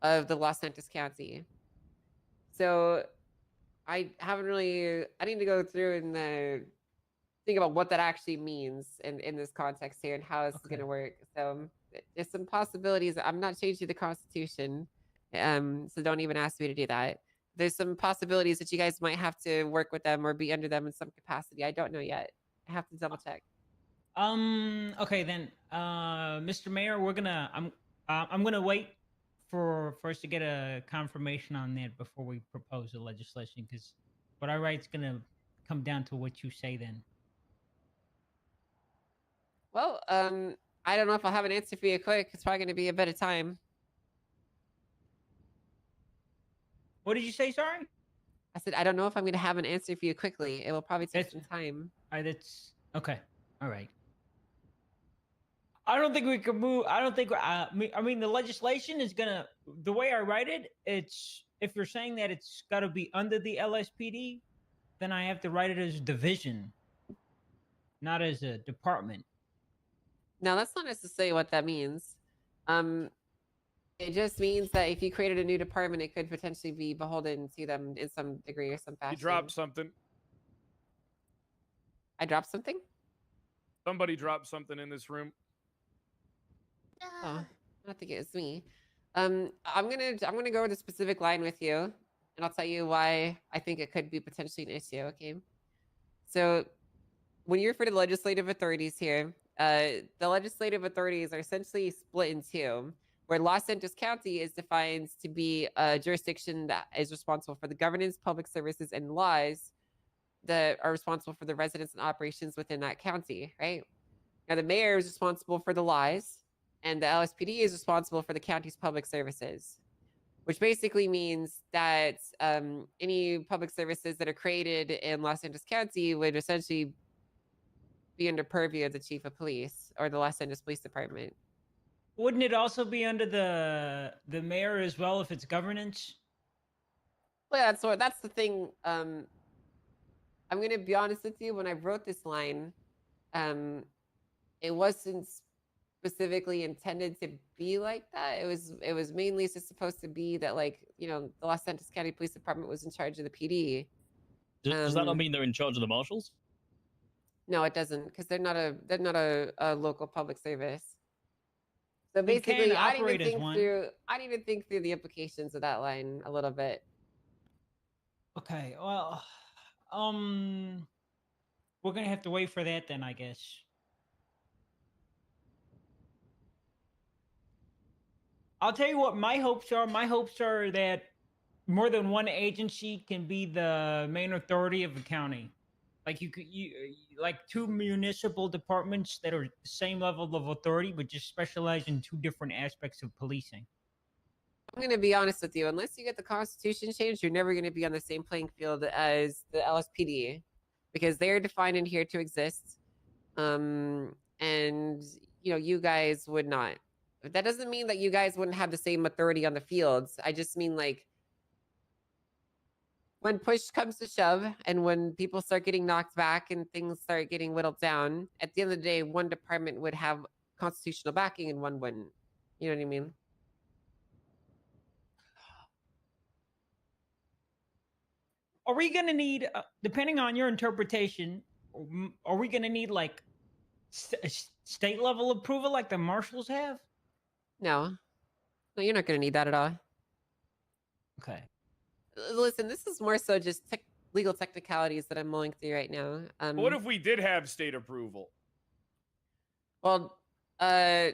of the Los Angeles County. So I need to go through and think about what that actually means in this context here and how it's going to work. So there's some possibilities. I'm not changing the Constitution, so don't even ask me to do that. There's some possibilities that you guys might have to work with them or be under them in some capacity. I don't know yet. I have to double check. Okay then, Mr. Mayor, I'm gonna wait for us to get a confirmation on that before we propose the legislation, because what I write's gonna come down to what you say then. Well, I don't know if I'll have an answer for you quick. It's probably going to be a bit of time. What did you say? Sorry. I said I don't know if I'm going to have an answer for you quickly. It will probably take some time. That's okay. All right. I don't think we can move. I don't think. I mean, the legislation is gonna. The way I write it, it's if you're saying that it's got to be under the LSPD, then I have to write it as a division, not as a department. No, that's not necessarily what that means. It just means that if you created a new department, it could potentially be beholden to them in some degree or some fashion. You dropped something. I dropped something? Somebody dropped something in this room. Oh, I don't think it was me. I'm gonna go with a specific line with you, and I'll tell you why I think it could be potentially an issue. Okay. So, when you refer to the legislative authorities here, the legislative authorities are essentially split in two, where Los Santos County is defined to be a jurisdiction that is responsible for the governance, public services, and laws that are responsible for the residents and operations within that county, right? Now, the mayor is responsible for the laws, and the LSPD is responsible for the county's public services, which basically means that any public services that are created in Los Angeles County would essentially be under purview of the chief of police or the Los Angeles Police Department. Wouldn't it also be under the mayor as well if it's governance? Well, yeah, that's the thing. I'm gonna be honest with you. When I wrote this line, it wasn't specifically intended to be like that. It was mainly just supposed to be that, like, you know, the Los Santos County Police Department was in charge of the PD. Does that not mean they're in charge of the marshals? No, it doesn't, because they're not a local public service. So basically, I need to think through the implications of that line a little bit. Okay, well, we're gonna have to wait for that then, I guess. I'll tell you what my hopes are. My hopes are that more than one agency can be the main authority of the county. Like you like two municipal departments that are the same level of authority, but just specialize in two different aspects of policing. I'm going to be honest with you. Unless you get the Constitution changed, you're never going to be on the same playing field as the LSPD, because they're defined in here to exist. And, you know, you guys would not. But that doesn't mean that you guys wouldn't have the same authority on the fields. I just mean, like, when push comes to shove and when people start getting knocked back and things start getting whittled down, at the end of the day, one department would have constitutional backing and one wouldn't. You know what I mean? Are we going to need, depending on your interpretation, are we going to need like state level approval like the marshals have? No, you're not going to need that at all. Okay. Listen, this is more so just legal technicalities that I'm mulling through right now. What if we did have state approval? Well,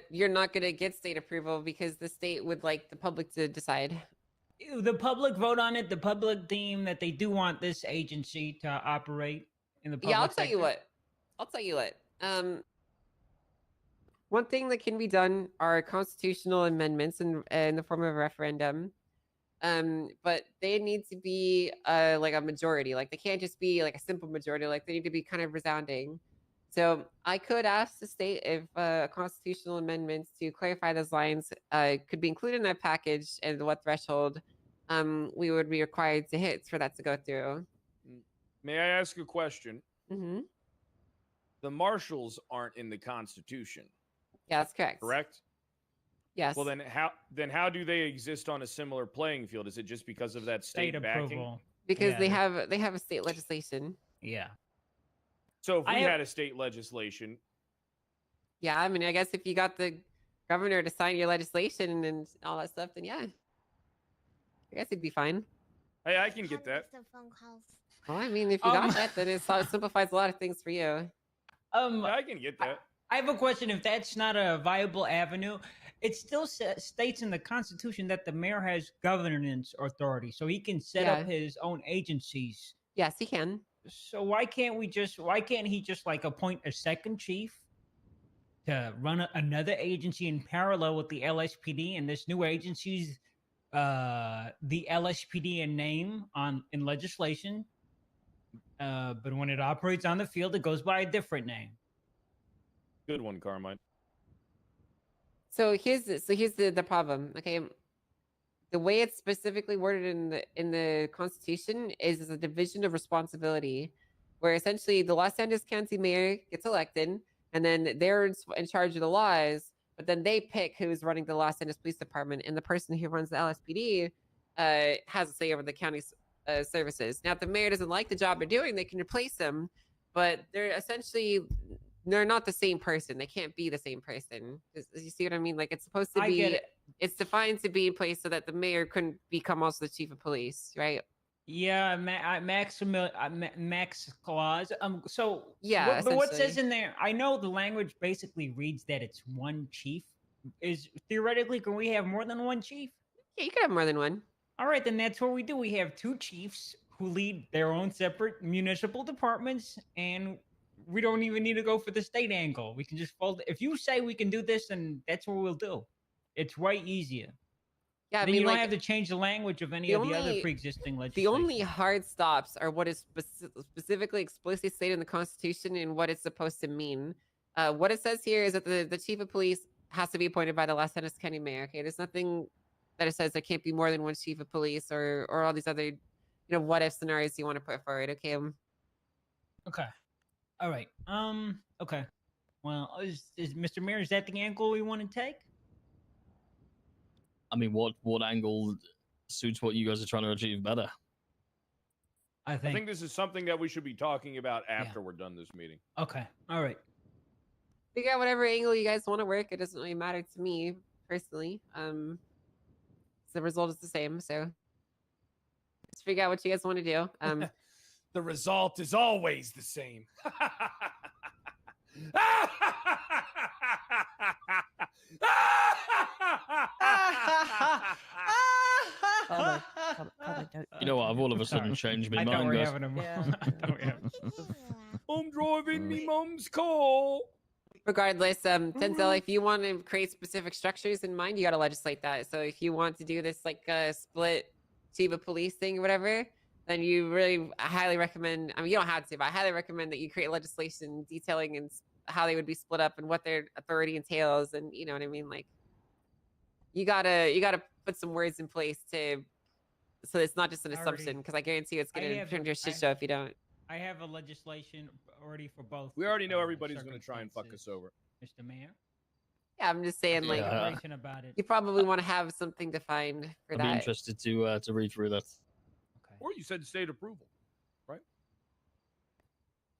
you're not going to get state approval because the state would like the public to decide. The public vote on it. The public deem that they do want this agency to operate in the public I'll tell sector. you what. One thing that can be done are constitutional amendments in the form of a referendum. But they need to be like a majority. Like, they can't just be like a simple majority. Like, they need to be kind of resounding. So I could ask the state if constitutional amendments to clarify those lines could be included in that package, and what threshold we would be required to hit for that to go through. May I ask a question? Mm-hmm. The marshals aren't in the Constitution. Yeah, that's correct. Correct? Yes. Well, then how do they exist on a similar playing field? Is it just because of that state backing? approval? Because they have a state legislation. Yeah. So if we had a state legislation, yeah, I mean, I guess if you got the governor to sign your legislation and all that stuff, then yeah, I guess it'd be fine. hey, I can get that. Well, I mean, if you got that, then it simplifies a lot of things for you. I can get that. I have a question. If that's not a viable avenue, it still states in the Constitution that the mayor has governance authority, so he can set up his own agencies. Yes, he can. So why can't he just like appoint a second chief to run another agency in parallel with the LSPD, and this new agency's the LSPD in name in legislation, but when it operates on the field, it goes by a different name. Good one, Carmine. So here's the problem. Okay, the way it's specifically worded in the Constitution is a division of responsibility, where essentially the Los Angeles County mayor gets elected, and then they're in charge of the laws, but then they pick who's running the Los Angeles Police Department, and the person who runs the LSPD has a say over the county's services. Now, if the mayor doesn't like the job they're doing, they can replace them, but they're not the same person. They can't be the same person. You see what I mean? Like, it's supposed to be, it's defined to be in place so that the mayor couldn't become also the chief of police, right? Yeah, max clause. So Yeah, but what says essentially. in there? I know the language basically reads that it's one chief. Is theoretically, can we have more than one chief? Yeah, you could have more than one. All right, then that's what we do. We have two chiefs who lead their own separate municipal departments, and we don't even need to go for the state angle. We can just fold. If you say we can do this, then that's what we'll do. It's way easier. Yeah, I Then mean, you don't like, have to change the language of any the of the other only pre-existing the legislation. only hard stops are what is specifically explicitly stated in the Constitution and what it's supposed to mean. What it says here is that the chief of police has to be appointed by the Los Angeles County Mayor. Okay, there's nothing that it says there can't be more than one chief of police or all these other, what if scenarios you want to put forward. Okay. Okay. All right. Okay. Well, is Mr. Mayor, is that the angle we want to take? I mean, what angle suits what you guys are trying to achieve better? I I think this is something that we should be talking about after we're done this meeting. Okay. All right. Figure out whatever angle you guys want to work. It doesn't really matter to me personally. The result is the same, so just figure out what you guys want to do. The result is always the same. You know what? I've all of a sudden changed my I thought mind. we were guys. having a I'm driving me mom's car. Regardless, Denzel, if you want to create specific structures in mind, you got to legislate that. So if you want to do this like split chief of police thing or whatever, then I highly recommend. I mean, you don't have to, but I highly recommend that you create legislation detailing and how they would be split up and what their authority entails, and you know what I mean. Like, you gotta put some words in place so it's not just an assumption. Because I guarantee you, it's gonna turn into a shit show if you don't. I have a legislation already for both. We already know everybody's going to try and fuck us over. Mr. Mayor. Yeah, I'm just saying, like, About it. you probably want to have something defined for I'd that. be interested to read through that. Or you said state approval, right?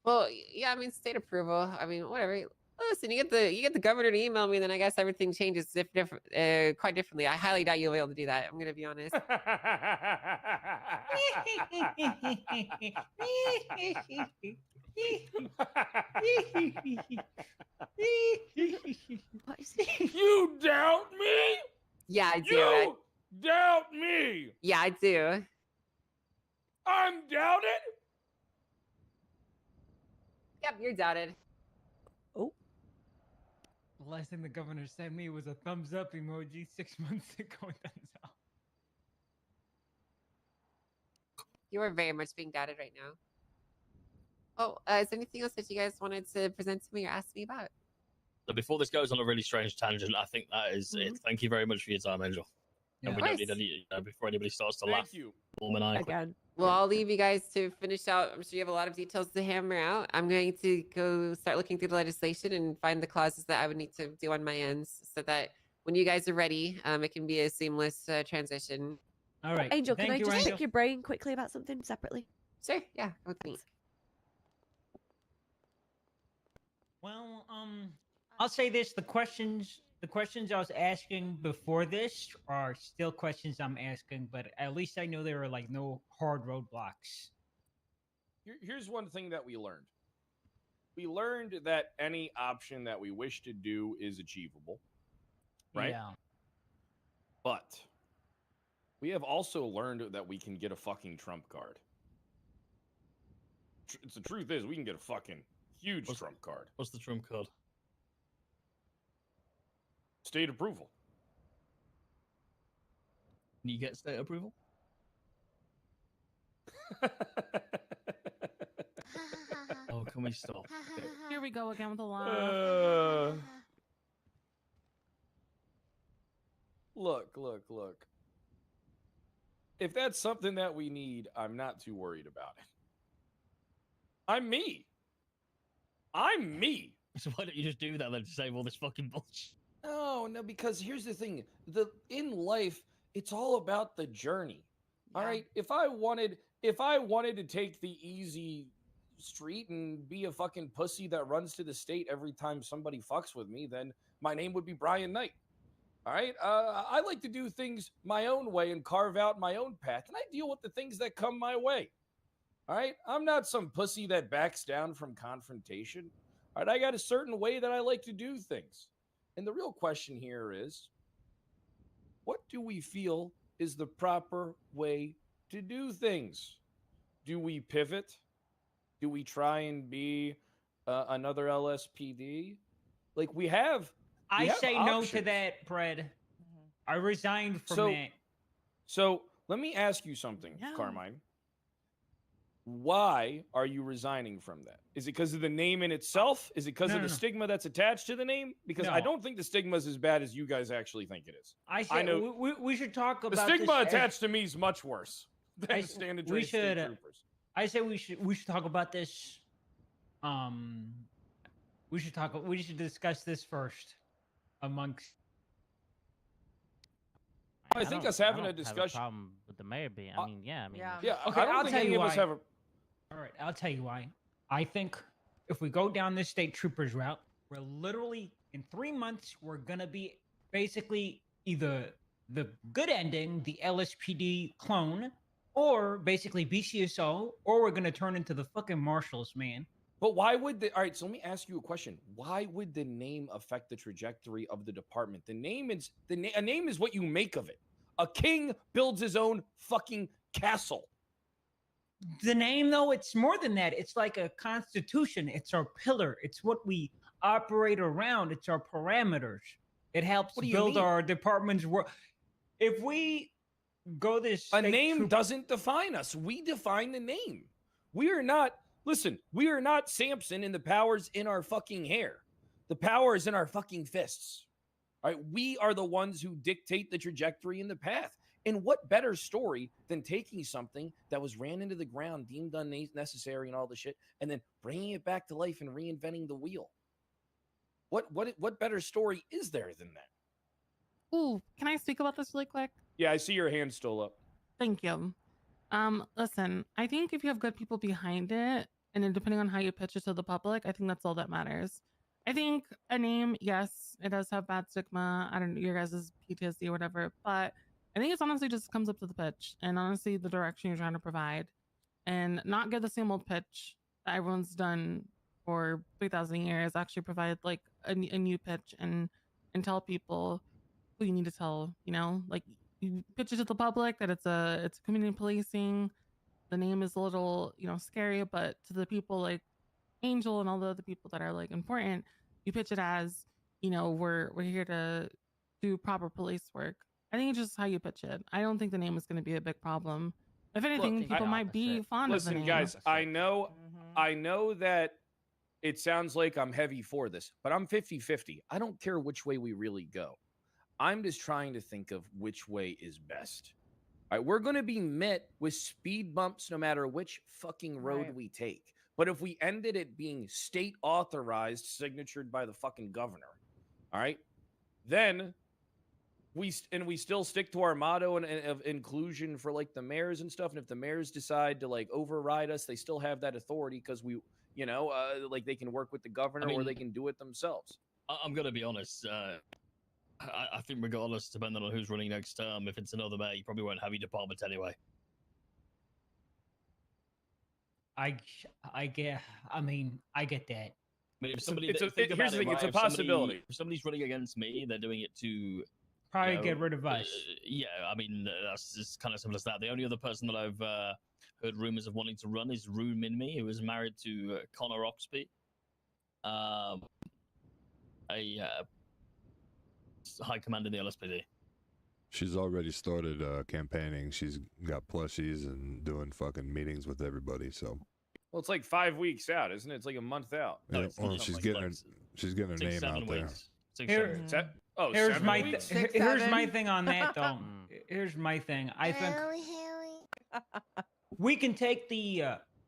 Well, yeah, I mean, state approval. I mean, whatever. Listen, you get the governor to email me, then I guess everything changes quite differently. I highly doubt you'll be able to do that. I'm gonna be honest. You doubt me? Yeah, I do. You doubt me? Yeah, I do. I'm doubted? Yep, you're doubted. The last thing the governor sent me was a thumbs up emoji 6 months ago. Denzel. You are very much being doubted right now. Oh, is there anything else that you guys wanted to present to me or ask me about? So before this goes on a really strange tangent, I think that is it. Thank you very much for your time, Angel. And we don't need any before anybody starts to laugh. Thank you. Again. Well, I'll leave you guys to finish out. I'm sure you have a lot of details to hammer out. I'm going to go start looking through the legislation and find the clauses that I would need to do on my ends so that when you guys are ready, it can be a seamless transition. All right. Angel, Thank can I you, just Angel. pick your brain quickly about something separately? Sure, yeah, go with me. Well, I'll say this: the questions I was asking before this are still questions I'm asking, but at least I know there are like no hard roadblocks. Here's one thing that we learned. We learned that any option that we wish to do is achievable, right? Yeah. But we have also learned that we can get a fucking trump card. The truth is, we can get a fucking huge trump card. What's the trump card? State approval. Can you get state approval? Oh, can we stop? Here we go again with the line. Look. If that's something that we need, I'm not too worried about it. I'm me. So why don't you just do that then to save all this fucking bullshit? No, because here's the thing. In life, it's all about the journey. All right. If I wanted to take the easy street and be a fucking pussy that runs to the state every time somebody fucks with me, then my name would be Brian Knight. All right. I like to do things my own way and carve out my own path, and I deal with the things that come my way. All right. I'm not some pussy that backs down from confrontation. All right. I got a certain way that I like to do things. And the real question here is, what do we feel is the proper way to do things? Do we pivot? Do we try and be another LSPD? Like we have. I say no to options. that, Fred. I resigned from that. So let me ask you something, Carmine. Why are you resigning from that? Is it because of the name in itself? Is it because of the stigma that's attached to the name? Because I don't think the stigma is as bad as you guys actually think it is. I know we should talk about the stigma this attached to me is much worse than standard state troopers. I say we should talk about this. We should discuss this first amongst. I think us having a discussion. Have a problem with the mayor being. I mean, yeah. Okay, I'll tell you why. All right, I'll tell you why. I think if we go down this state troopers route, we're literally in 3 months we're gonna be basically either the good ending, the LSPD clone, or basically BCSO, or we're gonna turn into the fucking marshals, man. But why would all right, so let me ask you a question. Why would the name affect the trajectory of the department? The name is a name is what you make of it. A king builds his own fucking castle. The name, though, it's more than that. It's like a constitution. It's our pillar. It's what we operate around. It's our parameters. It helps build our department's work. If we go this, a name doesn't define us. We define the name. We are not. Listen, we are not Samson and the power's in our fucking hair. The power is in our fucking fists. All right, we are the ones who dictate the trajectory and the path. And what better story than taking something that was ran into the ground, deemed unnecessary and all the shit, and then bringing it back to life and reinventing the wheel? What better story is there than that? Ooh, can I speak about this really quick? Yeah, I see your hand still up. Thank you. Listen, I think if you have good people behind it, and then depending on how you pitch it to the public, I think that's all that matters. I think a name, yes, it does have bad stigma. I don't know, your guys' PTSD or whatever, but I think it's honestly just comes up to the pitch and honestly the direction you're trying to provide, and not get the same old pitch that everyone's done for 3,000 years. Actually provide like a new pitch and tell people who you need to tell, you know, like you pitch it to the public that it's community policing. The name is a little, you know, scary, but to the people like Angel and all the other people that are like important, you pitch it as, you know, we're here to do proper police work. I think it's just how you pitch it. I don't think the name is going to be a big problem. If anything, people might be fond of the name. Listen, guys, I know that it sounds like I'm heavy for this, but I'm 50-50. I don't care which way we really go. I'm just trying to think of which way is best. All right, we're going to be met with speed bumps no matter which fucking road we take. But if we ended it being state authorized, signatured by the fucking governor, all right, then we still stick to our motto of inclusion for like the mayors and stuff. And if the mayors decide to like override us, they still have that authority because we, you know, like they can work with the governor or they can do it themselves. I'm going to be honest. I think regardless, depending on who's running next term, if it's another mayor, you probably won't have your department anyway. I get that. I mean, if somebody, here's the thing, it's a if possibility. If somebody's running against me, they're doing it to probably get rid of us. Yeah, I mean, that's just kind of simple as that. The only other person that I've heard rumors of wanting to run is Rue Minmi, who is married to Connor Oxby, a high command in the LSPD. She's already started campaigning. She's got plushies and doing fucking meetings with everybody. So, well, it's like 5 weeks out, isn't it? It's like a month out. Yeah, well, she's getting her name out there. Here's my thing on that though. Here's my thing. I think we can take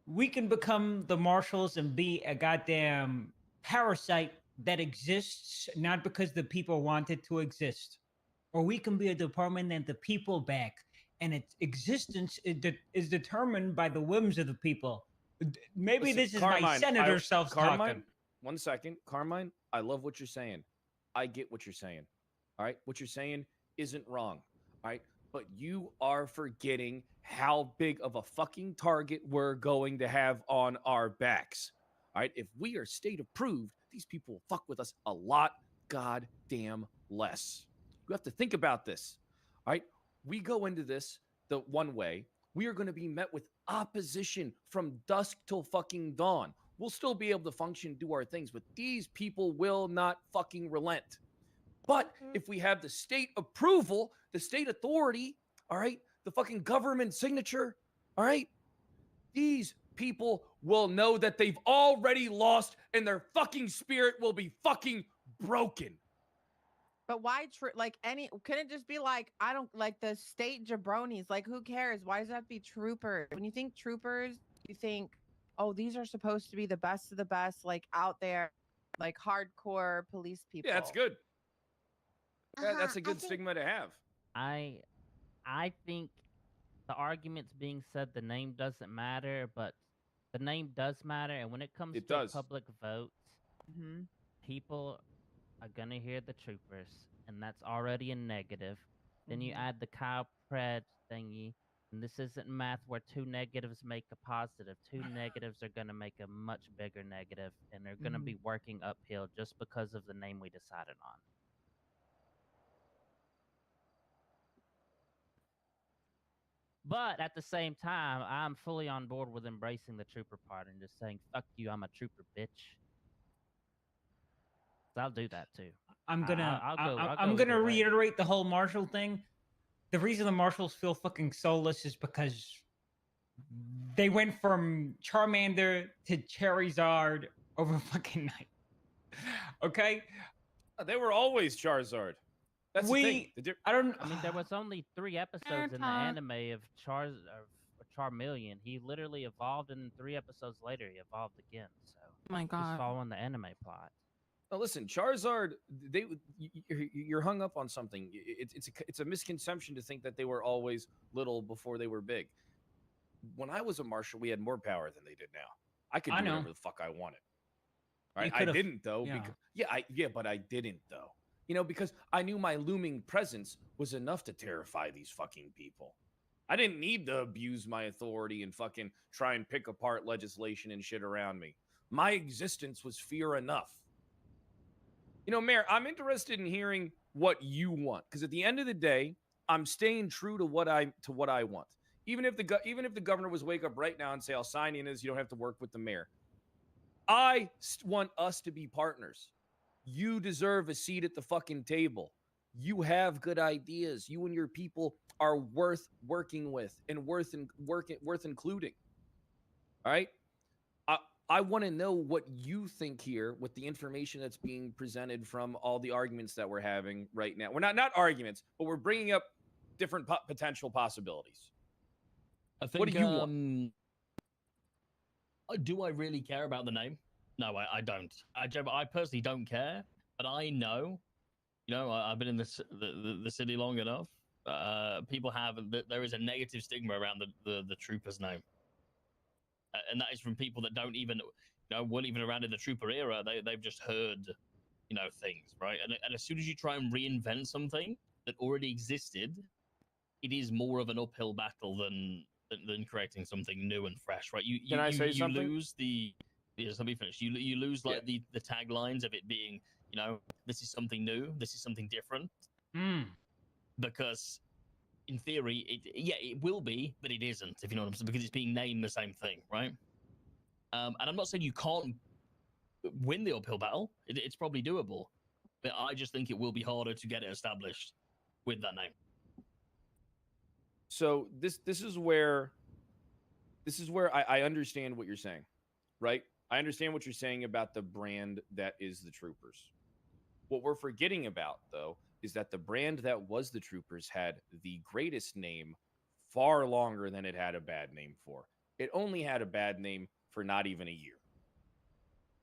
we can become the marshals and be a goddamn parasite that exists not because the people want it to exist. Or we can be a department that the people back, and its existence is determined by the whims of the people. Maybe this is my senator self-talking. One second. Carmine, I love what you're saying. I get what you're saying. All right, what you're saying isn't wrong. All right, but you are forgetting how big of a fucking target we're going to have on our backs. All right, if we are state approved, these people will fuck with us a lot goddamn less. You have to think about this. All right, we go into this the one way. We are going to be met with opposition from dusk till fucking dawn. We'll still be able to function, do our things, but these people will not fucking relent. But if we have the state approval, the state authority, all right, the fucking government signature, all right, these people will know that they've already lost and their fucking spirit will be fucking broken. But why, can it just be like, I don't like the state jabronis? Like, who cares? Why does that have to be troopers? When you think troopers, you think, oh, these are supposed to be the best of the best, like out there, like hardcore police people. Yeah, that's good. That's a good stigma to have. I think the argument's being said the name doesn't matter, but the name does matter, and when it comes to a public vote, people are gonna hear the troopers, and that's already a negative. Then you add the cow pred thingy, and this isn't math where two negatives make a positive. Two negatives are gonna make a much bigger negative, and they're gonna be working uphill just because of the name we decided on. But at the same time, I'm fully on board with embracing the trooper part and just saying, fuck you, I'm a trooper, bitch. So I'll do that too. I'm gonna I'll I'm gonna reiterate the whole Marshall thing. The reason the Marshals feel fucking soulless is because they went from Charmander to Charizard over fucking night. Okay? They were always Charizard. That's the thing. I mean, there was only 3 episodes in the anime of Charmeleon. He literally evolved, and then 3 episodes later, he evolved again. So, my God, just following the anime plot. Now listen, Charizard, you're hung up on something. It's a misconception to think that they were always little before they were big. When I was a marshal, we had more power than they did now. I could do whatever the fuck I wanted. Right? I didn't though. But I didn't though. You know, because I knew my looming presence was enough to terrify these fucking people. I didn't need to abuse my authority and fucking try and pick apart legislation and shit around me. My existence was fear enough. You know, Mayor, I'm interested in hearing what you want, because at the end of the day, I'm staying true to what I want. Even if the governor was wake up right now and say, "I'll sign in as you don't have to work with the mayor," I want us to be partners. You deserve a seat at the fucking table. You have good ideas. You and your people are worth working with and worth including. All right? I want to know what you think here with the information that's being presented from all the arguments that we're having right now. We're not arguments, but we're bringing up different potential possibilities. I think, what do you want? Do I really care about the name? No, I don't. I personally don't care, but I know, you know, I've been in the city long enough. People have, there is a negative stigma around the trooper's name. And that is from people that don't even, you know, weren't even around in the trooper era. They've just heard, you know, things, right? And as soon as you try and reinvent something that already existed, it is more of an uphill battle than creating something new and fresh, right? You lose the. Yes, let me finish. You lose like the taglines of it being, you know, this is something new, this is something different. Because in theory, it will be, but it isn't, if you know what I'm saying, because it's being named the same thing, right? And I'm not saying you can't win the uphill battle. It's probably doable, but I just think it will be harder to get it established with that name. So this is where I understand what you're saying, right? I understand what you're saying about the brand that is the Troopers. What we're forgetting about, though, is that the brand that was the Troopers had the greatest name far longer than it had a bad name for. It only had a bad name for not even a year.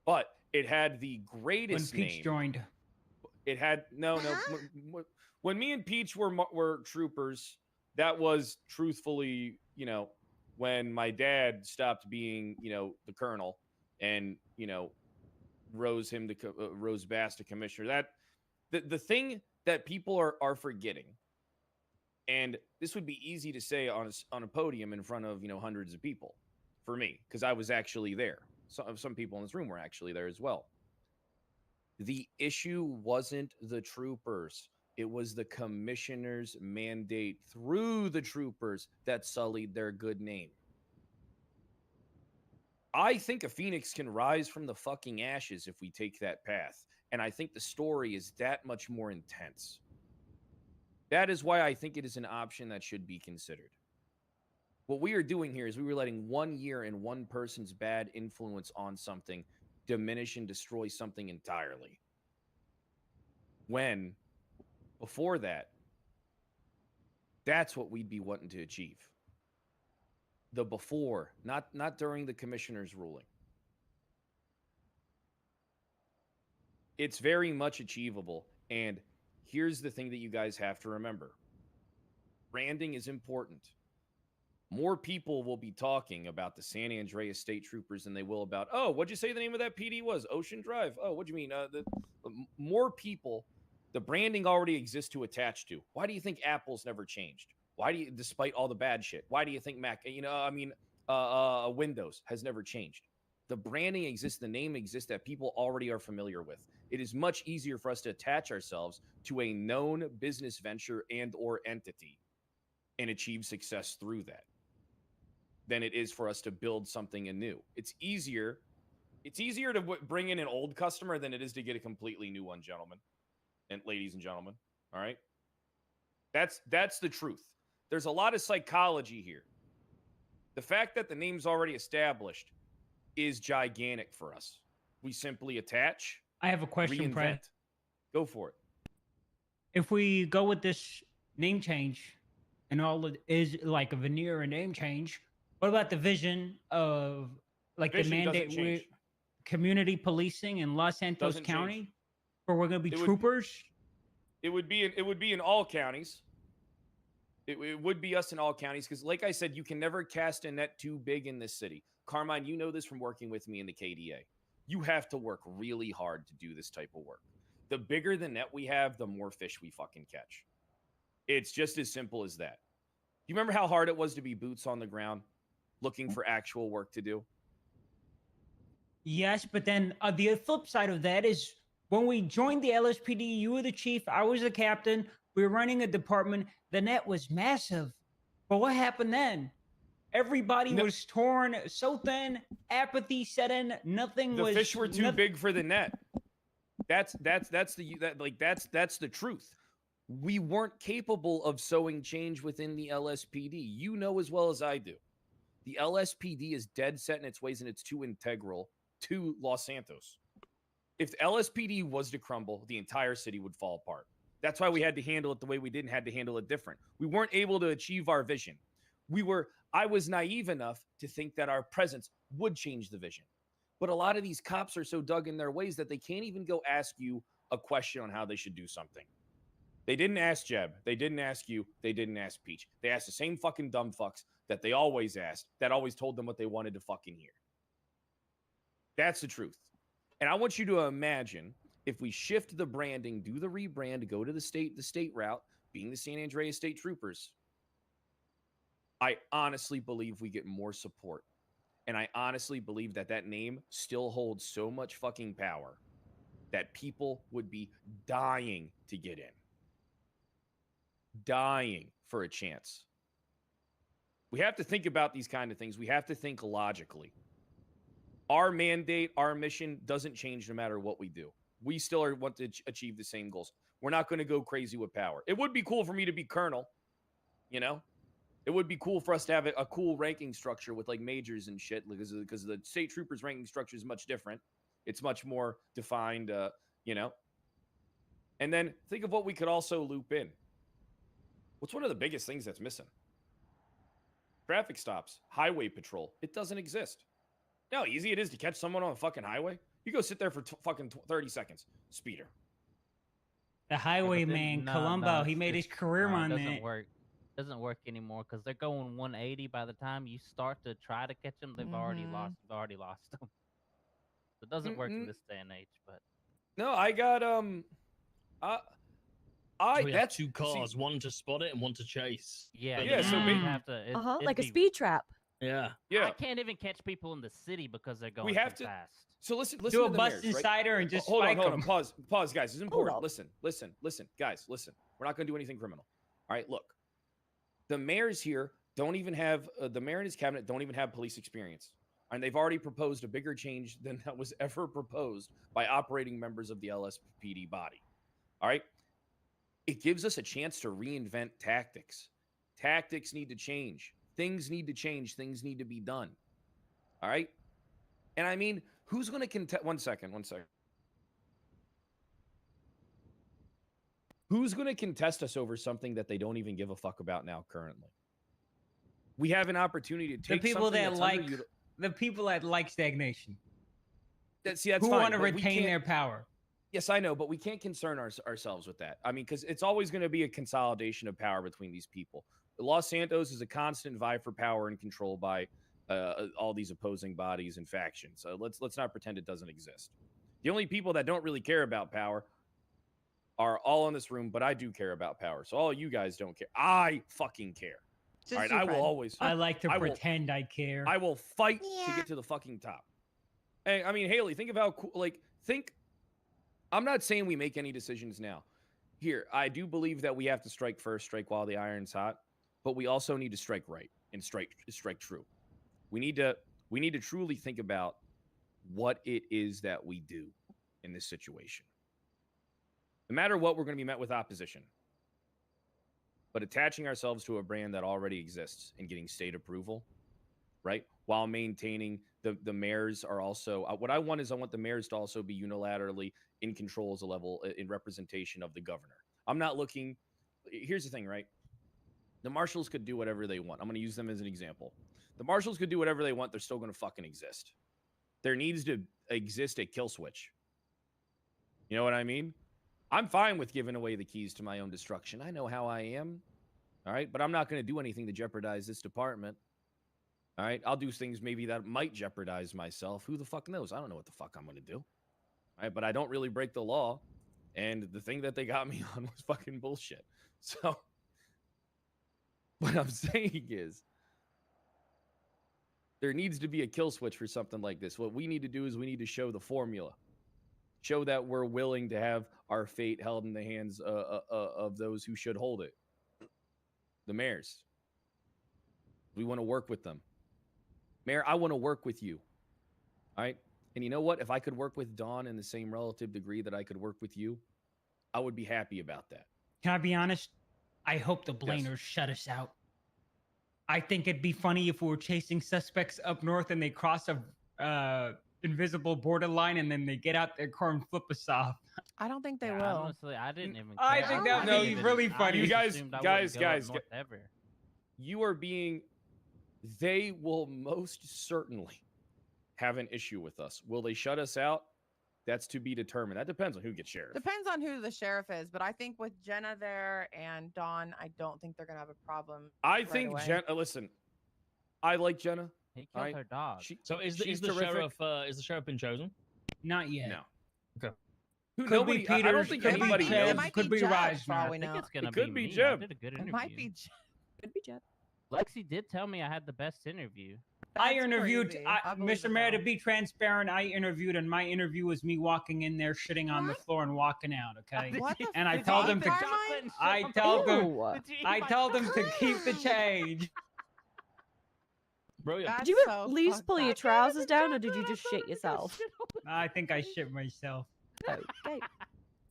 But it had the greatest name. When Peach joined. It had, no. When me and Peach were Troopers, that was truthfully, you know, when my dad stopped being, you know, the colonel and, you know, rose Bass to commissioner. That the thing that people are forgetting, and this would be easy to say on a podium in front of hundreds of people for me, because I was actually there. Some people in this room were actually there as well. The issue wasn't the troopers. It was the commissioner's mandate through the troopers that sullied their good name. I think a phoenix can rise from the fucking ashes if we take that path. And I think the story is that much more intense. That is why I think it is an option that should be considered. What we are doing here is we were letting 1 year and one person's bad influence on something diminish and destroy something entirely. When, before that, that's what we'd be wanting to achieve. The before, not during the commissioner's ruling. It's very much achievable. And here's the thing that you guys have to remember. Branding is important. More people will be talking about the San Andreas State Troopers than they will about, oh, what'd you say the name of that PD was? Ocean Drive. Oh, what'd you mean? More people, the branding already exists to attach to. Why do you think Apple's never changed? Why do you, despite all the bad shit, why do you think Windows has never changed? The branding exists, the name exists that people already are familiar with. It is much easier for us to attach ourselves to a known business venture and or entity and achieve success through that than it is for us to build something anew. It's easier to bring in an old customer than it is to get a completely new one, gentlemen and ladies and gentlemen. All right? That's the truth. There's a lot of psychology here. The fact that the name's already established is gigantic for us. We simply attach. I have a question, reinvent. Fred. Go for it. If we go with this name change and all it is like a veneer and name change, what about the vision of like Vision the mandate doesn't change. with community policing in Los Santos Doesn't County? change. Where we're going to be troopers? It would be in all counties. It would be us in all counties because, like I said, you can never cast a net too big in this city. Carmine, you know this from working with me in the KDA. You have to work really hard to do this type of work. The bigger the net we have, the more fish we fucking catch. It's just as simple as that. You remember how hard it was to be boots on the ground, looking for actual work to do? Yes, but then the flip side of that is when we joined the LSPD, you were the chief, I was the captain. We were running a department. The net was massive. But what happened then? Everybody was torn so thin, apathy set in, nothing The was... fish were too big for the net. That's the truth. We weren't capable of sowing change within the LSPD. You know as well as I do. The LSPD is dead set in its ways, and it's too integral to Los Santos. If the LSPD was to crumble, the entire city would fall apart. That's why we had to handle it the way we did and had to handle it different. We weren't able to achieve our vision. I was naive enough to think that our presence would change the vision. But a lot of these cops are so dug in their ways that they can't even go ask you a question on how they should do something. They didn't ask Jeb. They didn't ask you. They didn't ask Peach. They asked the same fucking dumb fucks that they always asked, that always told them what they wanted to fucking hear. That's the truth. And I want you to imagine if we shift the branding, do the rebrand, go to the state route, being the San Andreas State Troopers, I honestly believe we get more support. And I honestly believe that name still holds so much fucking power that people would be dying to get in. Dying for a chance. We have to think about these kind of things. We have to think logically. Our mandate, our mission doesn't change no matter what we do. We still want to achieve the same goals. We're not going to go crazy with power. It would be cool for me to be colonel, you know? It would be cool for us to have a cool ranking structure with like majors and shit because the state troopers ranking structure is much different. It's much more defined, you know? And then think of what we could also loop in. What's one of the biggest things that's missing? Traffic stops, highway patrol. It doesn't exist. You know how easy it is to catch someone on a fucking highway? You go sit there for fucking 30 seconds. Speeder. The highwayman, Columbo, he made his career on it that. Doesn't work anymore because they're going 180 by the time you start to try to catch them. They've already lost them. So it doesn't work in this day and age. But no, I got So we have that's 2 cars, one to spot it and one to chase. Yeah, Yeah, so you maybe- have to. Like a speed trap. Yeah. Yeah. I can't even catch people in the city because they're going We have too to. fast. So listen Do to a the bust mayors, right? insider and just hold on, spike hold on. 'em. Pause, guys. This is important. up. Listen, guys. Listen. We're not going to do anything criminal. All right. Look, the mayors here don't even have the mayor and his cabinet don't even have police experience, and they've already proposed a bigger change than that was ever proposed by operating members of the LSPD body. All right. It gives us a chance to reinvent tactics. Tactics need to change. Things need to change. Things need to be done. All right. And I mean, who's going to contest? One second. Who's going to contest us over something that they don't even give a fuck about now currently? We have an opportunity to The take people something that that's like underutil- the people that like stagnation. that's Who fine, want to but we retain can't- their power. Yes, I know, but we can't concern ourselves with that. I mean, because it's always going to be a consolidation of power between these people. Los Santos is a constant vie for power and control by all these opposing bodies and factions. So let's not pretend it doesn't exist. The only people that don't really care about power are all in this room, but I do care about power. So all you guys don't care. I fucking care. Just All right, you, I will Fred. always. I like to I will- pretend I care. I will fight to Yeah. get to the fucking top. Hey, I mean, Haley, think of how cool. Think. I'm not saying we make any decisions now. Here, I do believe that we have to strike first, strike while the iron's hot, but we also need to strike right and strike true. We need to truly think about what it is that we do in this situation. No matter what, we're going to be met with opposition. But attaching ourselves to a brand that already exists and getting state approval, right? While maintaining the mayors are also what I want is I want the mayors to also be unilaterally in control as a level in representation of the governor. I'm not looking. Here's the thing, right? The marshals could do whatever they want. I'm going to use them as an example. The marshals could do whatever they want. They're still going to fucking exist. There needs to exist a kill switch. You know what I mean? I'm fine with giving away the keys to my own destruction. I know how I am. All right. But I'm not going to do anything to jeopardize this department. All right. I'll do things maybe that might jeopardize myself. Who the fuck knows? I don't know what the fuck I'm going to do. All right. But I don't really break the law. And the thing that they got me on was fucking bullshit. So what I'm saying is there needs to be a kill switch for something like this. What we need to do is we need to show the formula. Show that we're willing to have our fate held in the hands of those who should hold it. The mayors. We want to work with them. Mayor, I want to work with you. All right? And you know what? If I could work with Dawn in the same relative degree that I could work with you, I would be happy about that. Can I be honest? I hope the Blainers shut us out. I think it'd be funny if we were chasing suspects up north and they cross a invisible borderline and then they get out their car and flip us off. I don't think they Yeah, will. honestly, I didn't even. I care. think that would didn't be even- really I funny. just You guys- assumed I guys, wouldn't go up guys, north ever. You are being, they will most certainly have an issue with us. Will they shut us out? That's to be determined. That depends on who gets sheriff. Depends on who the sheriff is, but I think with Jenna there and Dawn, I don't think they're gonna have a problem. I right think away. Jenna. Listen, I like Jenna. He killed Alright. her dog. So is she's the terrific. sheriff been chosen? Not yet. No. Okay. Who? Could Nobody. be I don't Peters, think could be anybody Ted, knows. might could be be Jeff, Raj. for all I we think know. it's gonna It could be be me. Jeb. I did a good It interview. might be. Could be Jeb. Lexi did tell me I had the best interview. I That's interviewed, crazy. I believe Mr. it, Mayor, though. to be transparent, I interviewed, and my interview was me walking in there, shitting on the floor, and walking out. Okay, What the and I fuck? told them Did to. you eat Carmine? I told them. Ew. I told them to keep the change. Brilliant. That's Did you so at least fucked pull your up. trousers down, or did you just shit yourself? I think I shit myself. Okay.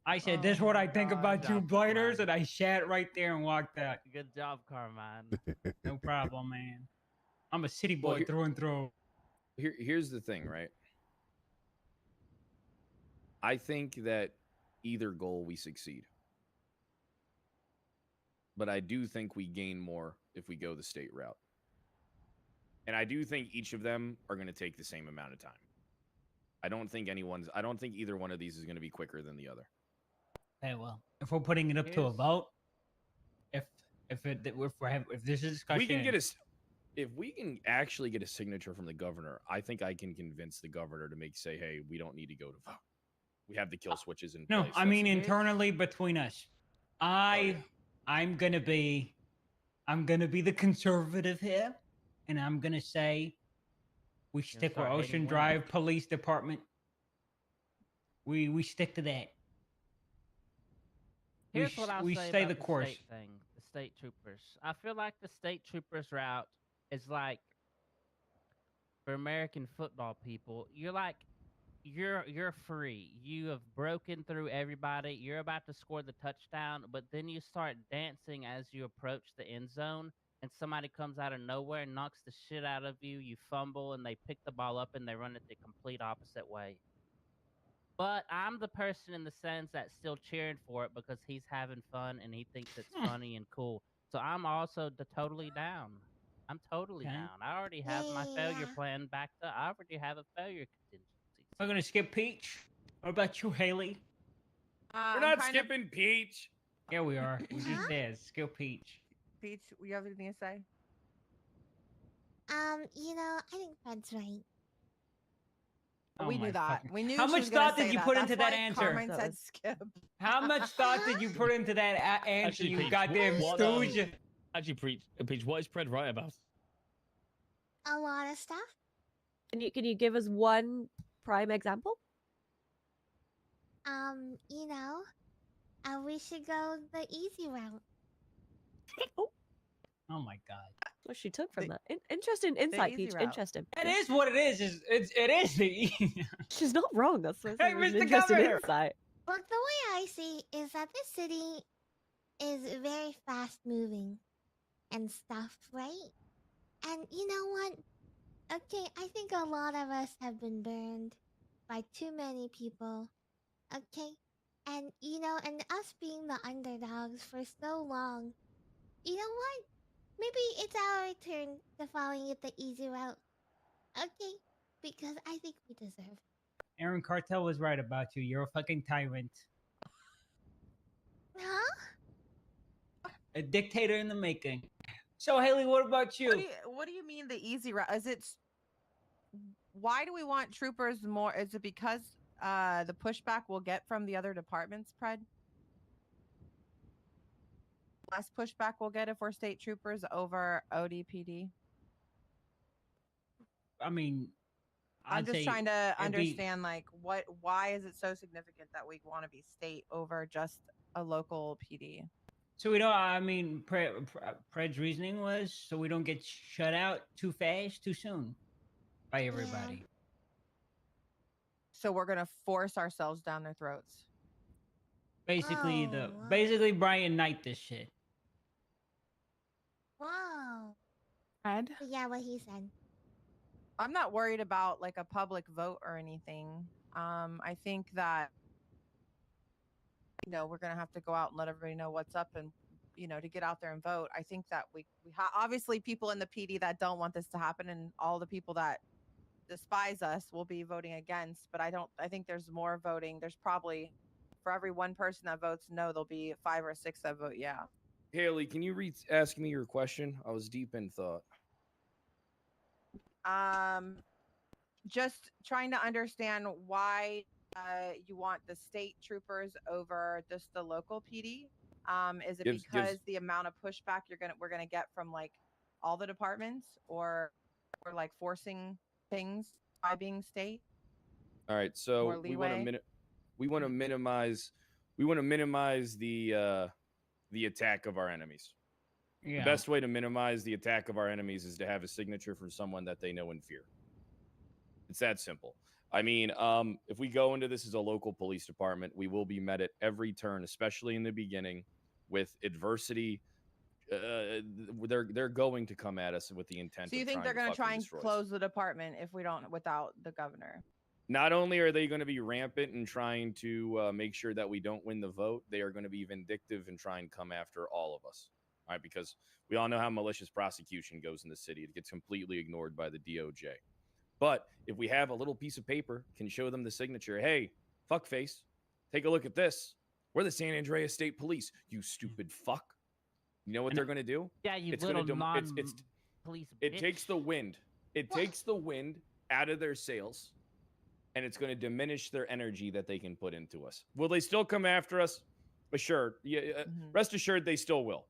I said, Oh "This is what my I think God. about you Job, bliners," Carmine. and I shat right there and walked out. Good job, Carmine. No problem, man. I'm a city boy Well, here- through and through. Here's the thing, right? I think that either goal we succeed. But I do think we gain more if we go the state route. And I do think each of them are going to take the same amount of time. I don't think either one of these is going to be quicker than the other. Hey, well, if we're putting it up to a Here's- vote, if there's a discussion, We can get if we can actually get a signature from the governor, I think I can convince the governor to say, hey, we don't need to go to vote. We have the kill switches in No, place. I mean That's- internally between us. I'm gonna be the conservative here, and I'm gonna say we stick with start hating Ocean women. Drive Police Department. We stick to that. Here's what I'll we say stay about the course. state thing, the state troopers. I feel like the state troopers route is like for American football people. You're free. You have broken through everybody. You're about to score the touchdown, but then you start dancing as you approach the end zone, and somebody comes out of nowhere and knocks the shit out of you. You fumble, and they pick the ball up and they run it the complete opposite way. But I'm the person in the sense that's still cheering for it because he's having fun and he thinks it's funny and cool. So I'm also totally down. I'm totally Okay. down. I already have my failure plan backed up. I already have a failure contingency. We're gonna skip Peach. What about you, Haley? We're not skipping Peach. Yeah, we are. We just did. Skip Peach. Peach, you have anything to say? You know, I think Fred's right. Oh We my knew that. fucking- We knew. How she much was gonna thought did say you that. put That's into that why answer? Carmine said skip. How much thought did you put into that answer? Actually, You Peach, goddamn what, stooge. Actually, Peach, what is Pred right about? A lot of stuff. Can you give us one prime example? You know, we should go the easy route. Oh my god. What she took from that. Interesting insight, easy Peach. route. Interesting. It is what it is. It is the. She's not wrong. That's what Hey, it was an Mr. interesting Governor! insight. Look, the way I see is that this city is very fast moving and stuff, right? And you know what? Okay, I think a lot of us have been burned by too many people. Okay? And you know, and us being the underdogs for so long. You know what? Maybe it's our turn to following it the easy route. Okay? Because I think we deserve it. Aaron Cartel was right about you. You're a fucking tyrant. Huh? A dictator in the making. So Haley, what about you? What do you mean the easy route? Is it? Why do we want troopers more? Is it because the pushback we'll get from the other departments, Pred? Less pushback we'll get if we're state troopers over ODPD. I mean, I'm just trying to it'd be- understand, like, why is it so significant that we want to be state over just a local PD? So we don't. I mean, Pred's reasoning was so we don't get shut out too fast, too soon, by everybody. So we're gonna force ourselves down their throats. Basically, Oh, basically Brian Knight this shit. Whoa. Ed? Yeah, what he said. I'm not worried about like a public vote or anything. I think that we're gonna have to go out and let everybody know what's up, and to get out there and vote. I think that we obviously people in the PD that don't want this to happen, and all the people that despise us will be voting against. But I think there's more voting. There's probably for every one person that votes no, there'll be 5 or 6 that vote yeah. Haley, can you ask me your question? I was deep in thought. Just trying to understand why you want the state troopers over just the local PD. Is it because the amount of pushback we're gonna get from like all the departments, or we're like forcing things by being state? All right, so we want to minimize the attack of our enemies. Yeah. The best way to minimize the attack of our enemies is to have a signature from someone that they know and fear. It's that simple. I mean, if we go into this as a local police department, we will be met at every turn, especially in the beginning, with adversity. They're going to come at us with the intent. So you think they're going to try and close the department if we don't without the governor? Not only are they going to be rampant and trying to make sure that we don't win the vote, they are going to be vindictive and try and come after all of us. All right, because we all know how malicious prosecution goes in the city. It gets completely ignored by the DOJ. But if we have a little piece of paper, can show them the signature. Hey, fuckface, take a look at this. We're the San Andreas State Police. You stupid fuck. You know what they're going to do? Yeah, you it's little police. It takes the wind. It takes the wind out of their sails, and it's going to diminish their energy that they can put into us. Will they still come after us? But sure, yeah, rest assured they still will.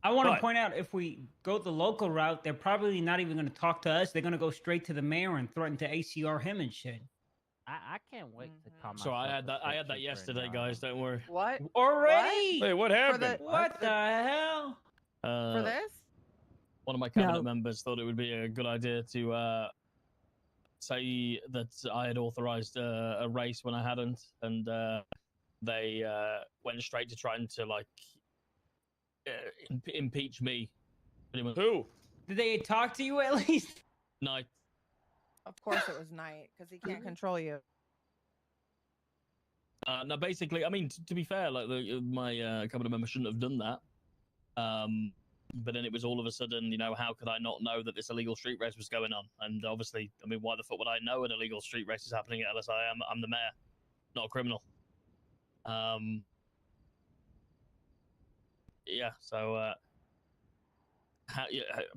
I want to But- point out, if we go the local route, they're probably not even going to talk to us. They're going to go straight to the mayor and threaten to ACR him and shit. I can't wait to call So I myself had a that. I state had that trooper in yesterday, your guys. honor. Don't worry. What? Already? Wait, what happened? What the hell? For this? One of my cabinet No. members thought it would be a good idea to say that I had authorized a race when I hadn't, and they went straight to trying to like impeach me. Pretty much. Who? Did they talk to you at least? No. Of course it was night, because he can't control you. No, basically, I mean, to be fair, like my cabinet member shouldn't have done that. But then it was all of a sudden, you know, how could I not know that this illegal street race was going on? And obviously, I mean, why the fuck would I know an illegal street race is happening at LSI? I'm the mayor, not a criminal. Yeah, so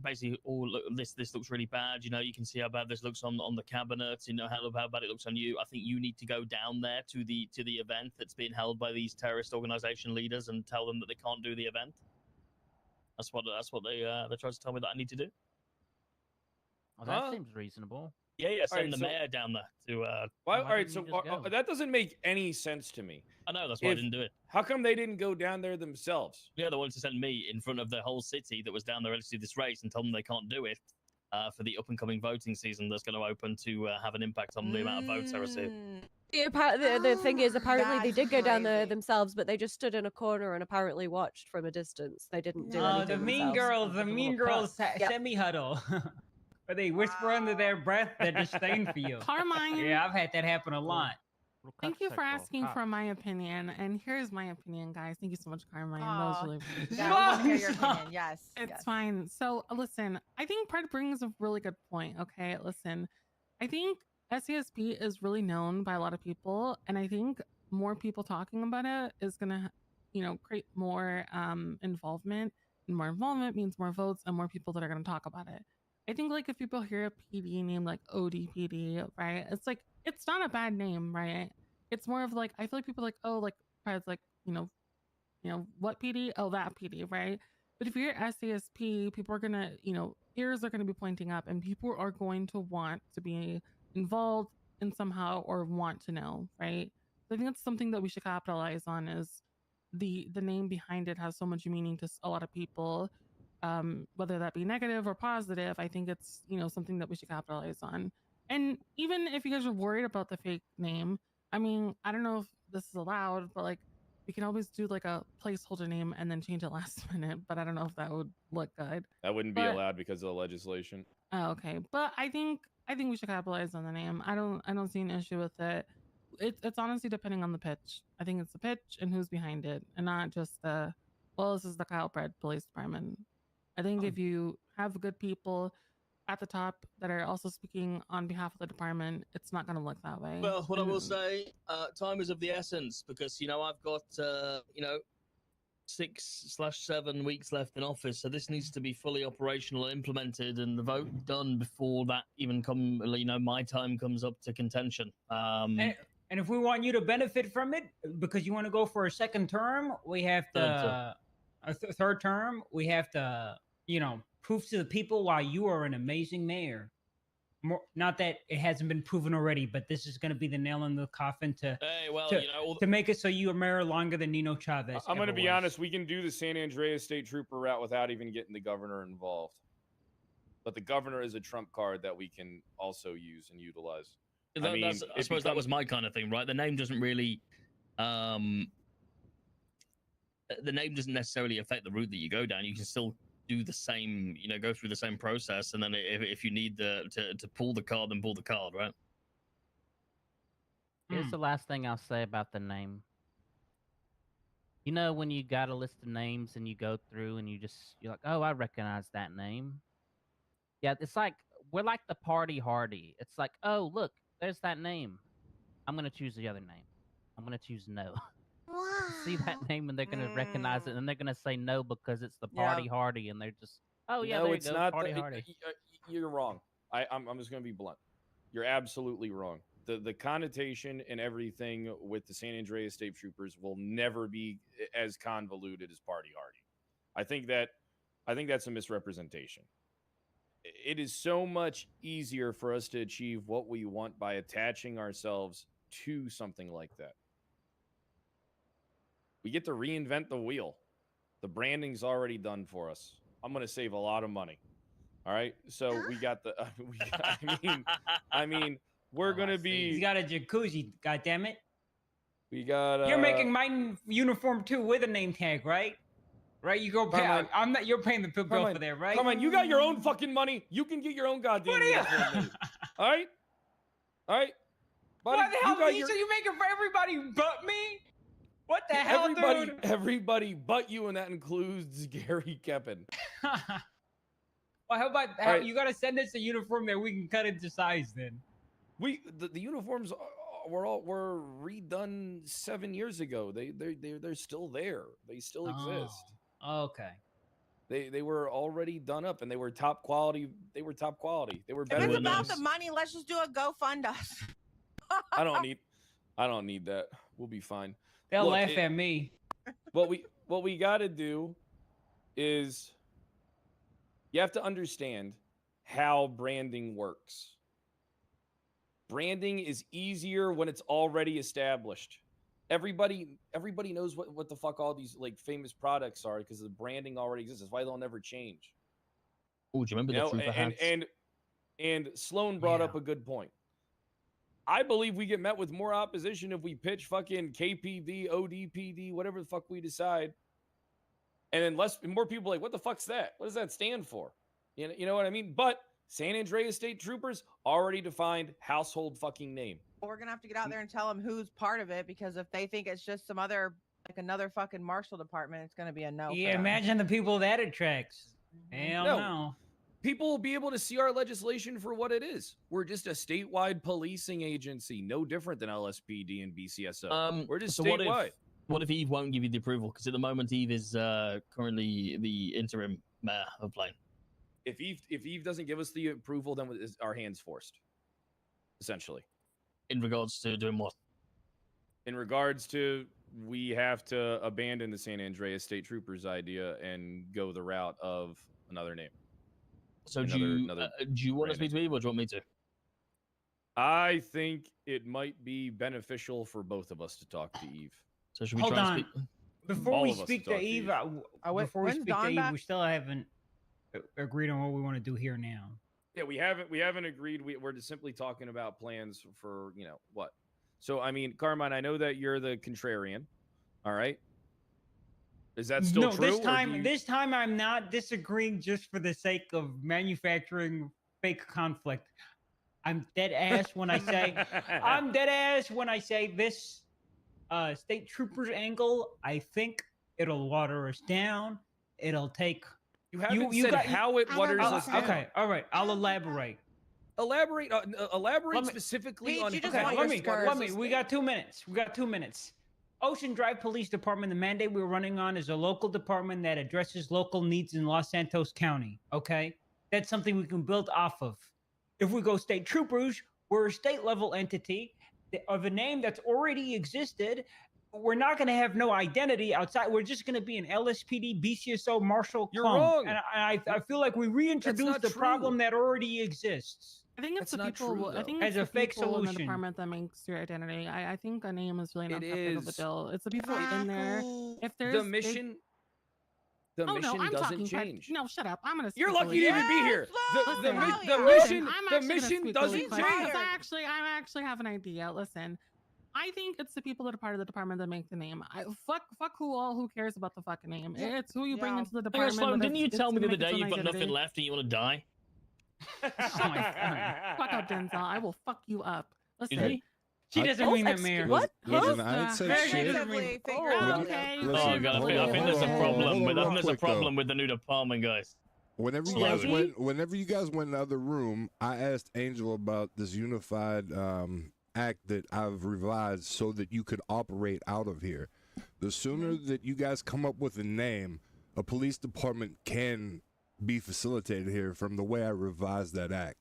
basically, this looks really bad. You know, you can see how bad this looks on the cabinet. You know how bad it looks on you. I think you need to go down there to the event that's being held by these terrorist organization leaders and tell them that they can't do the event. That's what they tried to tell me that I need to do. Well, that seems reasonable. Yeah, send Alright, the so- mayor down there to. Why, why all right, didn't so you just go? that doesn't make any sense to me. I know that's why I didn't do it. How come they didn't go down there themselves? Yeah, they wanted to send me in front of the whole city that was down there ready to do this race and tell them they can't do it for the up and coming voting season that's going to open to have an impact on the amount of votes I receive. The thing is, apparently they That's did go down there crazy. themselves, but they just stood in a corner and apparently watched from a distance. They didn't do Oh, anything the mean themselves. girls, the Like a mean little girls Yep. semi-huddle. Where they whisper under their breath their disdain for you. Carmine. Yeah, I've had that happen a lot. Thank you for asking for my opinion. And here's my opinion, guys. Thank you so much, Carmine. That was Aw. really appreciated. Yeah, we want to hear your opinion. Yes. It's yes. fine. So listen, I think Pride brings a really good point. Okay, listen, I think SCSP is really known by a lot of people, and I think more people talking about it is gonna, create more involvement. And more involvement means more votes and more people that are gonna talk about it. I think like if people hear a PD name like ODPD, right? It's like it's not a bad name, right? It's more of like I feel like people are like, oh, like Pride's like, what PD? Oh, that PD, right? But if you're SASP, people are gonna, ears are gonna be pointing up, and people are going to want to be involved in somehow or want to know, right? So I think that's something that we should capitalize on. Is the name behind it has so much meaning to a lot of people, whether that be negative or positive. I think it's something that we should capitalize on. And even if you guys are worried about the fake name, I mean, I don't know if this is allowed, but like we can always do like a placeholder name and then change it last minute. But I don't know if that would look good. That wouldn't be But- allowed because of the legislation. Oh, okay, but I think we should capitalize on the name. I don't see an issue with it. It's honestly depending on the pitch. I think it's the pitch and who's behind it, and not just this is the Kyle Pratt Police Department. I think if you have good people at the top that are also speaking on behalf of the department, it's not going to look that way. Well, what I will And- say, time is of the essence because I've got 6/7 weeks left in office, so this needs to be fully operational and implemented, and the vote done before that even my time comes up to contention. And if we want you to benefit from it, because you want to go for a second term, we have to third term. We have to, prove to the people why you are an amazing mayor. Not that it hasn't been proven already, but this is going to be the nail in the coffin to make it so you are mayor longer than Nino Chavez. I'm going to ever be was. honest. We can do the San Andreas State Trooper route without even getting the governor involved. But the governor is a trump card that we can also use and utilize. I suppose that was my kind of thing, right? The name doesn't really, the name doesn't necessarily affect the route that you go down. You can still do the same, go through the same process, and then if you need to pull the card, then pull the card, right? Here's the last thing I'll say about the name. When you got a list of names and you go through and you're like, oh, I recognize that name. Yeah, it's like we're like the party hardy. It's like, oh, look, there's that name. I'm gonna choose the other name. I'm gonna choose no. Wow. See that name and they're gonna recognize it, and they're gonna say no because it's the Yeah. party hardy, and they're just, oh yeah, no, there it's you go, not. party hardy. You're wrong. I'm just going to be blunt. You're absolutely wrong. the connotation and everything with the San Andreas State Troopers will never be as convoluted as party hardy. I think that's a misrepresentation. It is so much easier for us to achieve what we want by attaching ourselves to something like that. We get to reinvent the wheel. The branding's already done for us. I'm going to save a lot of money. All right. So we got the, I mean, we're going to be. He's got a jacuzzi, goddammit. We got. You're making my uniform too with a name tag, right? Right? You go pay. I'm not. You're paying the bill for there, right? Come on, you got your own fucking money. You can get your own goddamn uniform. All right. All right. Buddy, What the hell? you got So you make it for everybody but me? What the hell, dude? Everybody but you, and that includes Gary Keppen. Well, how about you got to send us a uniform that we can cut into size then? The uniforms were redone 7 years ago. They're still there. They still exist. Okay. They were already done up, and they were top quality. They were top quality. They were better. If it's than about those. the money, let's just do a GoFund us. I don't need that. We'll be fine. They'll laugh at me. What we got to do is you have to understand how branding works. Branding is easier when it's already established. Everybody knows what the fuck all these like famous products are because the branding already exists. That's why they'll never change. Oh, do you remember the Trooper hats? And Sloan brought up a good point. I believe we get met with more opposition if we pitch fucking KPD, ODPD, whatever the fuck we decide. And then more people like, what the fuck's that? What does that stand for? You know what I mean? But San Andreas State Troopers already defined household fucking name. We're gonna have to get out there and tell them who's part of it, because if they think it's just some other, like another fucking marshal department, it's gonna be a no. Yeah, imagine the people that attracts. Hell no. People will be able to see our legislation for what it is. We're just a statewide policing agency, no different than LSPD and BCSO. We're just statewide. What if Eve won't give you the approval? Because at the moment, Eve is currently the interim mayor of Blaine. If Eve doesn't give us the approval, then our hands forced, essentially. In regards to doing what? In regards to we have to abandon the San Andreas State Troopers idea and go the route of another name. So do you want to speak to Eve or do you want me to? I think it might be beneficial for both of us to talk to Eve. So should we Hold try on. and speak? Before we speak to Eve, we still haven't agreed on what we want to do here now. Yeah, we haven't agreed. We're just simply talking about plans for what. So I mean, Carmine, I know that you're the contrarian. All right. Is that still true? No, this time I'm not disagreeing just for the sake of manufacturing fake conflict. I'm dead ass when I say this state troopers angle. I think it'll water us down. It'll take. You haven't said how it waters us down. Okay, all right. I'll elaborate. Elaborate specifically on. Let me. We got 2 minutes. Ocean Drive Police Department, the mandate we're running on is a local department that addresses local needs in Los Santos County, okay? That's something we can build off of. If we go state troopers, we're a state-level entity of a name that's already existed. We're not going to have no identity outside. We're just going to be an LSPD, BCSO, Marshal. You're wrong. And I feel like we reintroduce the problem that already exists. I think it's the people. I think as it's a the fake people in the solution. department that makes your identity. I think a name is really not that big of a deal. It's the people in there. If there's the mission, doesn't change. No, shut up. I'm gonna. You're lucky to even be here. The mission doesn't change. I actually have an idea. Listen, I think it's the people that are part of the department that make the name. Fuck who cares about the fucking name? It's who you bring into the department. Sloan, didn't you tell me the other day you've got nothing left and you want to die? Oh my god! Fuck up, Denzel. I will fuck you up. Listen. She doesn't mean that, Mayor. What? Listen, I ain't said shit. Okay. Oh god, I think there's a problem with there's a problem with the new department, guys. Whenever you guys went in the other room, I asked Angel about this unified act that I've revised so that you could operate out of here. The sooner that you guys come up with a name, a police department can be facilitated here from the way I revised that act.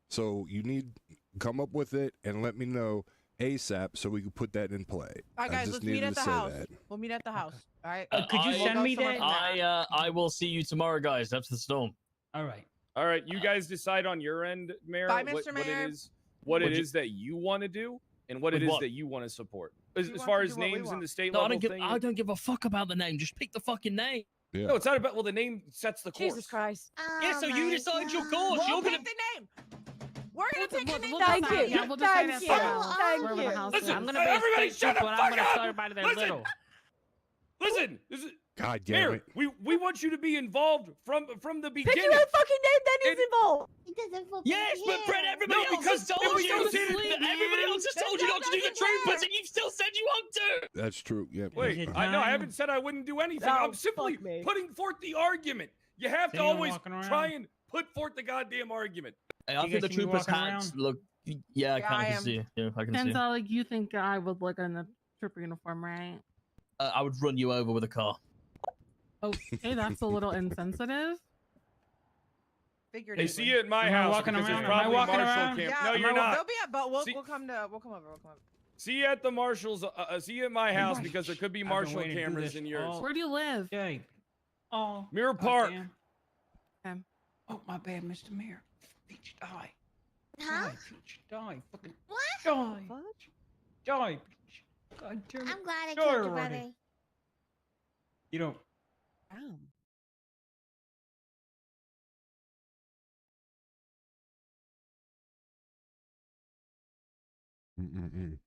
So you need come up with it and let me know ASAP so we can put that in play. All right, I guys, just let's meet needed at to the say house. that. We'll meet at the house. All right. Could you We'll send go me somewhere that? from there. I will see you tomorrow, guys. After the storm. All right. All right, you guys decide on your end, Mayor, Bye, what Mr. Mayor. it is that you want to do and what it is that you want to support. As want far to as do what we names in want. the state No, level thing. I don't give a fuck about the name. Just pick the fucking name. Yeah. No, it's not about. Well, the name sets the course. Jesus Christ. Yeah, so you decide your course. We'll You're pick gonna. the name. We're gonna pick the name. We'll Thank decide, you. yeah, we'll decide Thank at you. the house, Thank wherever you. the house Listen, is. I'm gonna be everybody a state shut the trooper, and I'm fuck gonna up! tell everybody they're Listen. little. Listen, this is God damn Mayor. it. We want you to be involved from the Pick beginning. your own fucking name, then he's involved. It doesn't feel Yes, but Brett, everybody No, else because has told if you. you did it- Everybody else has told you not to do the troopers, and you've still said you want to. That's true. Yeah. Wait, it I time? haven't said I wouldn't do anything. No, I'm simply fuck me. putting forth the argument. You have to anyone always walking around? try and put forth the goddamn argument. I You think guys the see me troopers' walking hats around? look. Yeah, I Yeah, kind I of am. see. Yeah, I can see. Depends how like you think I would look in a trooper uniform, right? I would run you over with a car. Okay, that's a little insensitive. Figured They it see would. you at my Am I house walking because around? there's Am I probably walking Marshall around? camp. Yeah, No, you're not. They'll be at, but we'll See- come over. We'll come over. See you at the Marshalls. See you at my house because there could be I've been Marshall waiting to do cameras this in yours. all Where do you live? day. Oh. Mirror Park. goddamn. Okay. Oh, my bad, Mr. Mayor. Bitch, die. Huh? Die, bitch, die. Fucking What? die. Fudge? Die, bitch. God damn it. I'm glad I Die killed your already. brother. You don't. Damn. Mm-mm-mm.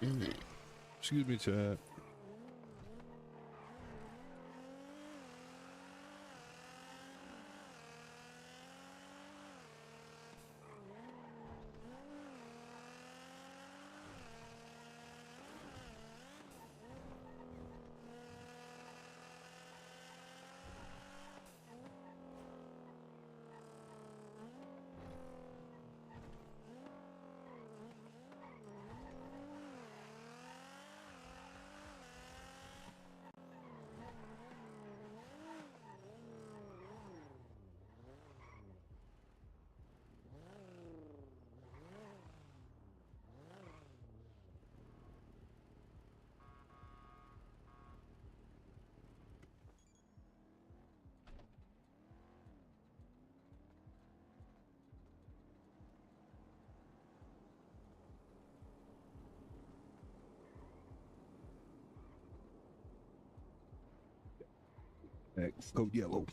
Excuse me, chat. X, go yellow.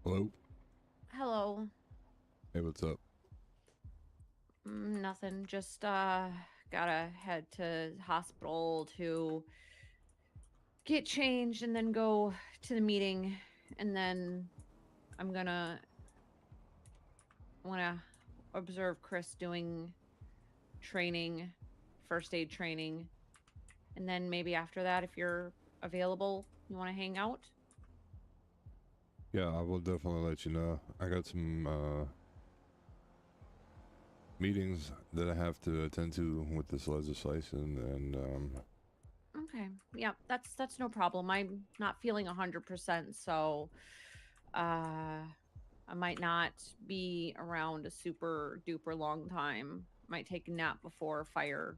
Hello? Hello. Hey, what's up? Nothing. Just gotta head to hospital to get changed and then go to the meeting, and then I'm gonna wanna observe Chris doing training, first aid training, and then maybe after that, if you're available, you want to hang out. Yeah, I will definitely let you know. I got some meetings that I have to attend to with this legislation, and Okay. Yeah, that's no problem. I'm not feeling 100%, so I might not be around a super duper long time. Might take a nap before fire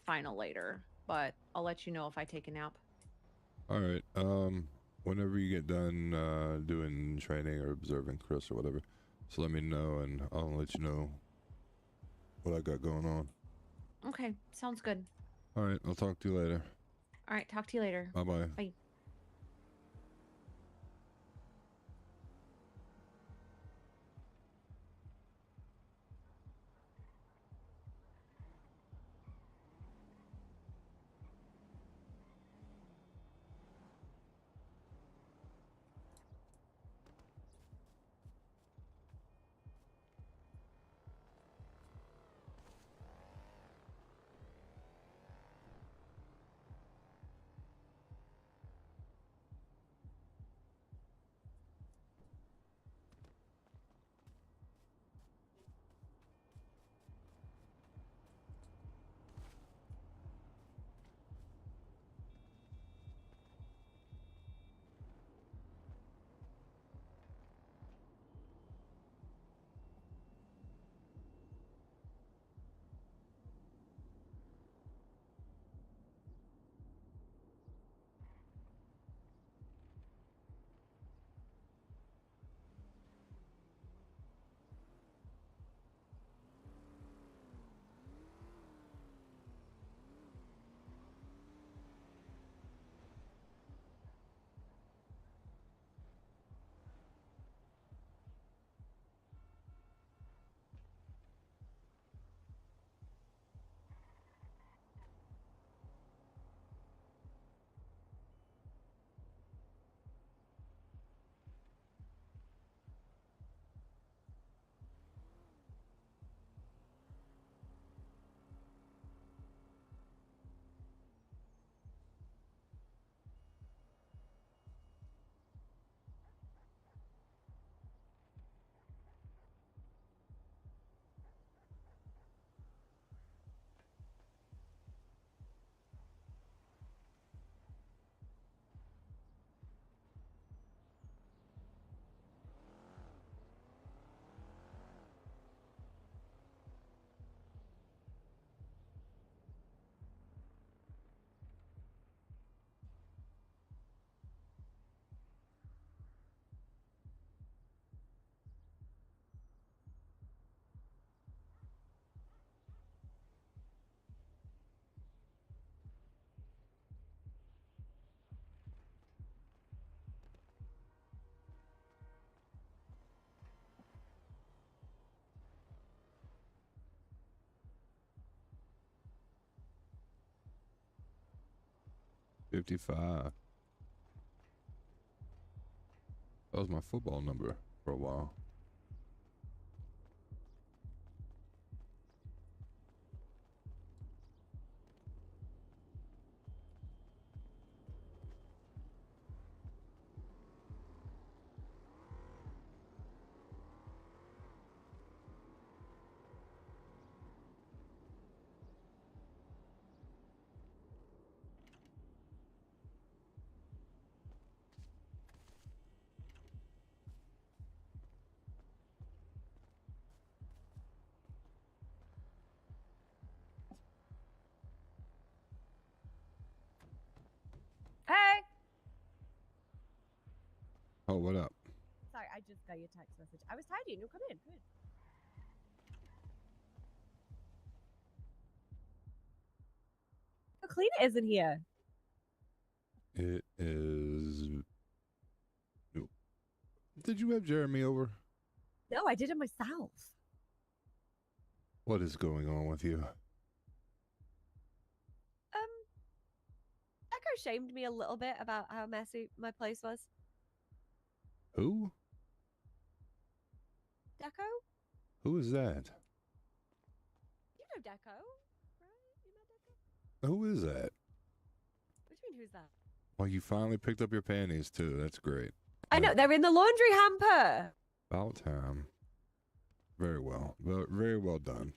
final later, but I'll let you know if I take a nap. all right. whenever you get done doing training or observing Chris or whatever, so let me know and I'll let you know what I got going on. Okay, sounds good. All right, I'll talk to you later. All right, talk to you later. Bye-bye. Bye. $55. That was my football number for a while. Hey! Oh, what up? Sorry, I just got your text message. I was tidying. No, come in. Good. Oh, Cleaner isn't here. It is. Did you have Jeremy over? No, I did it myself. What is going on with you? Echo shamed me a little bit about how messy my place was. Who? Deco? Who is that? You know Deco, right? You met Deco? Who is that? What do you mean, who's that? Well, you finally picked up your panties too. That's great. I know, they're in the laundry hamper. About time. Very well. Very well done.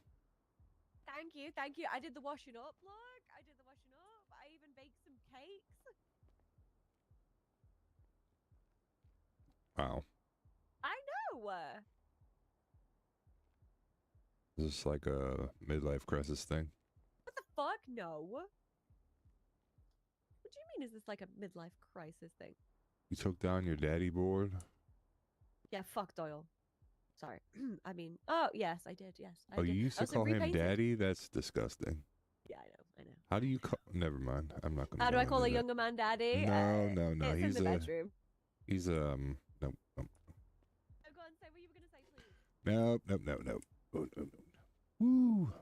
Thank you, thank you. I did the washing up, look. I did the washing up. I even baked some cakes. Wow. I know. Is this like a midlife crisis thing? What the fuck? No. What do you mean, is this like a midlife crisis thing? You took down your daddy board? Yeah, fuck Doyle. Sorry. I mean, oh yes, I did. Yes, I Oh, did. you used I to also call him repainted. daddy? That's disgusting. Yeah, I know. I know. How do you call? Never mind. I'm not gonna. How do go I call a into that. younger man daddy? No. It's in He's the bedroom. He's no. Oh, go on, say what you were gonna say, please. No. Oh, no. Woo.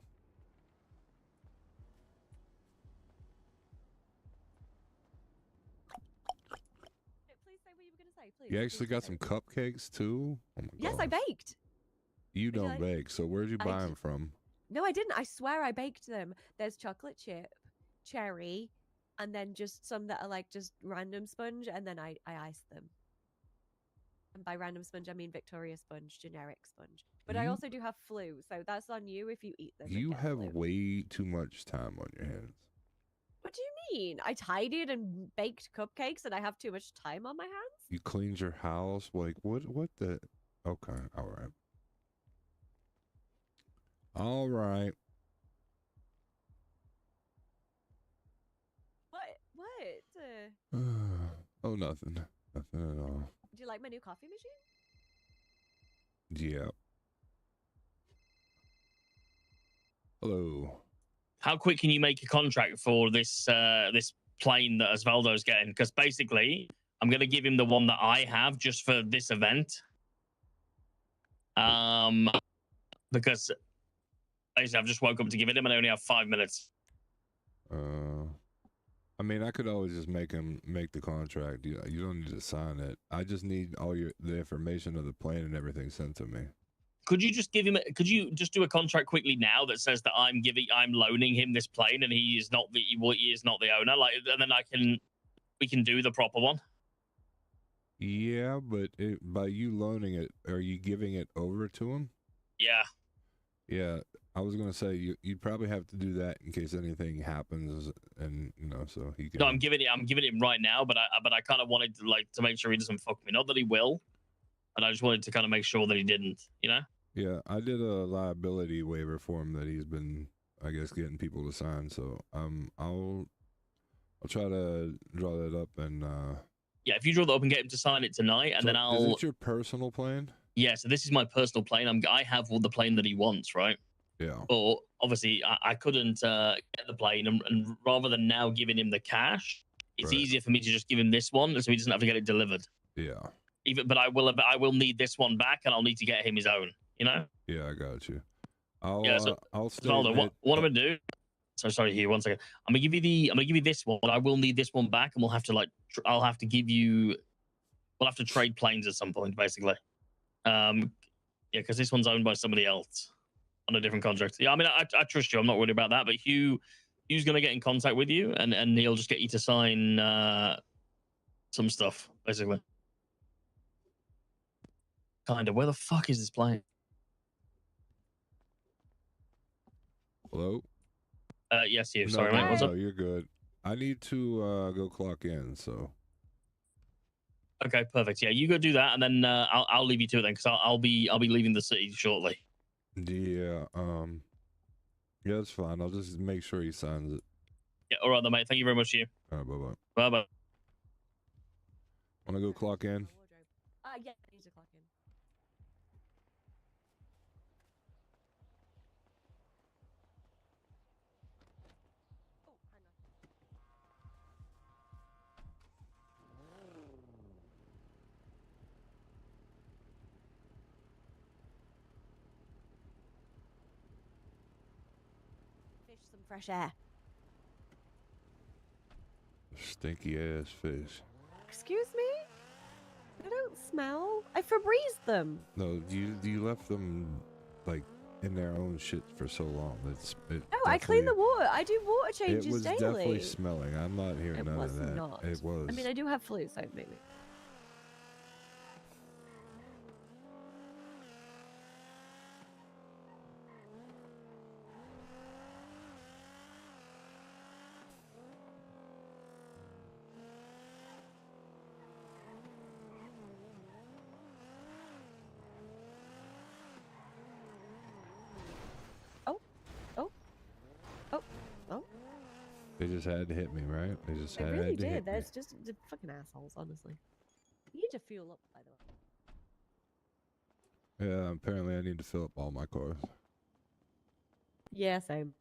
Please say what you were gonna say, please. You actually got some cupcakes too? Oh my Yes, I gosh. baked. You Would you don't like- bake, so where'd you I buy d- them from? No, I didn't. I swear I baked them. There's chocolate chip, cherry, and then just some that are like just random sponge, and then I iced them. And by random sponge, I mean Victoria sponge, generic sponge. But I You- also do have flu, so that's on you if you eat them. and You get have flu. way too much time on your hands. What do you mean? I tidied and baked cupcakes, and I have too much time on my hands? You cleaned your house? Like, what the? Okay, all right. All right. What? Oh, nothing. Nothing at all. Do you like my new coffee machine? Yeah. Hello. How quick can you make a contract for this this plane that Osvaldo's getting? Because basically, I'm gonna give him the one that I have just for this event. Because basically I've just woke up to give it him and I only have 5 minutes. I mean, I could always just make him make the contract. You don't need to sign it. I just need all the information of the plane and everything sent to me. Could you just give him? Could you just do a contract quickly now that says that I'm loaning him this plane and he is not the owner? Like, and then we can do the proper one. Yeah, but by you loaning it, are you giving it over to him? Yeah. Yeah, I was gonna say you'd probably have to do that in case anything happens, and so he can. No, I'm giving him right now, but I kind of wanted to make sure he doesn't fuck me. Not that he will, but I just wanted to kind of make sure that he didn't. Yeah, I did a liability waiver for him that he's been, I guess, getting people to sign. So I'll try to draw that up and. Yeah, if you draw that up and get him to sign it tonight, and then I'll. Is it your personal plane? Yeah, so this is my personal plane. I have the plane that he wants, right? Yeah. But obviously, I couldn't get the plane, and rather than now giving him the cash, it's Right. easier for me to just give him this one, so he doesn't have to get it delivered. Yeah. But I will need this one back, and I'll need to get him his own. Yeah, I got you. I'll stay. Osvaldo, what I'm gonna do? So sorry, here, 1 second. I'm gonna give you this one, but I will need this one back, and we'll have to I'll have to give you. We'll have to trade planes at some point, basically. Yeah, because this one's owned by somebody else on a different contract. Yeah, I mean, I trust you. I'm not worried about that. But Hugh's gonna get in contact with you, and he'll just get you to sign some stuff, basically. Kind of. Where the fuck is this plane? Hello. Yes, Hugh. Sorry, mate. What's no, up? you're good. I need to go clock in. So. Okay, perfect. Yeah, you go do that, and then I'll leave you to it then, because I'll be leaving the city shortly. Yeah. Yeah, that's fine. I'll just make sure he signs it. Yeah. All right, then, mate. Thank you very much, Hugh. All right. Bye bye. Bye bye. Want to go clock in? Yeah, I need to clock in. Oh, hang on. Fish some fresh air. Stinky ass fish. Excuse me? They don't smell. I Febrezed them. No, you left them like in their own shit for so long. No, I clean the definitely- water. I do water changes It was daily. definitely smelling. I'm not hearing It none was of that. not. It was. I mean, I do have flu, so maybe. They just had to hit me, right? They just They had really to did. hit me. There's just fucking assholes, honestly. to fuel up, by the way. Yeah, apparently I need to fill up all my cars. Yeah, same.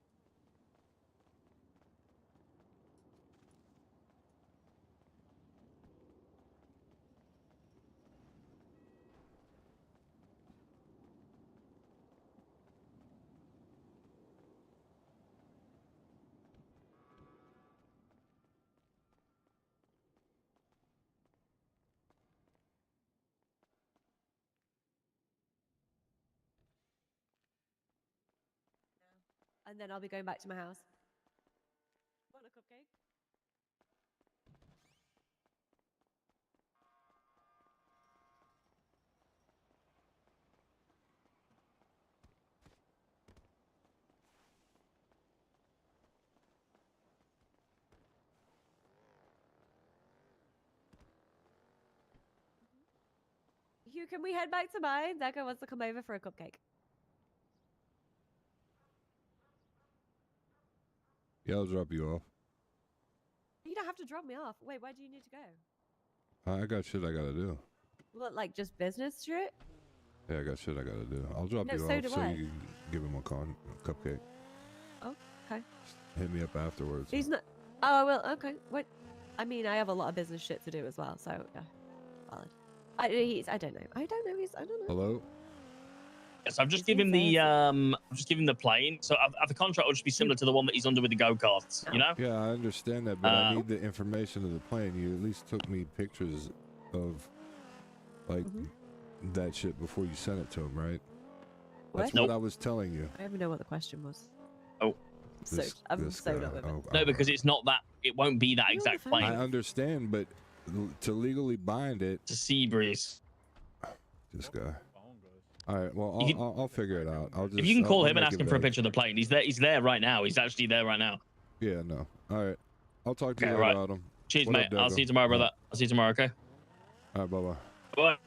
And then I'll be going back to my house. Want a cupcake? Hugh, can we head back to mine? Zaka wants to come over for a cupcake. Yeah, I'll drop you off. You don't have to drop me off. Wait, where do you need to go? I got shit I gotta do. What, like just business shit? Yeah, I got shit I gotta do. I'll drop No, you so off do so I. you can give him a cupcake. Oh, okay. Hit me up afterwards. He's not. Oh, I will. Okay. What? I mean, I have a lot of business shit to do as well, so yeah, valid. I don't know. I don't know. I don't know. Hello? Yes, I've just given the plane. So the contract will just be similar to the one that he's under with the go-karts, you know? Yeah, I understand that, but I need the information of the plane. You at least took me pictures of, like, that shit before you sent it to him, right? That's what I was telling you. I don't even know what the question was. Oh. I'm so not with it. No, because it's not that. It won't be that exact plane. I understand, but to legally bind it... It's a sea breeze. This guy. All right, well, I'll figure it out. I'll just, if you can call I'll him and make ask it him for a vague. picture of the plane, he's there. He's there right now. He's actually there right now. Yeah, no. All right. I'll talk to you Okay, later, right. Adam. Cheers, What mate. up, I'll Dago? see you tomorrow, brother. I'll see you tomorrow. Okay. All right, bye-bye. Bye.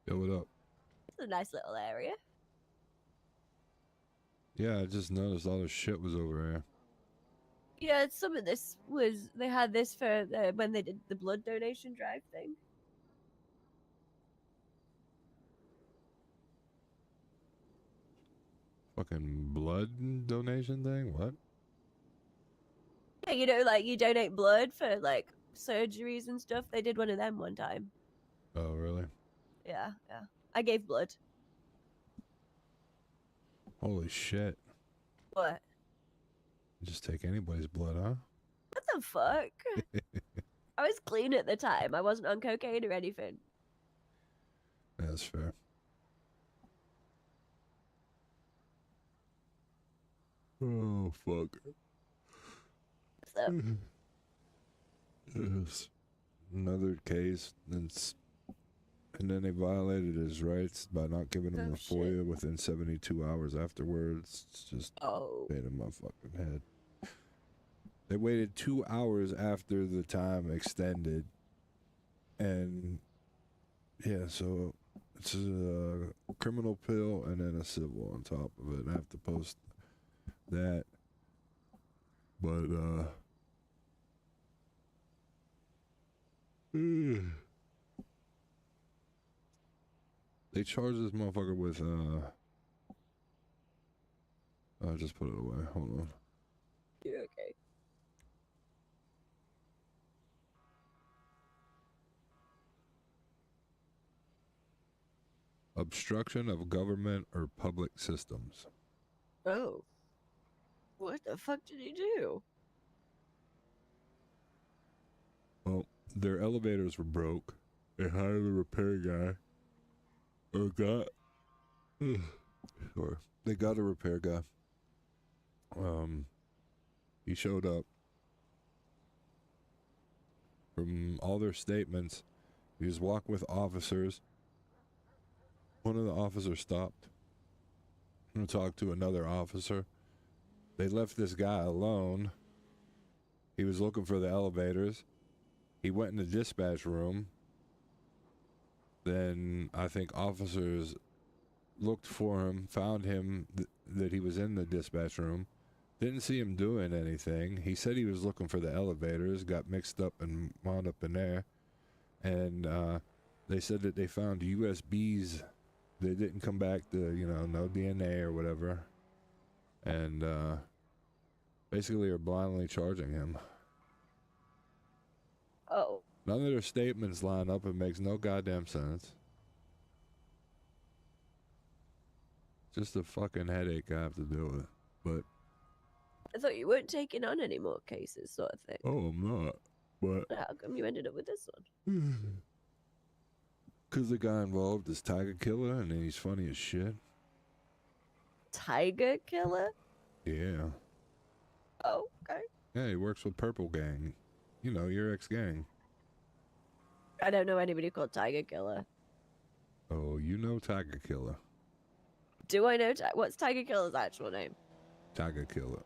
Yo, what up? It's a nice little area. Yeah, I just noticed all the shit was over here. Yeah, some of this was they had this for when they did the blood donation drive thing. Fucking blood donation thing? What? Yeah, you know, like you donate blood for like surgeries and stuff. They did one of them one time. Oh, really? Yeah, yeah. I gave blood. Holy shit. What? Just take anybody's blood, huh? What the fuck? I was clean at the time. I wasn't on cocaine or anything. That's fair. Oh, fuck. So. Yes. Another case, and then they violated his rights by not giving him a FOIA within 72 hours afterwards. It's just pain in my fucking head. They waited 2 hours after the time extended, and yeah, so it's a criminal pill and then a civil on top of it. I have to post that, but they charged this motherfucker with I'll just put it away. Hold on. You're okay. Obstruction of government or public systems. Oh. What the fuck did he do? Well, their elevators were broke. They hired a repair guy. Or they got a repair guy. He showed up. From all their statements, he was walking with officers. One of the officers stopped and talked to another officer. They left this guy alone. He was looking for the elevators. He went in the dispatch room. Then I think officers looked for him, found him, that he was in the dispatch room. Didn't see him doing anything. He said he was looking for the elevators, got mixed up and wound up in there. And they said that they found USBs. They didn't come back to, no DNA or whatever. And basically are blindly charging him. Oh. None of their statements line up. It makes no goddamn sense. Just a fucking headache I have to deal with. But I thought you weren't taking on any more cases, sort of thing. oh, I'm not. But How come you ended up with this one? Because the guy involved is Tiger Killer, and he's funny as shit. Tiger Killer? Yeah. Oh, okay. Yeah, he works with Purple Gang. You know, your ex-gang. I don't know anybody called Tiger Killer. Oh, you know Tiger Killer. Do I know? What's Tiger Killer's actual name? Tiger Killer.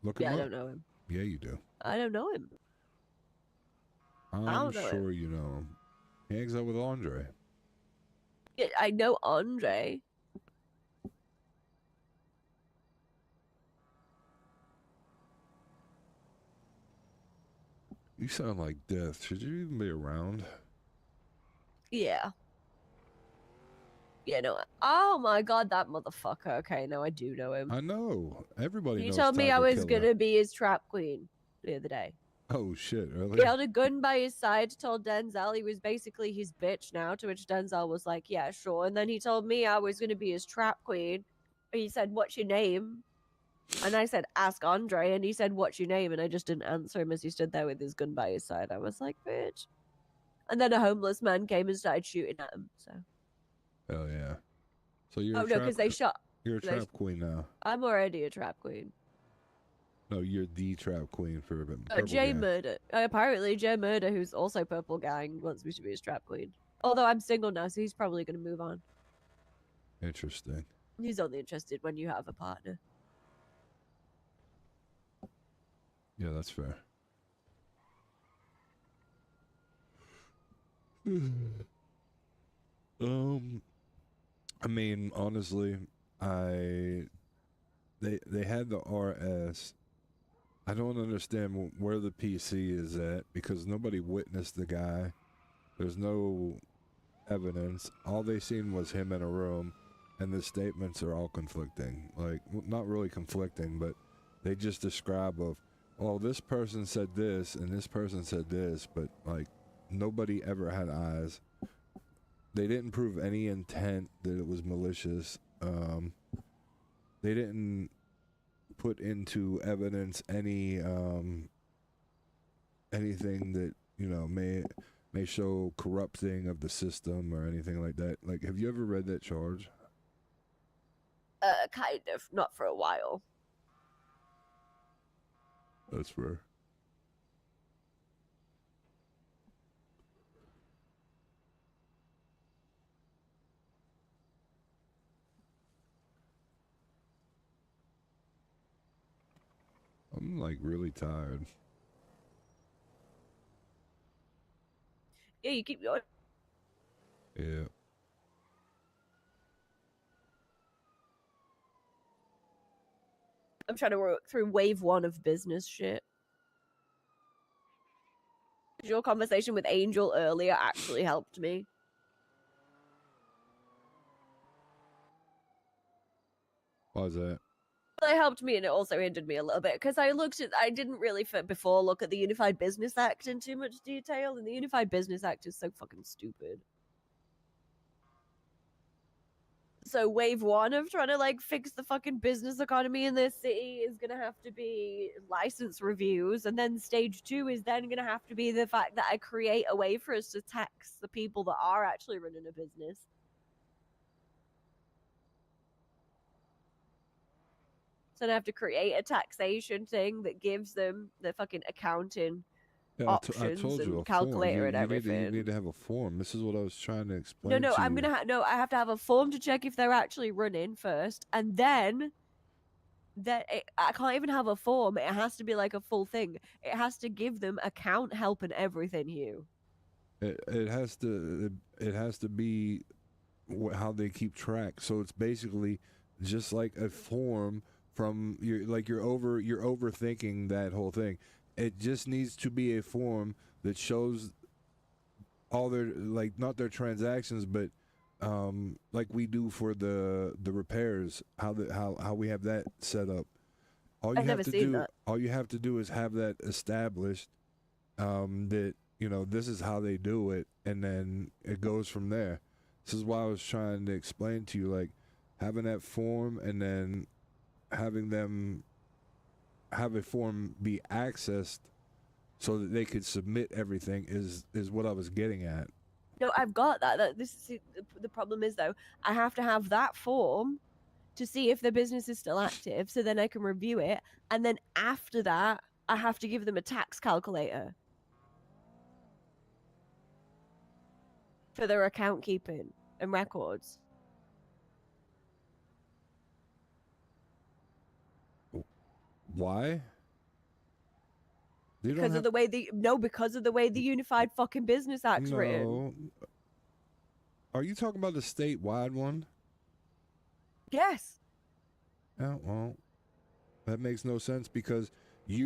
Look him Yeah, up. I don't know him. Yeah, you do. I don't know him. I'm don't know sure you know him. He hangs out with Andre. Yeah, I know Andre. You sound like death. Should you even be around? Yeah. Yeah, no. Oh my god, that motherfucker. Okay, no, I do know him. I know. Everybody He knows told me I Tiger was Killer. gonna be his trap queen the other day. Oh, shit, really? He held a gun by his side, told Denzel he was basically his bitch now, to which Denzel was like, yeah, sure. And then he told me I was going to be his trap queen. He said, what's your name? And I said, ask Andre. And he said, what's your name? And I just didn't answer him as he stood there with his gun by his side. I was like, bitch. And then a homeless man came and started shooting at him. So. Hell yeah. So you're Oh, no, because they shot. You're a they- trap queen now. I'm already a trap queen. No, you're the trap queen for Purple Jay Gang. Murder. Apparently, Jay Murder, who's also Purple Gang, wants me to be his trap queen. Although I'm single now, so he's probably going to move on. Interesting. He's only interested when you have a partner. Yeah, that's fair. I mean, honestly, they had the RS. I don't understand where the PC is at because nobody witnessed the guy. There's no evidence. All they seen was him in a room, and the statements are all conflicting. Like, not really conflicting, but they just describe of, oh, this person said this and this person said this, but like nobody ever had eyes. They didn't prove any intent that it was malicious. They didn't put into evidence any anything that, you know, may show corrupting of the system or anything like that. Like, have you ever read that charge? Kind of, not for a while. That's fair. I'm like really tired. Yeah, you keep going. Yeah. I'm trying to work through wave 1 of business shit. Your conversation with Angel earlier actually helped me. Why is that? It helped me and it also hindered me a little bit because I didn't really before look at the Unified Business Act in too much detail, and the Unified Business Act is so fucking stupid. So wave 1 of trying to like fix the fucking business economy in this city is gonna have to be license reviews, and then stage 2 is then gonna have to be the fact that I create a way for us to tax the people that are actually running a business. So I have to create a taxation thing that gives them the fucking accounting options I told you, and a calculator form. and everything. You need to have a form. This is what I was trying to explain. No, to I'm you. gonna I have to have a form to check if they're actually running first, and then I can't even have a form. It has to be like a full thing. It has to give them account help and everything. Hugh. It has to be how they keep track. So it's basically just like a form from you're overthinking that whole thing. It just needs to be a form that shows all their, like, not their transactions, but like we do for the repairs, how we have that set up. All you have to do is have that established, that, you know, this is how they do it, and then it goes from there. This is why I was trying to explain to you, like, having that form and then having them have a form be accessed so that they could submit everything is what I was getting at. No, I've got that. This is the problem is though, I have to have that form to see if the business is still active, so then I can review it, and then after that, I have to give them a tax calculator for their account keeping and records. Why? Because of the way the Unified fucking Business Act's written. Are you talking about the statewide one? Yes. Oh, well, that makes no sense because we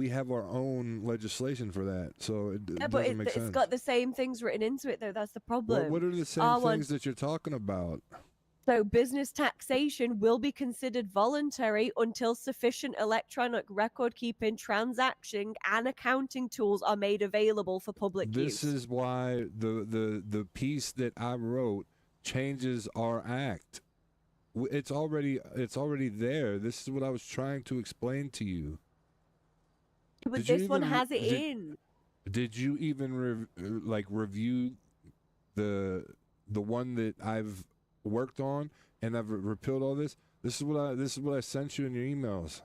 have our own legislation for that, so it doesn't make sense. It's got the same things written into it though. That's the problem. What are the same things that you're talking about? So business taxation will be considered voluntary until sufficient electronic record keeping, transaction, and accounting tools are made available for public use. This is why the piece that I wrote changes our act. It's already there. This is what I was trying to explain to you. But this one has it in. Did you even review the one that I've worked on and I've repealed all this? This is what I sent you in your emails.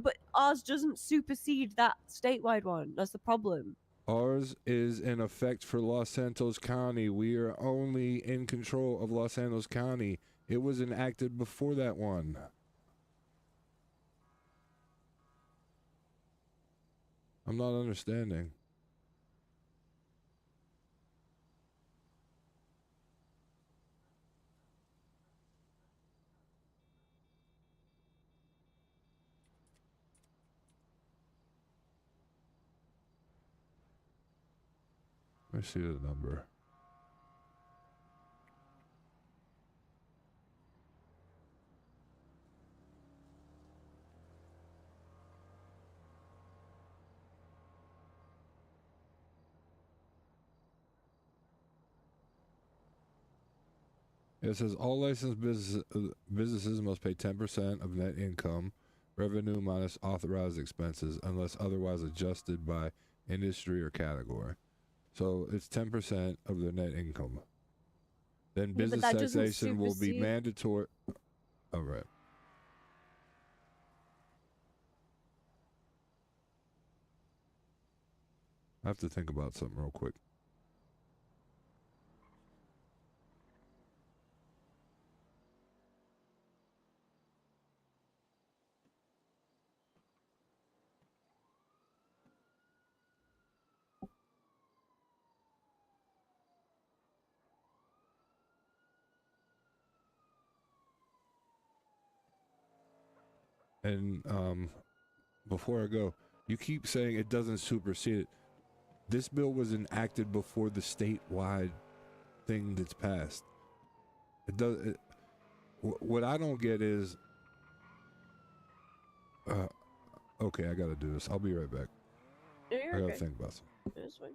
But ours doesn't supersede that statewide one. That's the problem. Ours is in effect for Los Santos County. We are only in control of Los Santos County. It was enacted before that one. I'm not understanding. Let me see the number. It says all licensed businesses must pay 10% of net income, revenue minus authorized expenses, unless otherwise adjusted by industry or category. So it's 10% of their net income. Then business taxation will be mandatory. All right. I have to think about something real quick. And before I go, you keep saying it doesn't supersede it. This bill was enacted before the statewide thing that's passed. It does. What I don't get is, okay, I gotta do this. I'll be right back. Yeah, I gotta okay. think about something. That's fine.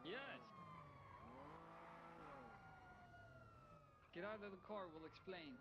Yes. Get out of the car, we'll explain.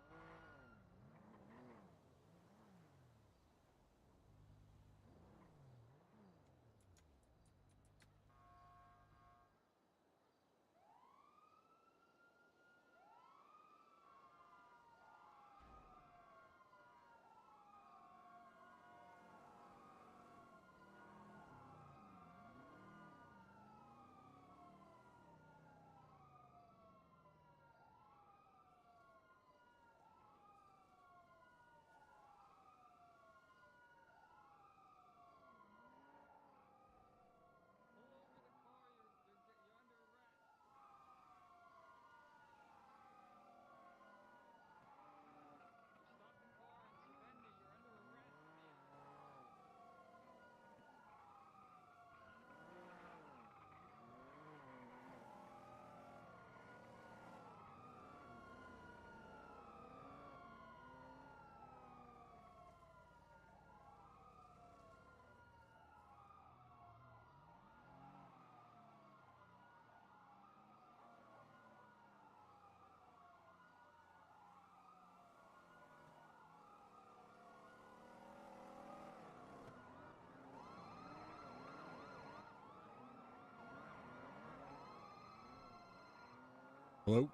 Hello?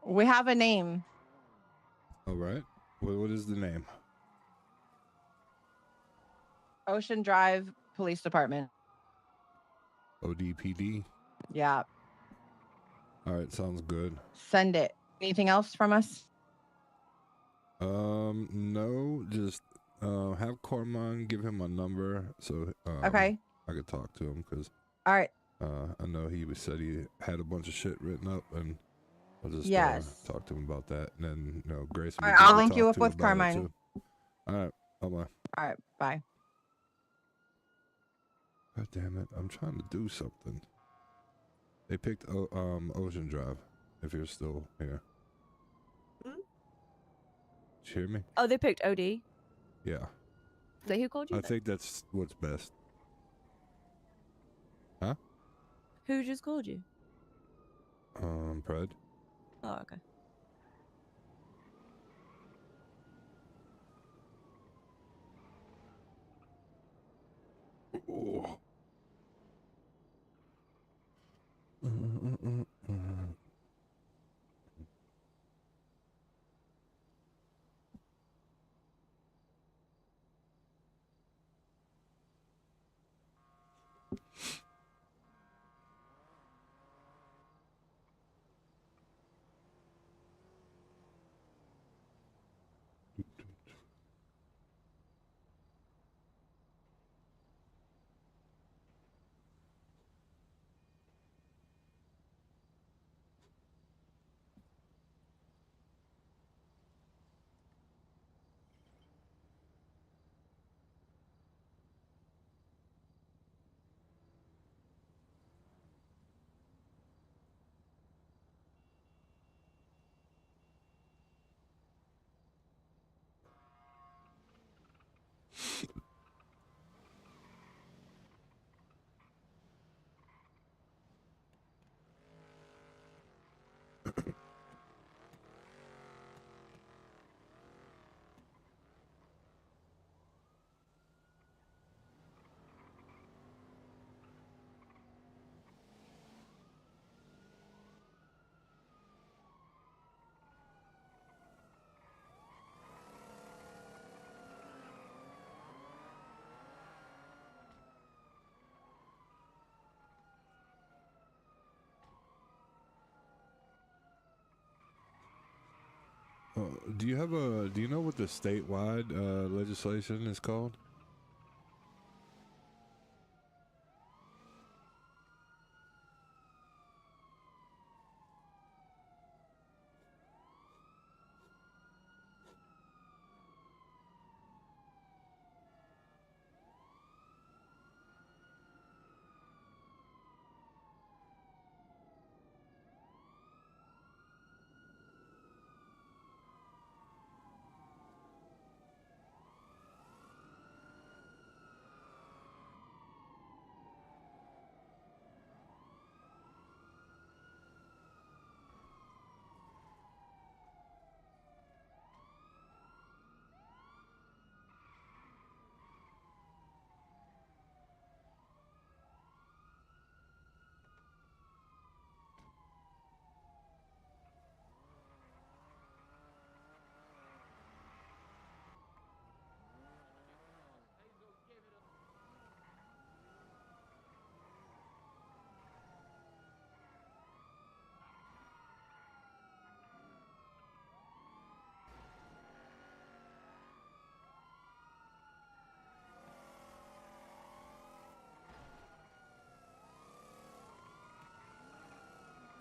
We have a name. All right. What is the name? Ocean Drive Police Department. ODPD? Yeah. All right, sounds good. Send it. Anything else from us? No, just have Cormon give him my number so Okay. I could talk to him because All right. I know he said he had a bunch of shit written up, and I'll just talk to him about that, and then Grace. All right, I'll link you up with Carmine. All right, bye bye. All right, bye. God damn it! I'm trying to do something. They picked Ocean Drive. If you're still here. Did you hear me? Oh, they picked OD. Yeah. So who called you? I then? think that's what's best. Huh? Who just called you? Pred. Oh, okay. Oh. Do you have a? Do you know what the statewide legislation is called?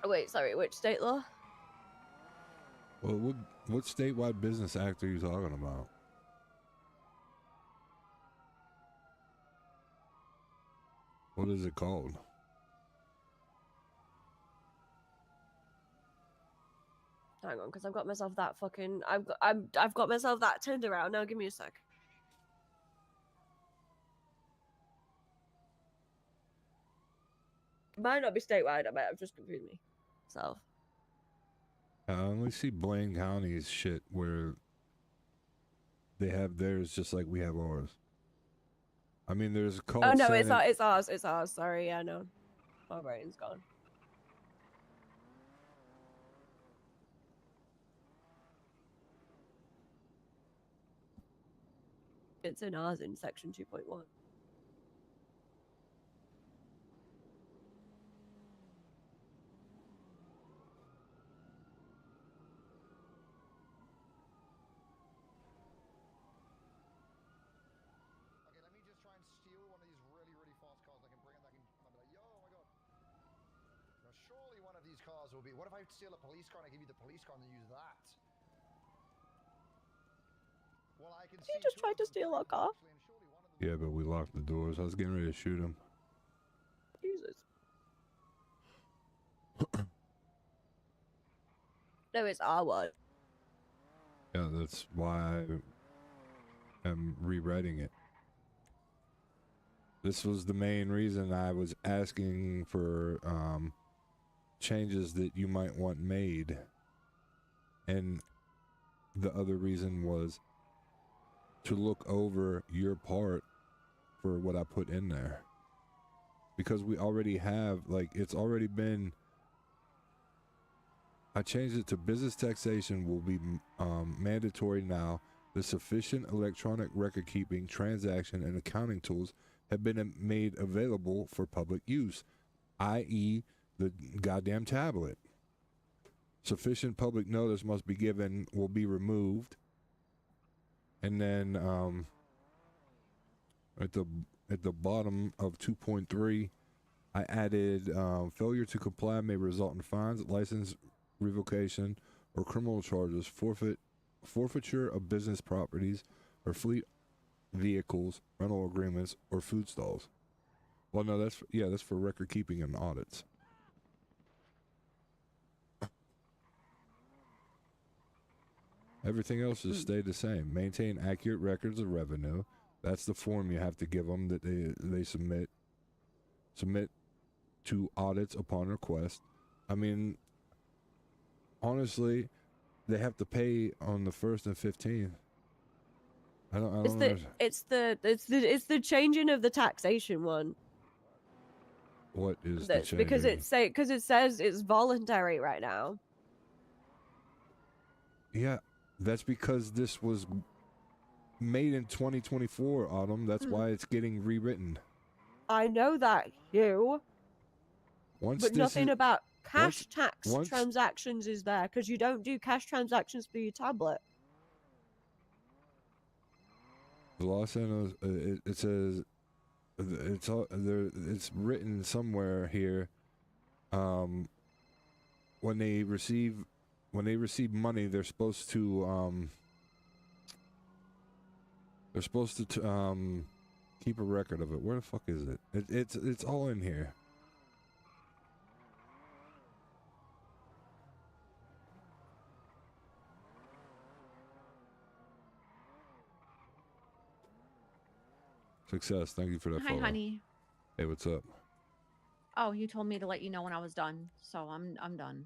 Oh, wait, sorry, which state law? Well, what statewide business act are you talking about? What is it called? Hang on, because I've got myself that fucking. I've got myself that turned around. Now give me a sec. It might not be statewide. I might have just confused me. So. I only see Blaine County's shit where they have theirs just like we have ours. I mean, there's a call. Oh no, it's ours. It's ours. Sorry, yeah, no. My brain's gone. It's in ours in section 2.1. Surely one of these cars will be. What if I steal a police car and I give you the police car and you use that? Well, I can. He just tried to steal our car. Yeah, but we locked the doors. I was getting ready to shoot him. Jesus. No, it's our one. Yeah, that's why I'm rewriting it. This was the main reason I was asking for changes that you might want made. And the other reason was to look over your part for what I put in there. Because we already have, like, it's already been, I changed it to business taxation will be mandatory now. The sufficient electronic record keeping, transaction, and accounting tools have been made available for public use, i.e. the goddamn tablet. Sufficient public notice must be given, will be removed. And then at the bottom of 2.3, I added failure to comply may result in fines, license revocation, or criminal charges, forfeiture of business properties or fleet vehicles, rental agreements, or food stalls. Well, no, that's for record keeping and audits. Everything else has stayed the same. Maintain accurate records of revenue. That's the form you have to give them that they submit to audits upon request. I mean, honestly, they have to pay on the 1st and 15th. I don't know. It's the changing of the taxation one. What is That's the because changing? it says it's voluntary right now. Yeah, that's because this was made in 2024, Autumn. That's why it's getting rewritten. I know that, Hugh. But nothing about cash tax transactions is there because you don't do cash transactions through your tablet. The law says it says it's all there. It's written somewhere here. When they receive money, they're supposed to keep a record of it. Where the fuck is it? It's all in here. Success. Thank you for that. Hi, follow. honey. Hey, what's up? Oh, you told me to let you know when I was done, so I'm done.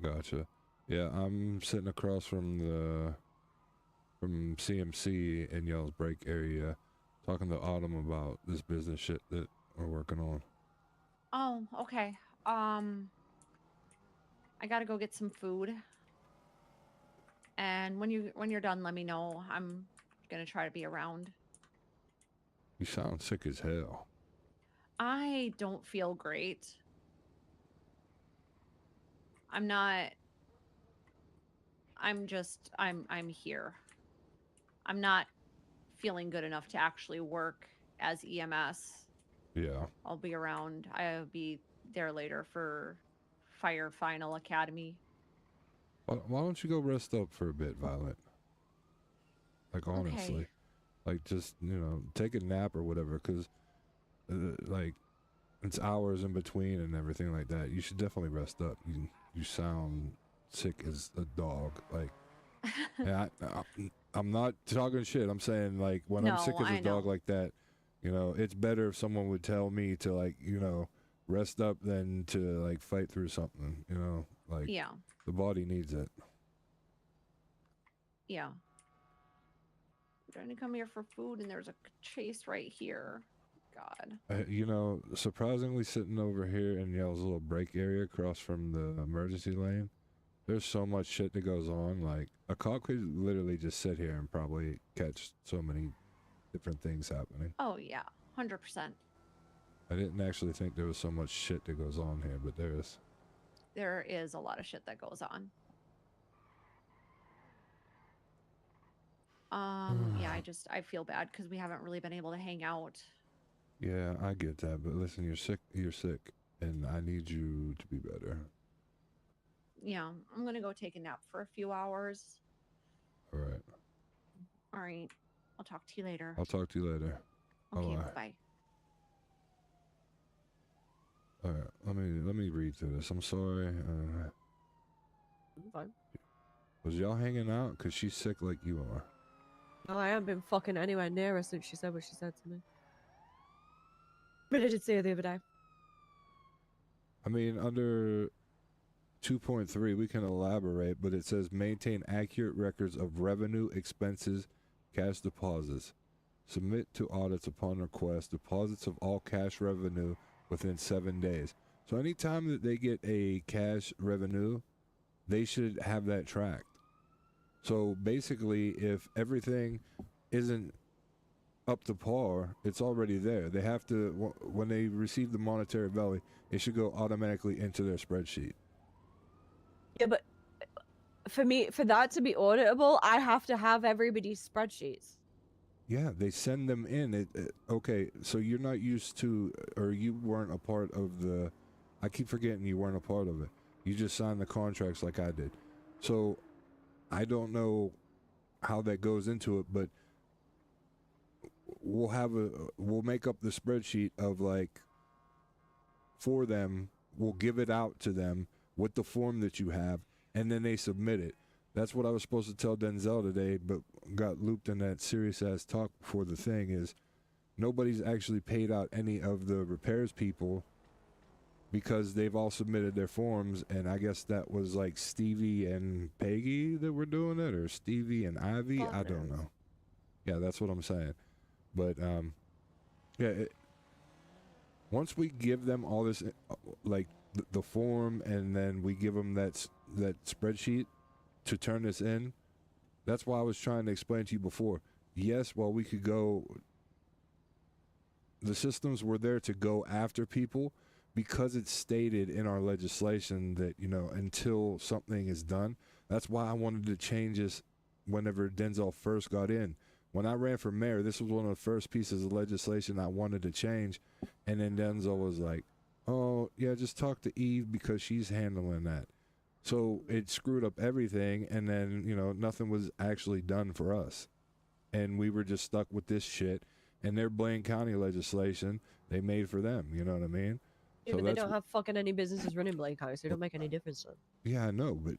Gotcha. Yeah, I'm sitting across from CMC in y'all's break area, talking to Autumn about this business shit that we're working on. Oh, okay. I gotta go get some food. And when you're done, let me know. I'm gonna try to be around. You sound sick as hell. I don't feel great. I'm not. I'm here. I'm not feeling good enough to actually work as EMS. Yeah. I'll be around. I'll be there later for Fire Final Academy. Why don't you go rest up for a bit, Violet? Like, honestly. Okay. Like, just, take a nap or whatever, because, like, it's hours in between and everything like that. You should definitely rest up. You sound sick as a dog. Like, and I'm not talking shit. I'm saying, like, when I'm sick as a dog like that, it's better if someone would tell me to, like, rest up than to, like, fight through something, like, yeah. The body needs it. Yeah. I'm trying to come here for food and there's a chase right here. God. Surprisingly, sitting over here in y'all's little break area across from the emergency lane, there's so much shit that goes on. Like, a cop could literally just sit here and probably catch so many different things happening. Oh, yeah. 100%. I didn't actually think there was so much shit that goes on here, but there is. There is a lot of shit that goes on. Yeah, I feel bad because we haven't really been able to hang out. Yeah, I get that, but listen, you're sick, and I need you to be better. Yeah, I'm gonna go take a nap for a few hours. All right. All right. I'll talk to you later. I'll talk to you later. Okay, Bye-bye. bye. All right, let me read through this. I'm sorry. Fine. Was y'all hanging out? Cause she's sick like you are. No, I haven't been fucking anywhere near her since she said what she said to me. But I did see her the other day. I mean, under 2.3, we can elaborate, but it says maintain accurate records of revenue, expenses, cash deposits. Submit to audits upon request. Deposits of all cash revenue within 7 days. So anytime that they get a cash revenue, they should have that tracked. So basically, if everything isn't up to par, it's already there. They have to, when they receive the monetary value, it should go automatically into their spreadsheet. Yeah, but for that to be auditable, I have to have everybody's spreadsheets. Yeah, they send them in. Okay, so you're not used to, or you weren't a part of the, I keep forgetting you weren't a part of it. You just signed the contracts like I did. So I don't know how that goes into it, but we'll make up the spreadsheet of like, for them, we'll give it out to them with the form that you have, and then they submit it. That's what I was supposed to tell Denzel today, but got looped in that serious ass talk before the thing is nobody's actually paid out any of the repairs people because they've all submitted their forms, and I guess that was like Stevie and Peggy that were doing it, or Stevie and Ivy. I don't know. Yeah, that's what I'm saying. But yeah, once we give them all this, like the form, and then we give them that spreadsheet to turn this in, that's why I was trying to explain to you before. Yes, well, we could go, the systems were there to go after people because it's stated in our legislation that, you know, until something is done. That's why I wanted to change this whenever Denzel first got in. When I ran for mayor, this was one of the first pieces of legislation I wanted to change. And then Denzel was like, oh, yeah, just talk to Eve because she's handling that. So it screwed up everything, and then, you know, nothing was actually done for us. And we were just stuck with this shit. And their Blaine County legislation, they made for them, you know what I mean? Yeah, but they don't have fucking any businesses running Blaine County, so it don't make any difference to them. Yeah, I know, but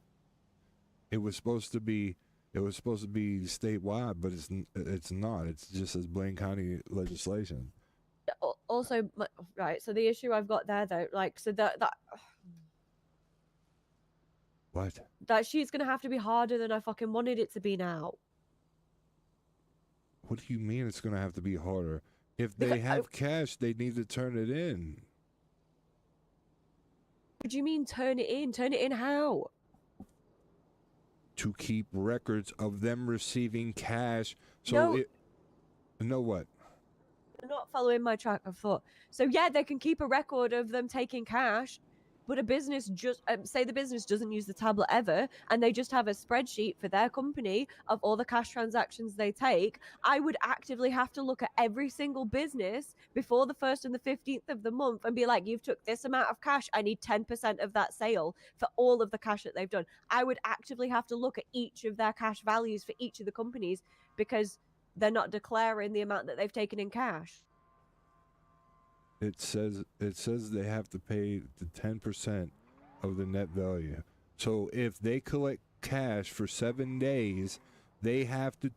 it was supposed to be statewide, but it's not. It's just as Blaine County legislation. Also, right, so the issue I've got there, though, like, so that What? that sheet's gonna have to be harder than I fucking wanted it to be now. What do you mean it's going to have to be harder? If they have cash, they need to turn it in. What do you mean turn it in? Turn it in how? To keep records of them receiving cash. So No. know what? You're not following my track of thought. So yeah, they can keep a record of them taking cash, but a business just say the business doesn't use the tablet ever, and they just have a spreadsheet for their company of all the cash transactions they take. I would actively have to look at every single business before the 1st and the 15th of the month and be like, you've took this amount of cash. I need 10% of that sale for all of the cash that they've done. I would actively have to look at each of their cash values for each of the companies because they're not declaring the amount that they've taken in cash. It says they have to pay the 10% of the net value. So if they collect cash for 7 days, they have to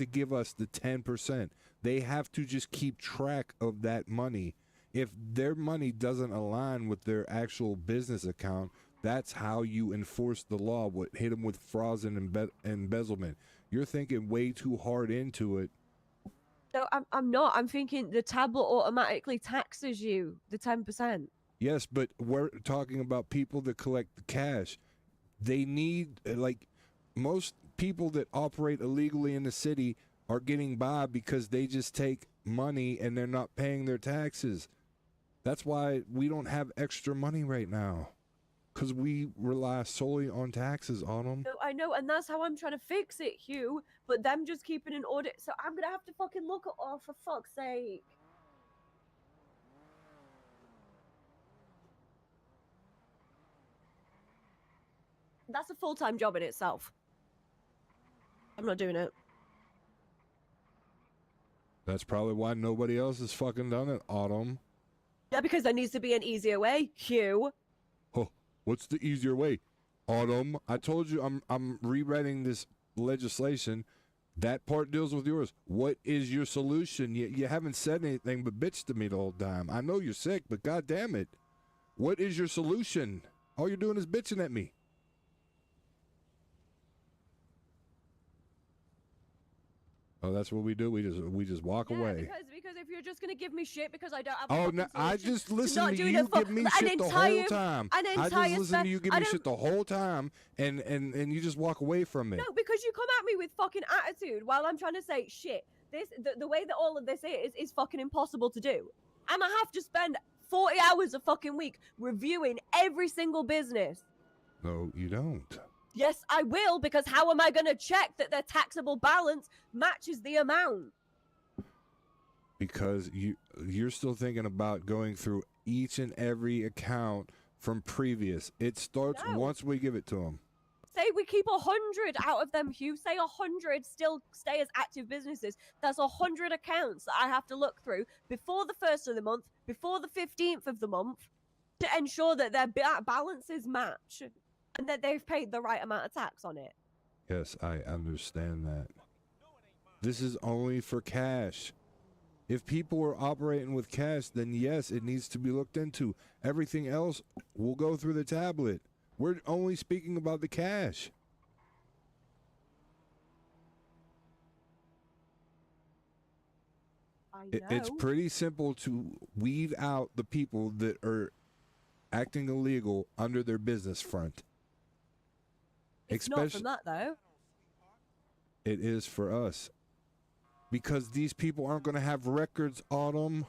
give us the 10%. They have to just keep track of that money. If their money doesn't align with their actual business account, that's how you enforce the law. Hit them with frauds and embezzlement. You're thinking way too hard into it. No, I'm not. I'm thinking the tablet automatically taxes you the 10%. Yes, but we're talking about people that collect the cash. They need, like, most people that operate illegally in the city are getting by because they just take money and they're not paying their taxes. That's why we don't have extra money right now, because we rely solely on taxes on them. No, I know, and that's how I'm trying to fix it, Hugh. But them just keeping an audit, so I'm gonna have to fucking look at all, for fuck's sake. That's a full-time job in itself. I'm not doing it. That's probably why nobody else has fucking done it, Autumn. Yeah, because there needs to be an easier way, Hugh. Oh, what's the easier way? Autumn, I told you I'm rereading this legislation. That part deals with yours. What is your solution? You haven't said anything but bitch to me the whole time. I know you're sick, but god damn it. What is your solution? All you're doing is bitching at me. Oh, that's what we do. We just walk away. Because if you're just gonna give me shit because I don't have. Oh, no, I just listen to you give me shit the whole time. I just listen to you give me shit the whole time, and you just walk away from it. No, because you come at me with fucking attitude while I'm trying to say shit. The way that all of this is fucking impossible to do, and I have to spend 40 hours a fucking week reviewing every single business. No, you don't. Yes, I will, because how am I going to check that their taxable balance matches the amount? Because you're still thinking about going through each and every account from previous. It starts once we give it to them. Say we keep 100 out of them, Hugh. Say 100 still stay as active businesses. That's 100 accounts that I have to look through before the 1st of the month, before the 15th of the month, to ensure that their balances match and that they've paid the right amount of tax on it. Yes, I understand that. This is only for cash. If people are operating with cash, then yes, it needs to be looked into. Everything else will go through the tablet. We're only speaking about the cash. It's pretty simple to weed out the people that are acting illegal under their business front. It's not from that, though. It is for us. Because these people aren't going to have records on them.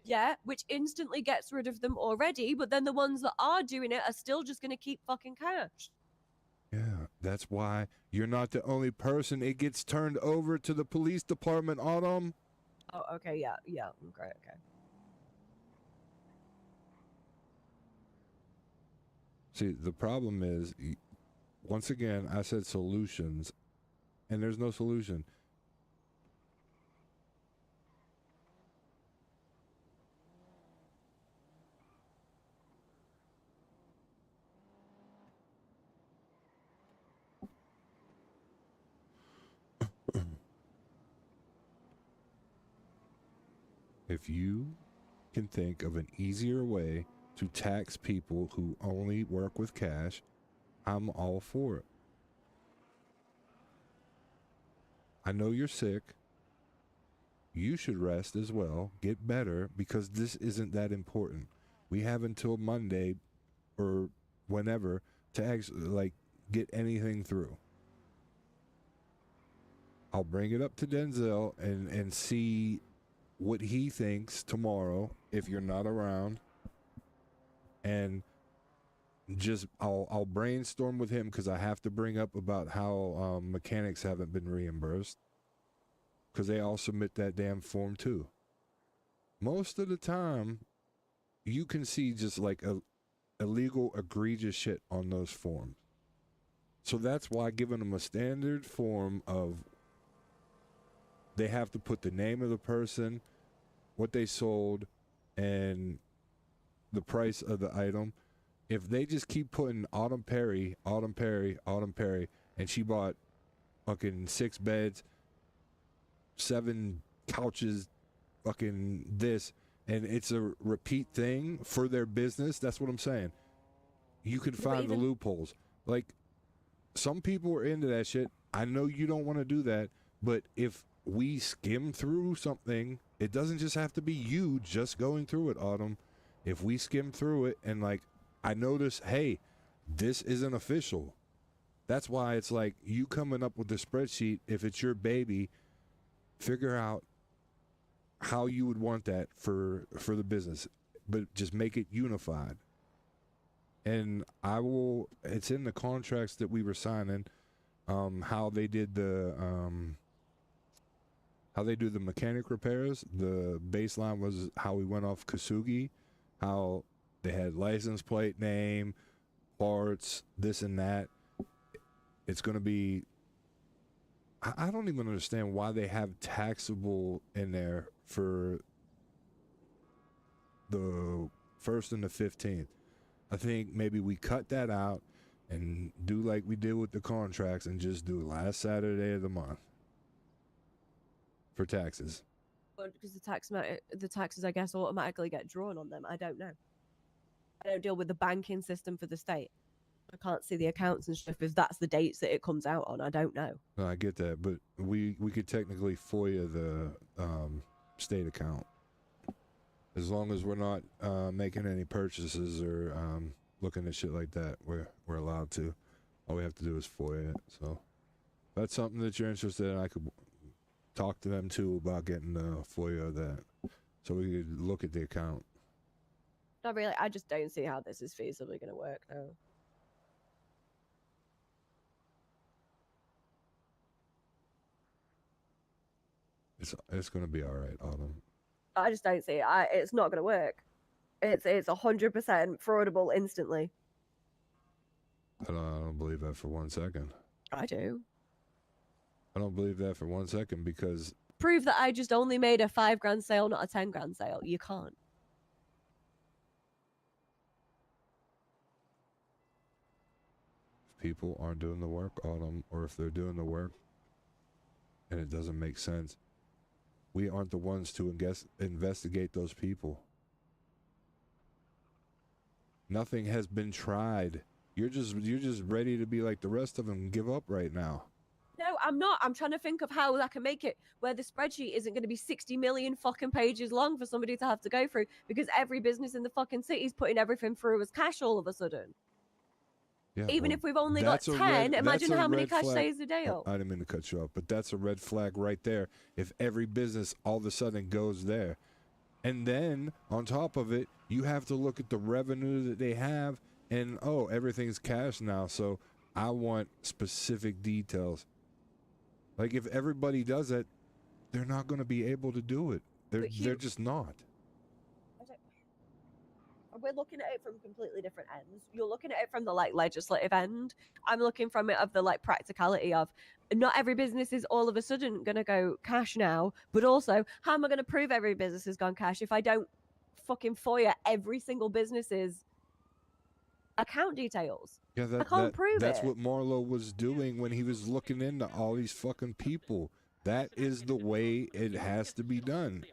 Yeah, which instantly gets rid of them already, but then the ones that are doing it are still just going to keep fucking cash. Yeah, that's why you're not the only person. It gets turned over to the police department, Autumn. Oh, okay, yeah, okay. See, the problem is, once again, I said solutions, and there's no solution. If you can think of an easier way to tax people who only work with cash, I'm all for it. I know you're sick. You should rest as well. Get better, because this isn't that important. We have until Monday or whenever to actually get anything through. I'll bring it up to Denzel and see what he thinks tomorrow if you're not around, and just I'll brainstorm with him, because I have to bring up about how mechanics haven't been reimbursed, because they all submit that damn form too. Most of the time you can see just like illegal egregious shit on those forms. So that's why giving them a standard form of, they have to put the name of the person, what they sold, and the price of the item. If they just keep putting Autumn Perry, and she bought fucking 6 beds, 7 couches, fucking this, and it's a repeat thing for their business, that's what I'm saying. You can find the loopholes. Like, some people are into that shit. I know you don't want to do that, but if we skim through something, it doesn't just have to be you just going through it, Autumn. If we skim through it and I notice, hey, this isn't official. That's why it's like you coming up with the spreadsheet. If it's your baby, figure out how you would want that for the business, but just make it unified. And it's in the contracts that we were signing, how they did how they do the mechanic repairs. The baseline was how we went off Kasugi, how they had license plate name, parts, this and that. It's going to be, I don't even understand why they have taxable in there for the 1st and the 15th. I think maybe we cut that out and do like we did with the contracts and just do last Saturday of the month for taxes. Well, because the taxes, I guess, automatically get drawn on them. I don't know. I don't deal with the banking system for the state. I can't see the accounts and stuff if that's the dates that it comes out on. I don't know. No, I get that, but we could technically FOIA the state account as long as we're not making any purchases or looking at shit like that. We're allowed to. All we have to do is FOIA it. So if that's something that you're interested in, I could talk to them too about getting the FOIA of that, so we could look at the account. Not really. I just don't see how this is feasibly going to work now. It's going to be all right, Autumn. I just don't see it. It's not going to work. It's 100% fraudable instantly. I don't believe that for 1 second. I do. I don't believe that for 1 second because Prove that I just only made a $5,000 sale, not a $10,000 sale. You can't. if people aren't doing the work, Autumn, or if they're doing the work and it doesn't make sense, we aren't the ones to investigate those people. Nothing has been tried. You're just ready to be like the rest of them and give up right now. No, I'm not. I'm trying to think of how I can make it where the spreadsheet isn't going to be 60 million fucking pages long for somebody to have to go through because every business in the fucking city is putting everything through as cash all of a sudden. Yeah, Even well, if we've only got that's a 10, red- imagine that's a how many red cash flag. days a day Oh, up. I didn't mean to cut you off, but that's a red flag right there. If every business all of a sudden goes there. And then, on top of it, you have to look at the revenue that they have, and, oh, everything's cash now, so I want specific details. Like, if everybody does it, they're not going to be able to do it. They're just not. We're looking at it from completely different ends. You're looking at it from the legislative end. I'm looking from it of the practicality of not every business is all of a sudden going to go cash now, but also how am I going to prove every business has gone cash if I don't fucking FOIA every single business's account details? Yeah, I can't prove that's it. what Marlo was doing when he was looking into all these fucking people. That is the way it has to be done.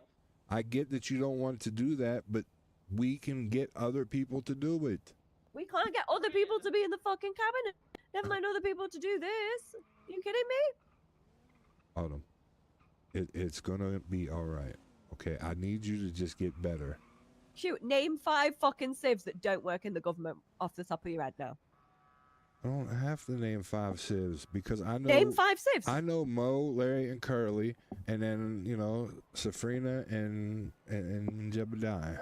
I get that you don't want to do that, but we can get other people to do it. We can't get other people to be in the fucking cabinet. Never mind other people to do this. You kidding me? Autumn, it's gonna be all right. Okay, I need you to just get better. Shoot, name 5 fucking civs that don't work in the government off the top of your head now. I don't have to name 5 civs because I know. Name 5 civs. I know Mo, Larry, and Curly, and then Safrina and Jebediah.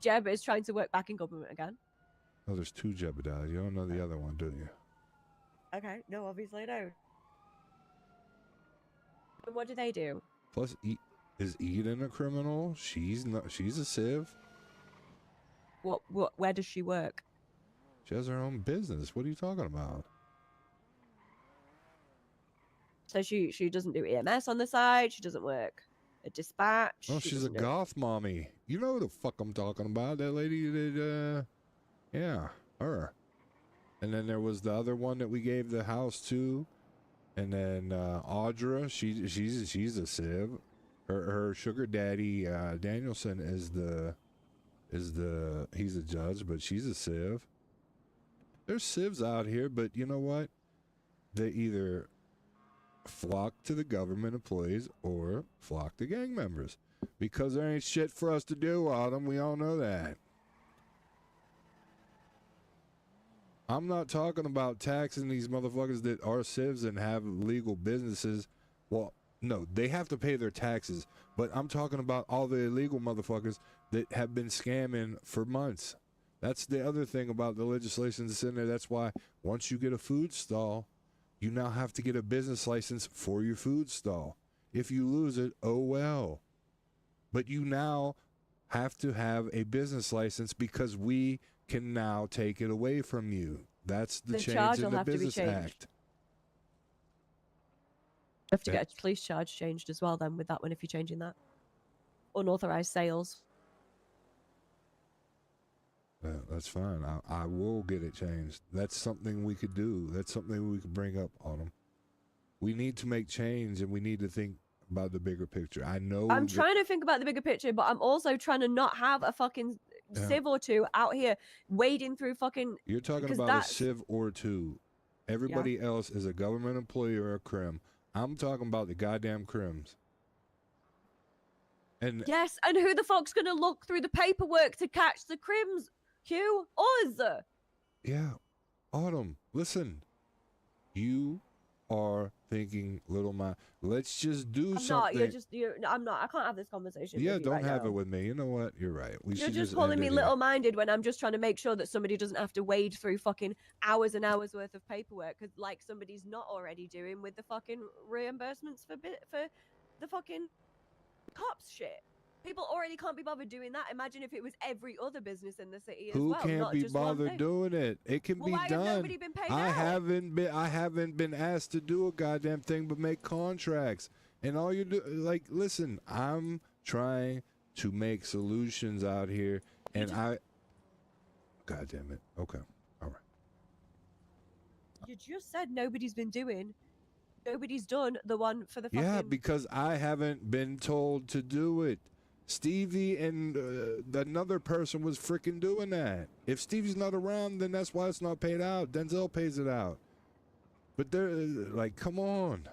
Jeb is trying to work back in government again. Oh, there's 2 Jebediahs. You don't know the other one, do you? Okay, no, obviously I don't. And what do they do? Plus, is Eden a criminal? She's not. She's a civ. What? Where does she work? She has her own business. What are you talking about? So she doesn't do EMS on the side. She doesn't work a dispatch. Oh, she she's a doesn't do- goth mommy. You know who the fuck I'm talking about. That lady that, yeah, her. And then there was the other one that we gave the house to. And then Audra, she's a civ. Her sugar daddy Danielson he's a judge, but she's a civ. There's civs out here, but you know what? They either flock to the government employees or flock to gang members because there ain't shit for us to do, Autumn. We all know that. I'm not talking about taxing these motherfuckers that are civs and have legal businesses. Well, no, they have to pay their taxes, but I'm talking about all the illegal motherfuckers that have been scamming for months. That's the other thing about the legislation that's in there. That's why once you get a food stall, you now have to get a business license for your food stall. If you lose it, oh well. But you now have to have a business license because we can now take it away from you. That's the change charge in will the have to be Business changed. Act. You have to get a police charge changed as well then with that one if you're changing that. Unauthorized sales. That's fine. I will get it changed. That's something we could do. That's something we could bring up on them. We need to make change, and we need to think about the bigger picture. I know I'm trying to think about the bigger picture, but I'm also trying to not have a fucking civ or two out here wading through fucking. You're talking because about that's a civ or two. Everybody else is a government employee or a crim. I'm talking about the goddamn crims. And yes, and who the fuck's gonna look through the paperwork to catch the crims? Hugh, us. yeah, Autumn, listen. You are thinking little my. Let's just do I'm something. not. You're just. I'm not. I can't have this conversation. Yeah, with you don't right have now. it with me. You know what? You're right. We You're should just just calling end me it here. little-minded when I'm just trying to make sure that somebody doesn't have to wade through fucking hours and hours worth of paperwork, because like somebody's not already doing with the fucking reimbursements for the fucking cops shit. People already can't be bothered doing that. Imagine if it was every other business in the city as Who well, can't not be just one bothered thing. doing it? It can Well, be why done. have nobody been paid I out? haven't been asked to do a goddamn thing but make contracts. And all you do, like, listen, I'm trying to make solutions out here, and God damn it. Okay, all right. You just said nobody's been doing. Nobody's done the one for the fucking. Yeah, because I haven't been told to do it. Stevie and another person was freaking doing that. If Stevie's not around, then that's why it's not paid out. Denzel pays it out. But they're like, come on.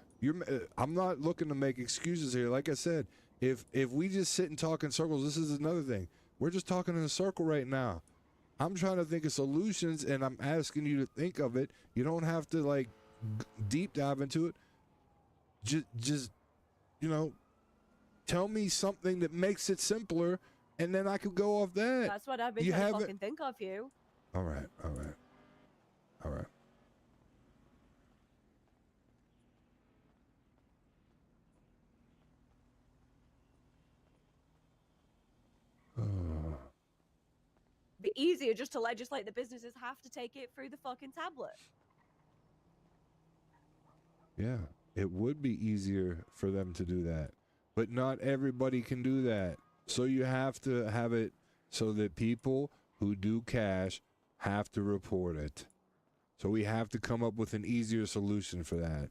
I'm not looking to make excuses here. Like I said, if we just sit and talk in circles, this is another thing. We're just talking in a circle right now. I'm trying to think of solutions, and I'm asking you to think of it. You don't have to like deep dive into it. Just tell me something that makes it simpler, and then I could go off that. That's what I've been You trying to haven't- fucking think of, you. All right. Be easier just to legislate the businesses have to take it through the fucking tablet. Yeah, it would be easier for them to do that. But not everybody can do that. So you have to have it so that people who do cash have to report it. So we have to come up with an easier solution for that.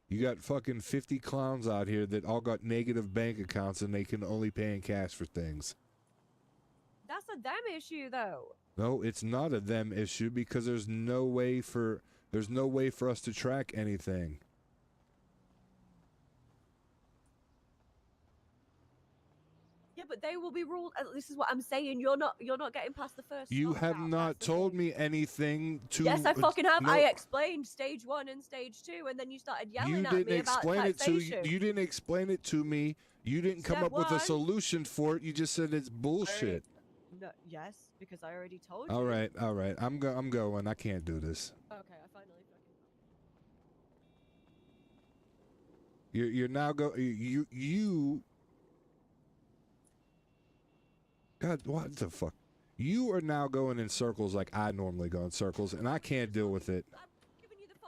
You got fucking 50 clowns out here that all got negative bank accounts and they can only pay in cash for things. That's a them issue, though. No, it's not a them issue because there's no way for us to track anything. Yeah, but they will be ruled. This is what I'm saying. You're not getting past the first. You stop have out. not told me anything to. Yes, I fucking have. No, I explained stage 1 and stage 2, and then you started yelling you at didn't me about explain it to taxation. you didn't explain it to me. You didn't come Step up with a one. solution for it. You just said it's bullshit. No, yes, because I already told you. All right. I'm going. I can't do this. Okay, I finally fucking. You're now you. God, what the fuck? You are now going in circles like I normally go in circles, and I can't deal with it.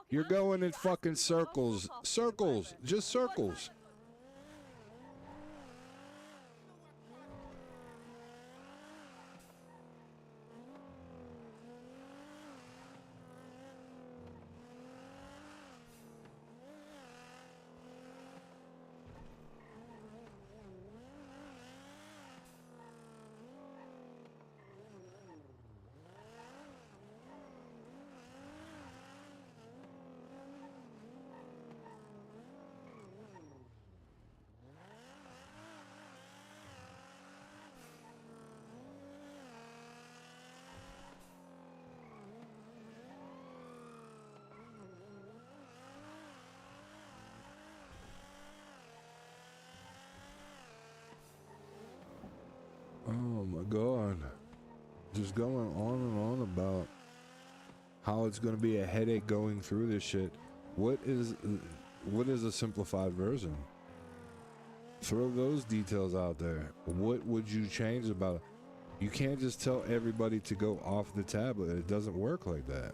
You're going in fucking circles. Circles. Just circles. Oh my God. Just going on and on about how it's going to be a headache going through this shit. What is a simplified version? Throw those details out there. What would you change about it? You can't just tell everybody to go off the tablet. It doesn't work like that.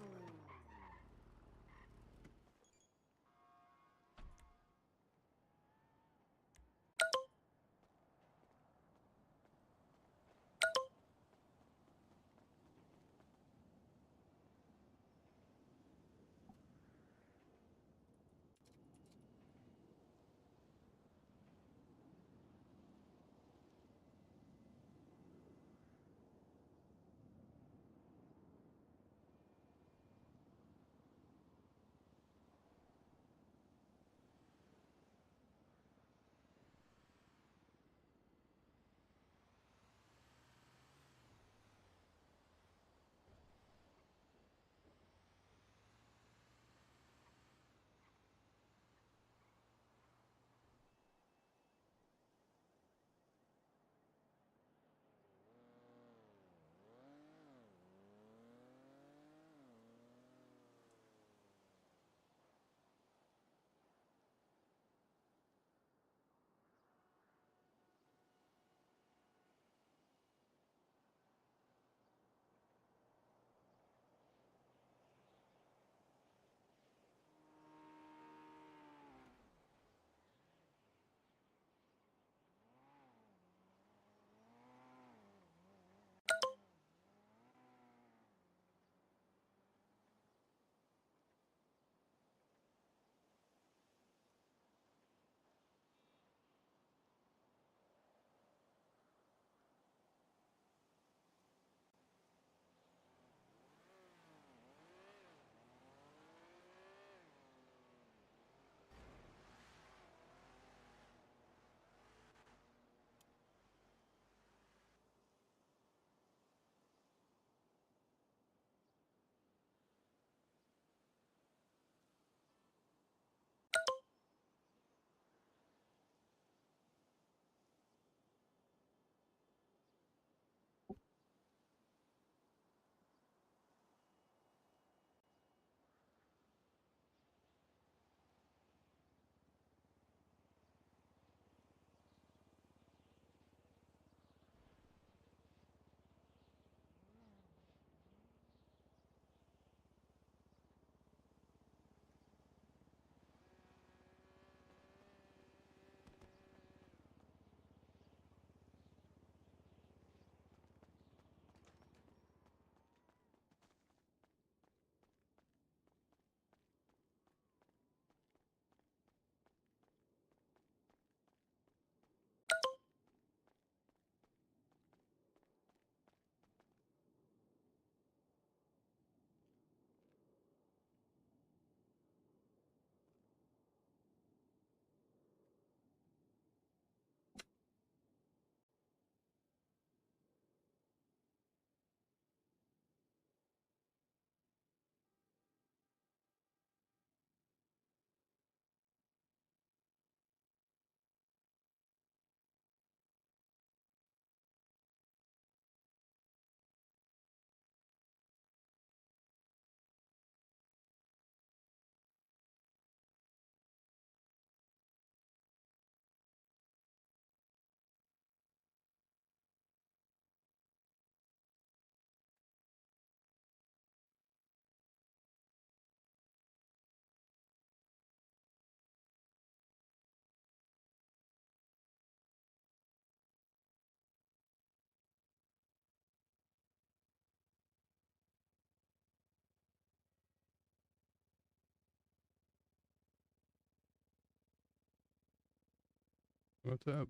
What's up?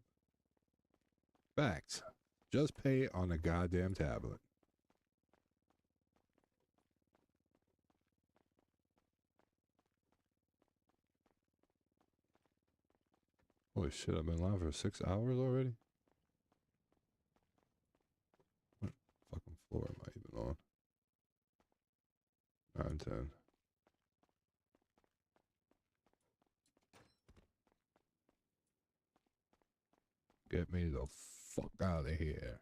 Facts. Just pay it on a goddamn tablet. Holy shit, I've been live for 6 hours already? What fucking floor am I even on? 9, 10. Get me the fuck out of here.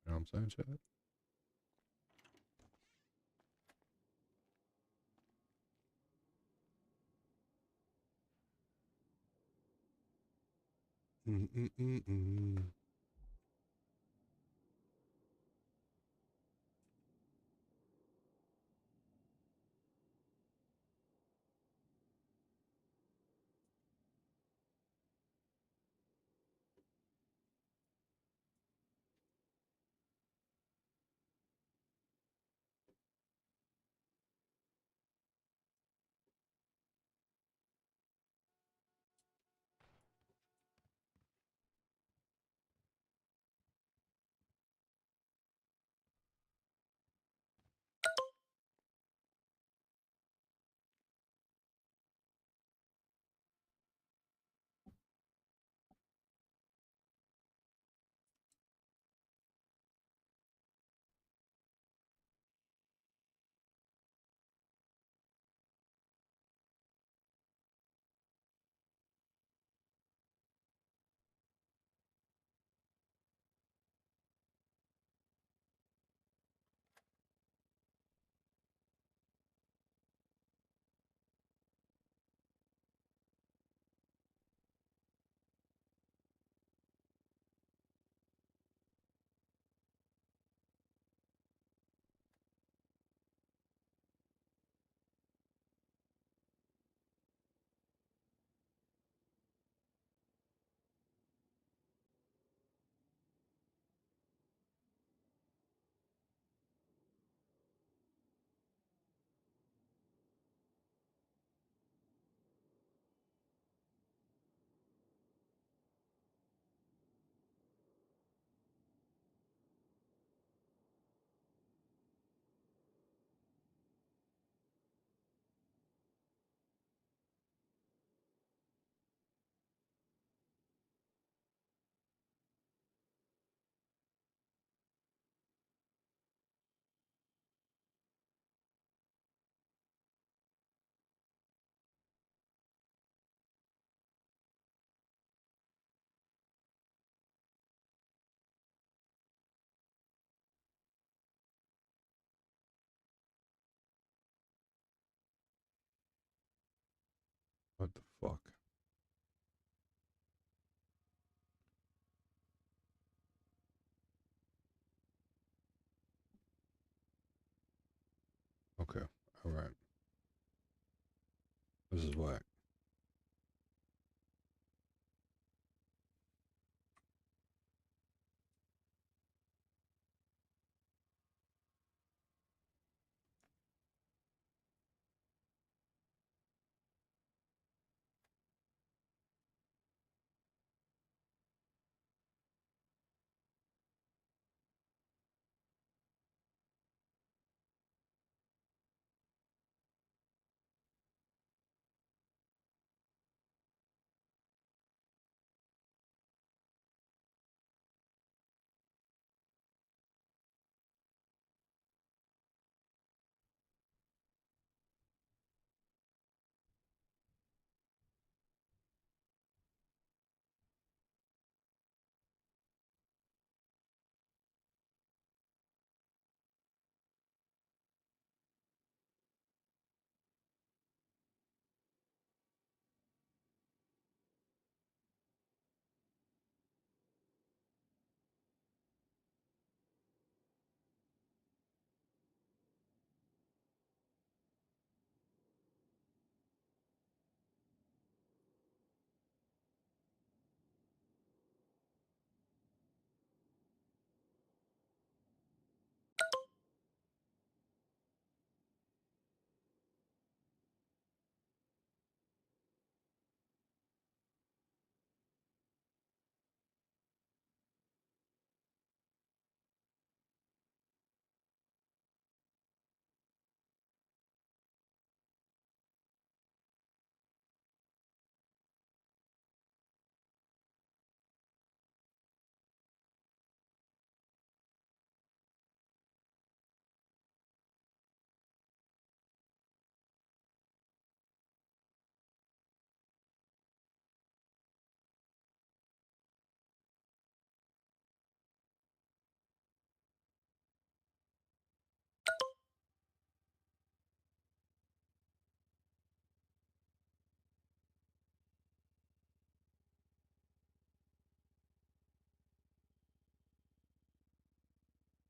You know what I'm saying, chat? Mm-mm-mm-mm. What the fuck? Okay. All right. This is whack.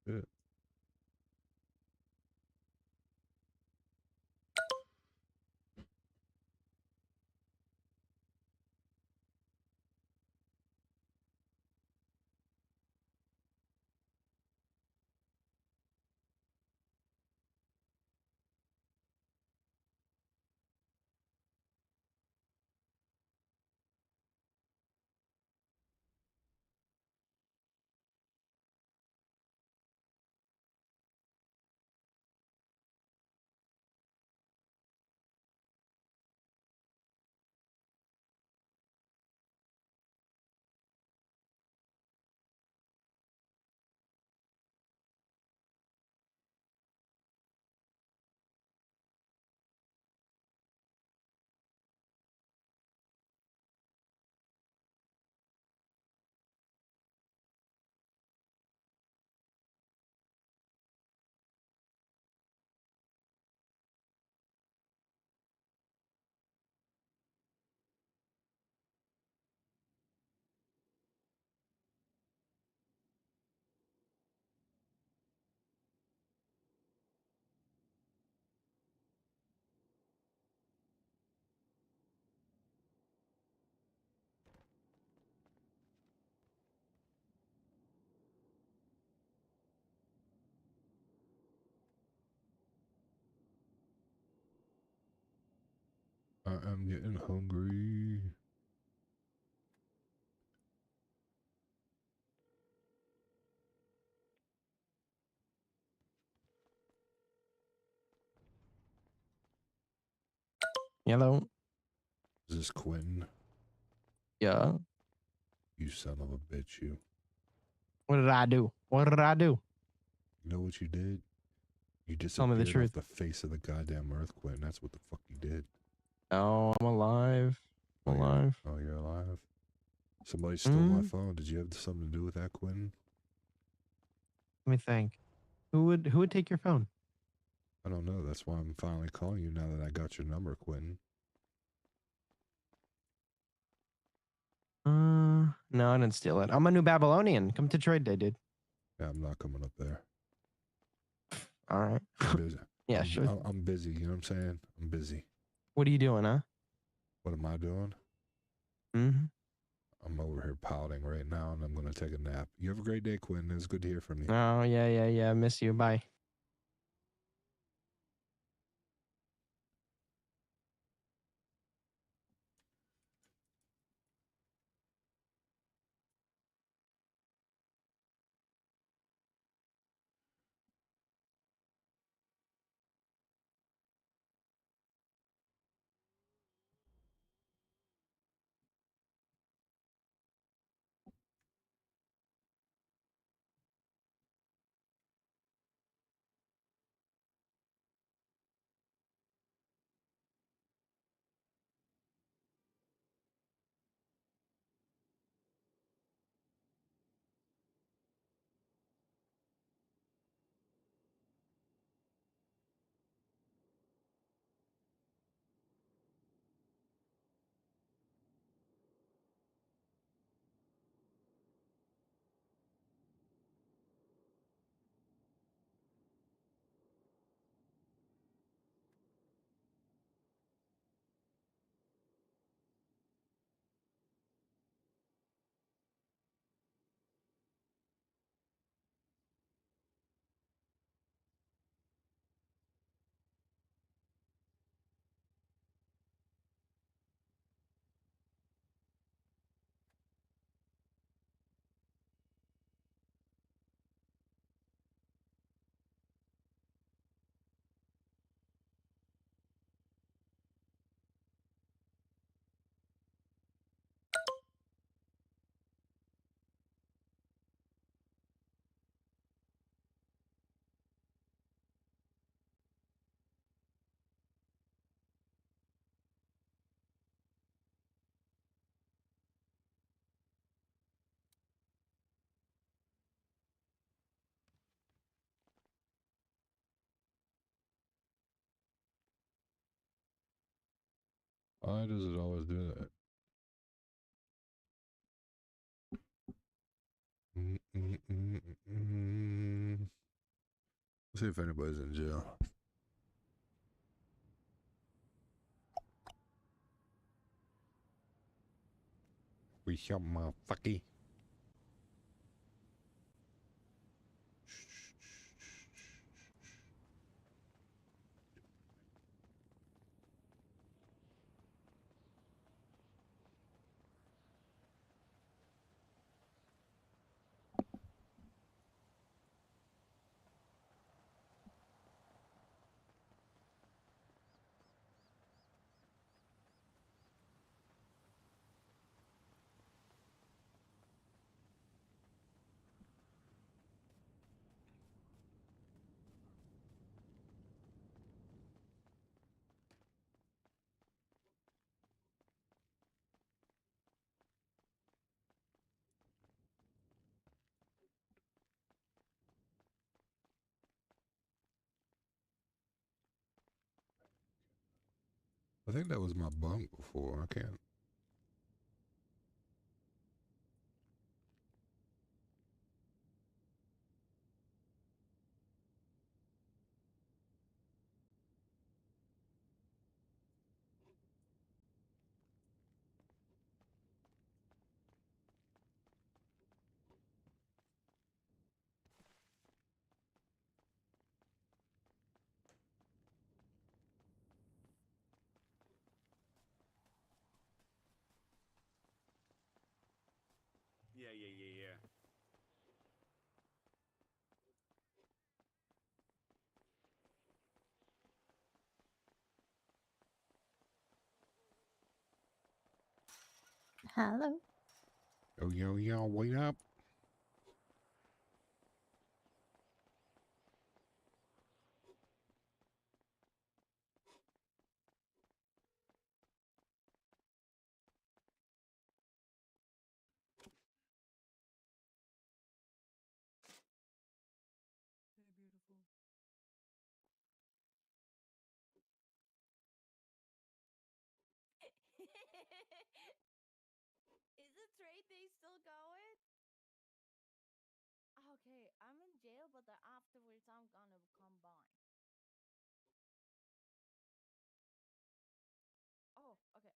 Yeah. I am getting hungry. Hello. Is this Quentin? Yeah. You son of a bitch, you. What did I do? What did I do? You know what you did? You Tell me the disappeared off truth. the face of the goddamn earth, Quentin. That's what the fuck you did. Oh, I'm alive. I'm alive. Oh, you're alive? Somebody stole my phone. Did you have something to do with that, Quentin? Let me think. Who would take your phone? I don't know. That's why I'm finally calling you now that I got your number, Quentin. No, I didn't steal it. I'm a new Babylonian. Come to trade day, dude. Yeah, I'm not coming up there. All right. I'm busy. Yeah, sure. I'm busy. You know what I'm saying? I'm busy. What are you doing, huh? What am I doing? Mm-hmm. I'm over here pouting right now, and I'm going to take a nap. You have a great day, Quentin. It's good to hear from you. Oh, yeah. Miss you. Bye. Why does it always do that? See if anybody's in jail. We shot motherfucker. I think that was my bunk before. I can't. Yeah. Hello. Yo, wait up. Is the trade day still going? Okay, I'm in jail, but then afterwards I'm gonna combine. Oh, okay.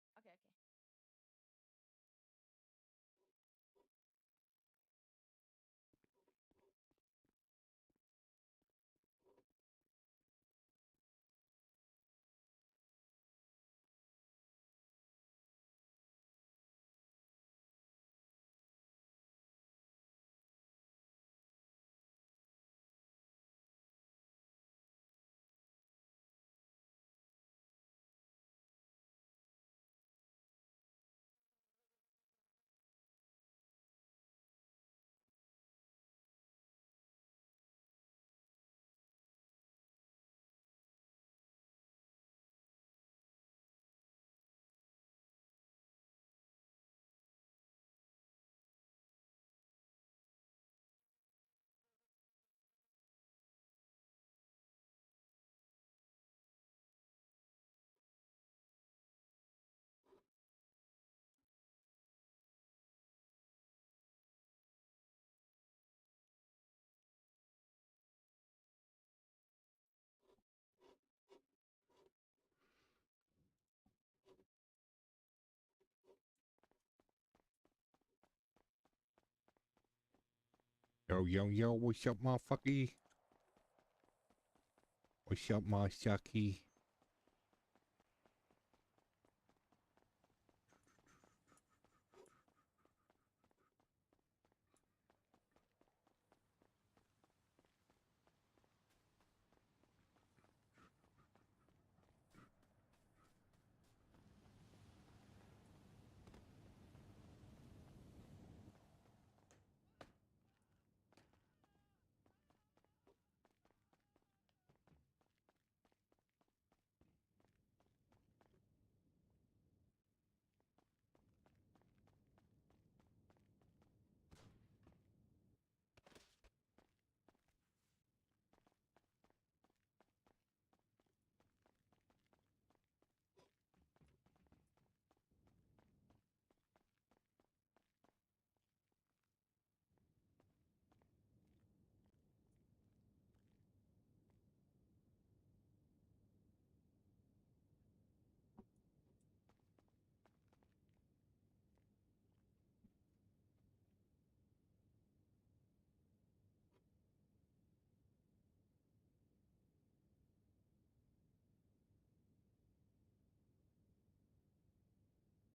Yo, what's up, motherfucker? What's up, my sucky?